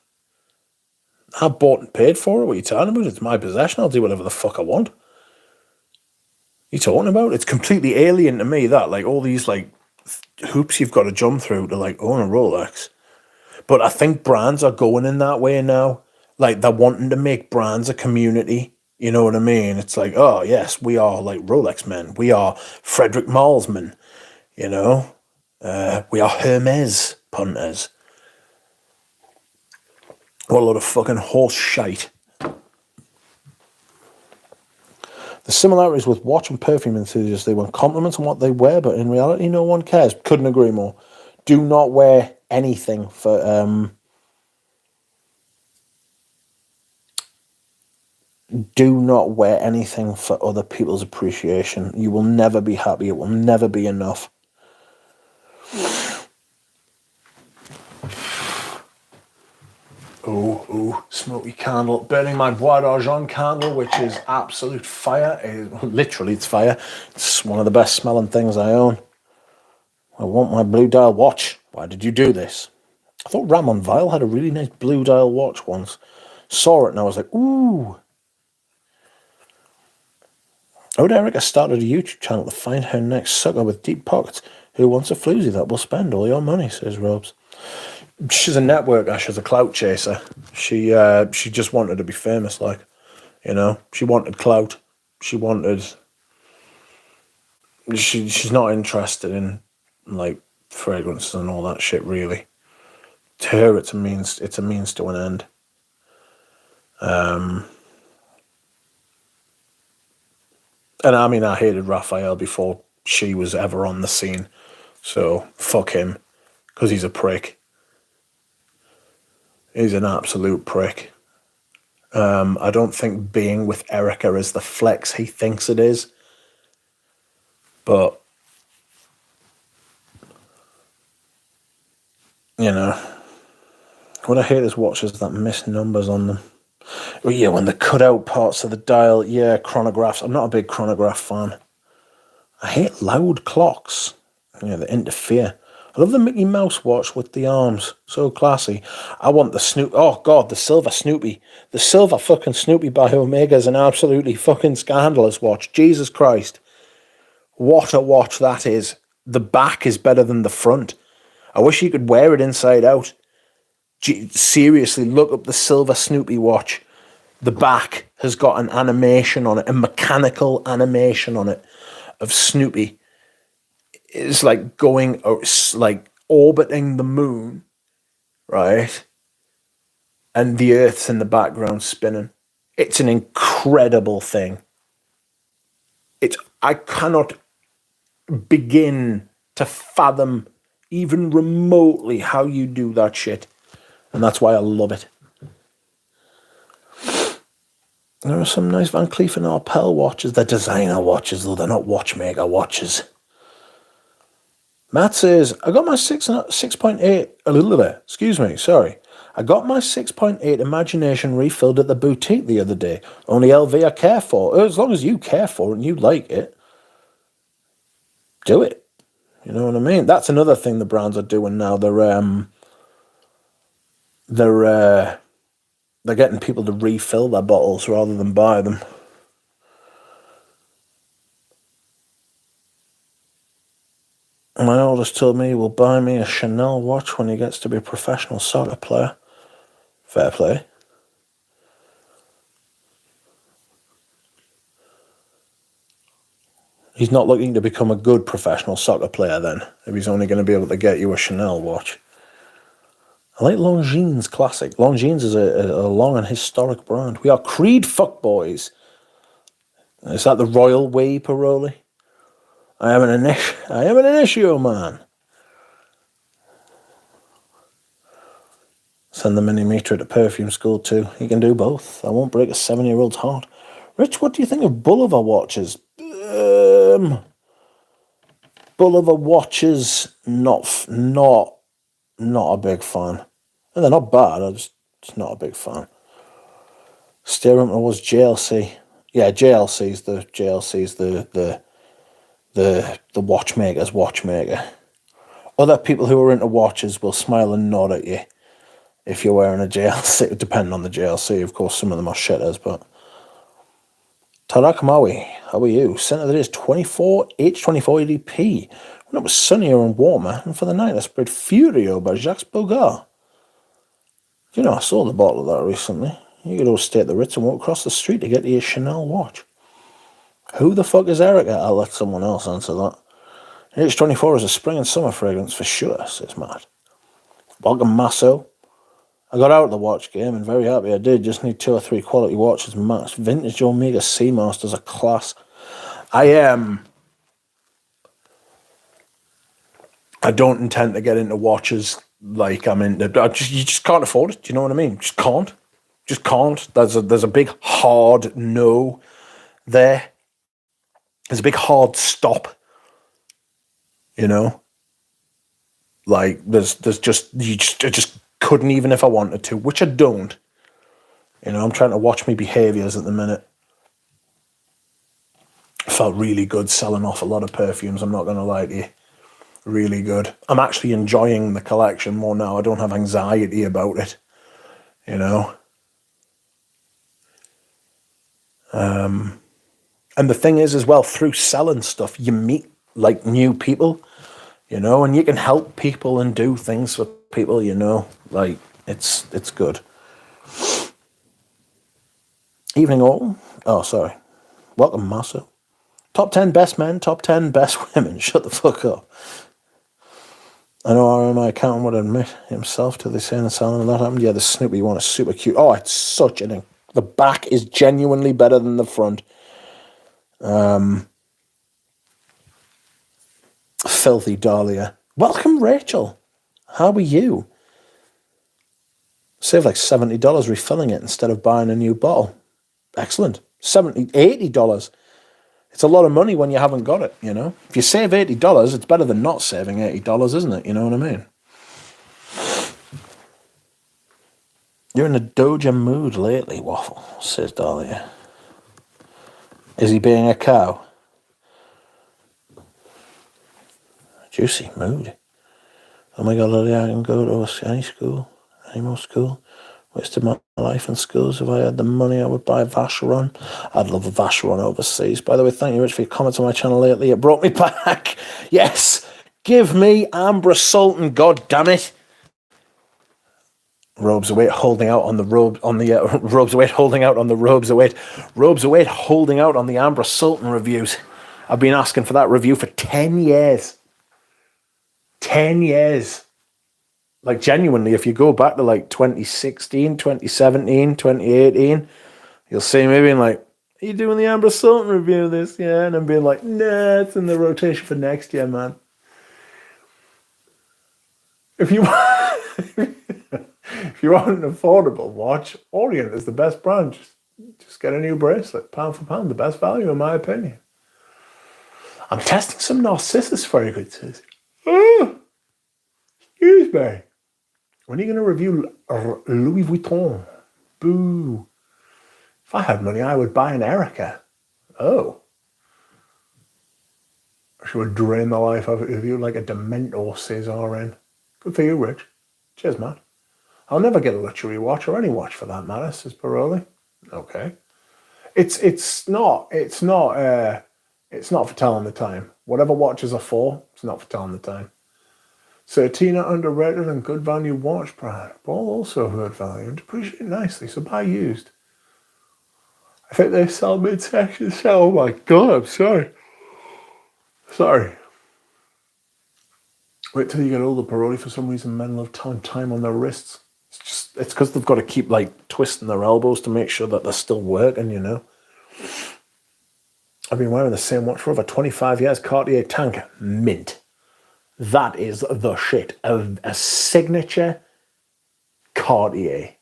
I bought and paid for it. What are you talking about? It's my possession. I'll do whatever the fuck I want. You talking about? It's completely alien to me, that, like, all these, like, hoops you've got to jump through to, like, own a Rolex. But I think brands are going in that way now. Like, they're wanting to make brands a community. You know what I mean? It's like, oh, yes, we are, like, Rolex men. We are Frederick Marles men, you know? We are Hermes punters. What a lot of fucking horse shite. The similarities with watch and perfume enthusiasts, they want compliments on what they wear, but in reality, no one cares. Couldn't agree more. Do not wear anything for other people's appreciation. You will never be happy. It will never be enough. Oh, smoky candle. Burning my Bois d'Argent candle, which is absolute fire. Literally, it's fire. It's one of the best smelling things I own. I want my blue dial watch. Why did you do this? I thought Ramon Vile had a really nice blue dial watch once. Saw it and I was like, ooh. Oh, Erica started a YouTube channel to find her next sucker with deep pockets who wants a floozy that will spend all your money, says Robes. She's a networker. She's a clout chaser. She just wanted to be famous, like, you know. She wanted clout. She's not interested in, like, fragrances and all that shit, really. To her, it's a means to an end. And I mean, I hated Raphael before she was ever on the scene, so fuck him, because he's a prick. He's an absolute prick. I don't think being with Erica is the flex he thinks it is. But, you know, what I hate is watches that miss numbers on them. Well, yeah, when they cut out parts of the dial, yeah, chronographs. I'm not a big chronograph fan. I hate loud clocks. Yeah, they interfere. I love the Mickey Mouse watch with the arms. So classy. I want the Snoopy. Oh, God, the silver Snoopy. The silver fucking Snoopy by Omega is an absolutely fucking scandalous watch. Jesus Christ. What a watch that is. The back is better than the front. I wish you could wear it inside out. Seriously, look up the silver Snoopy watch. The back has got an animation on it, a mechanical animation on it of Snoopy. It's like going, like orbiting the moon, right? And the Earth's in the background spinning. It's an incredible thing. I cannot begin to fathom even remotely how you do that shit. And that's why I love it. There are some nice Van Cleef & Arpels watches. They're designer watches, though. They're not watchmaker watches. Matt says, I got my 6.8, a little bit, excuse me, sorry. I got my 6.8 Imagination refilled at the boutique the other day. Only LV I care for. As long as you care for it and you like it, do it. You know what I mean? That's another thing the brands are doing now. They're getting people to refill their bottles rather than buy them. My oldest told me he will buy me a Chanel watch when he gets to be a professional soccer player. Fair play. He's not looking to become a good professional soccer player then, if he's only going to be able to get you a Chanel watch. I like Longines Classic. Longines is a long and historic brand. We are Creed fuckboys. Is that the royal way, Paroli? I am an issue, man. Send the mini meter to perfume school too. He can do both. I won't break a 7-year-old's heart. Rich, what do you think of Bulliver watches? Bulliver watches, not a big fan. And they're not bad. I'm just not a big fan. Steering towards JLC. Yeah, JLC's the watchmaker's watchmaker. Other people who are into watches will smile and nod at you if you're wearing a JLC, depending on the JLC. Of course, some of them are shitters, but... Tarak Maui, how are you? Center of the day is 24 H24 ADP. When it was sunnier and warmer, and for the night I sprayed Furio by Jacques Bogart. You know, I saw the bottle of that recently. You could all stay at the Ritz and walk across the street to get to your Chanel watch. Who the fuck is Erica? I'll let someone else answer that. H24 is a spring and summer fragrance for sure, says Matt. Welcome, Masso. I got out of the watch game and very happy I did. Just need 2 or 3 quality watches max. Vintage Omega Seamasters are class. I don't intend to get into watches like I'm into. You just can't afford it. Do you know what I mean? Just can't. Just can't. There's a big hard no there. There's a big hard stop. You know, like I just couldn't, even if I wanted to, which I don't. You know, I'm trying to watch my behaviours at the minute. I felt really good selling off a lot of perfumes, I'm not going to lie to you. Really good. I'm actually enjoying the collection more now. I don't have anxiety about it, you know. And the thing is as well, through selling stuff, you meet like new people, you know, and you can help people and do things for people, you know. Like, it's good. Evening all. Oh, sorry. Welcome, Massa. Top 10 best men, top 10 best women. Shut the fuck up. I know my accountant would admit himself to the saying and selling and that happened. Yeah, the Snoopy one is super cute. Oh, it's such an... The back is genuinely better than the front. Filthy Dahlia. Welcome, Rachel. How are you? Save like $70 refilling it instead of buying a new bottle. Excellent. $80. It's a lot of money when you haven't got it, you know. If you save $80, it's better than not saving $80, isn't it? You know what I mean? You're in a Doja mood lately, Waffle, says Dahlia. Is he being a cow? Juicy mood. Oh my God, Lily, I can go to any school, any more school. Wasted my life in schools. If I had the money, I would buy a Vacheron. I'd love a Vacheron overseas. By the way, thank you, Rich, for your comments on my channel lately. It brought me back. Yes, give me Ambra Sultan, God damn it. Robes await, holding out on the robe on the robes await, holding out on the robes await, robes await, holding out on the Amber Sultan reviews. I've been asking for that review for 10 years. 10 years. Like, genuinely, if you go back to like 2016, 2017, 2018, you'll see me being like, are you doing the Amber Sultan review this year? And I'm being like, nah, it's in the rotation for next year, man. If you if you want an affordable watch, Orient is the best brand. Just get a new bracelet, pound for pound, the best value in my opinion. I'm testing some Narcissus for you, good sis. Oh, excuse me. When are you going to review Louis Vuitton? Boo. If I had money, I would buy an Erica. Oh. She would drain the life out of you like a Dementor Cesar in. Good for you, Rich. Cheers, man. I'll never get a luxury watch or any watch for that matter, says Paroli. Okay. It's not for telling the time. Whatever watches are for, it's not for telling the time. Certina underrated and good value watch brand. Ball also good value and depreciate nicely, so buy used. I think they sell mid-section sell. Oh my god, I'm sorry. Sorry. Wait till you get older, Paroli. For some reason, men love telling time on their wrists. It's because they've got to keep like twisting their elbows to make sure that they're still working, you know. I've been wearing the same watch for over 25 years. Cartier Tank, mint. That is the shit. A signature Cartier.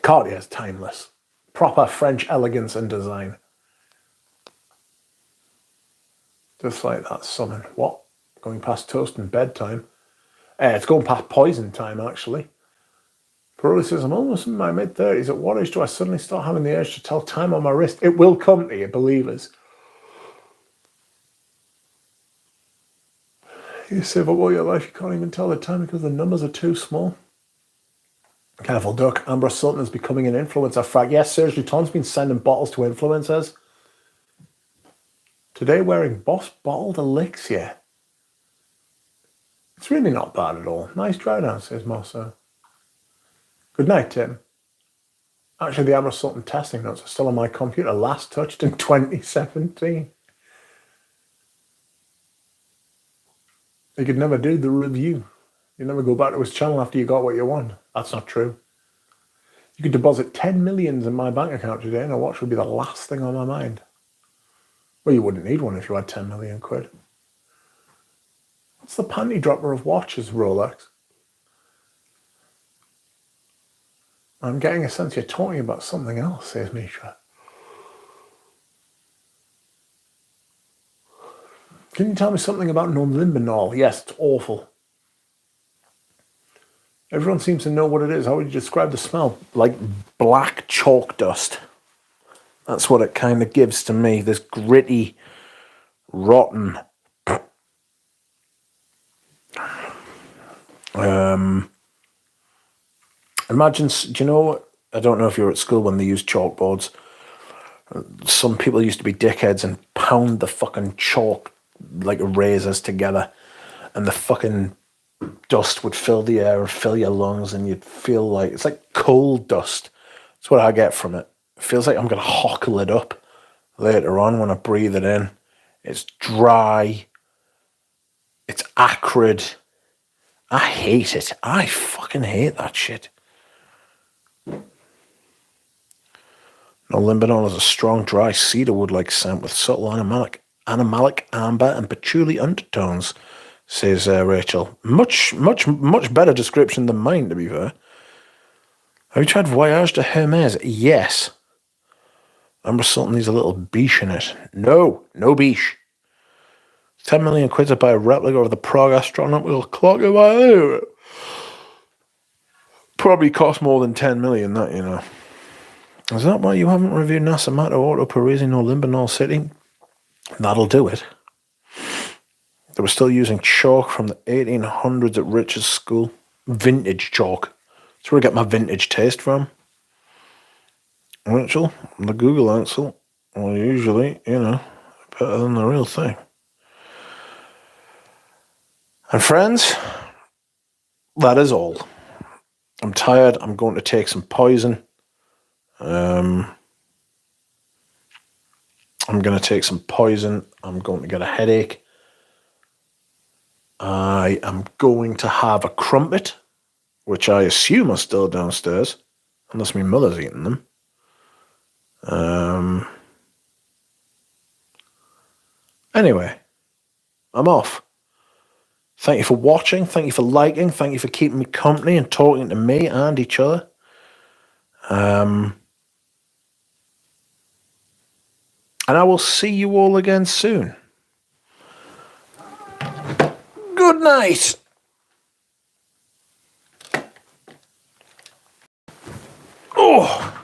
Cartier is timeless. Proper French elegance and design. Just like that summon. What? Going past toast and bedtime. It's going past poison time, actually. Paroli says, I'm almost in my mid-30s. At what age do I suddenly start having the urge to tell time on my wrist? It will come to you, believe us. You save up all your life, you can't even tell the time because the numbers are too small. Careful, Duck. Amber Sultan is becoming an influencer. Fact, yes, Serge Luton's been sending bottles to influencers. Today wearing Boss Bottled Elixir. It's really not bad at all. Nice dry down, says Marcel. Good night, Tim. Actually, the Amber Sultan testing notes are still on my computer. Last touched in 2017. You could never do the review. You never go back to his channel after you got what you want. That's not true. You could deposit 10 millions in my bank account today and a watch would be the last thing on my mind. Well, you wouldn't need one if you had 10 million quid. What's the panty dropper of watches, Rolex? I'm getting a sense you're talking about something else, says Mishra. Can you tell me something about non-limbinol? Yes, it's awful. Everyone seems to know what it is. How would you describe the smell? Like black chalk dust. That's what it kind of gives to me. This gritty, rotten. Imagine, do you know, I don't know if you were at school when they used chalkboards. Some people used to be dickheads and pound the fucking chalk like razors together. And the fucking dust would fill the air, fill your lungs, and you'd feel like, it's like coal dust. That's what I get from it. It feels like I'm going to hockle it up later on when I breathe it in. It's dry. It's acrid. I hate it. I fucking hate that shit. No, limbinol is a strong, dry cedarwood-like scent with subtle animalic amber and patchouli undertones, says Rachel. Much better description than mine, to be fair. Have you tried Voyage de Hermes? Yes. Amber Sultan needs a little biche in it. No biche. 10 million quid to buy a replica of the Prague astronomical clock. Probably cost more than 10 million, that, you know. Is that why you haven't reviewed Nasamato, Auto, Parisian, or Limbinol City? That'll do it. They were still using chalk from the 1800s at Richard's school. Vintage chalk. That's where I get my vintage taste from. Rachel, the Google answer, well, usually, you know, better than the real thing. And friends, that is all. I'm tired. I'm going to take some poison. I'm going to take some poison. I'm going to get a headache. I am going to have a crumpet, which I assume are still downstairs, unless my mother's eaten them. Anyway, I'm off. Thank you for watching. Thank you for liking. Thank you for keeping me company and talking to me and each other. And I will see you all again soon. Good night. Oh.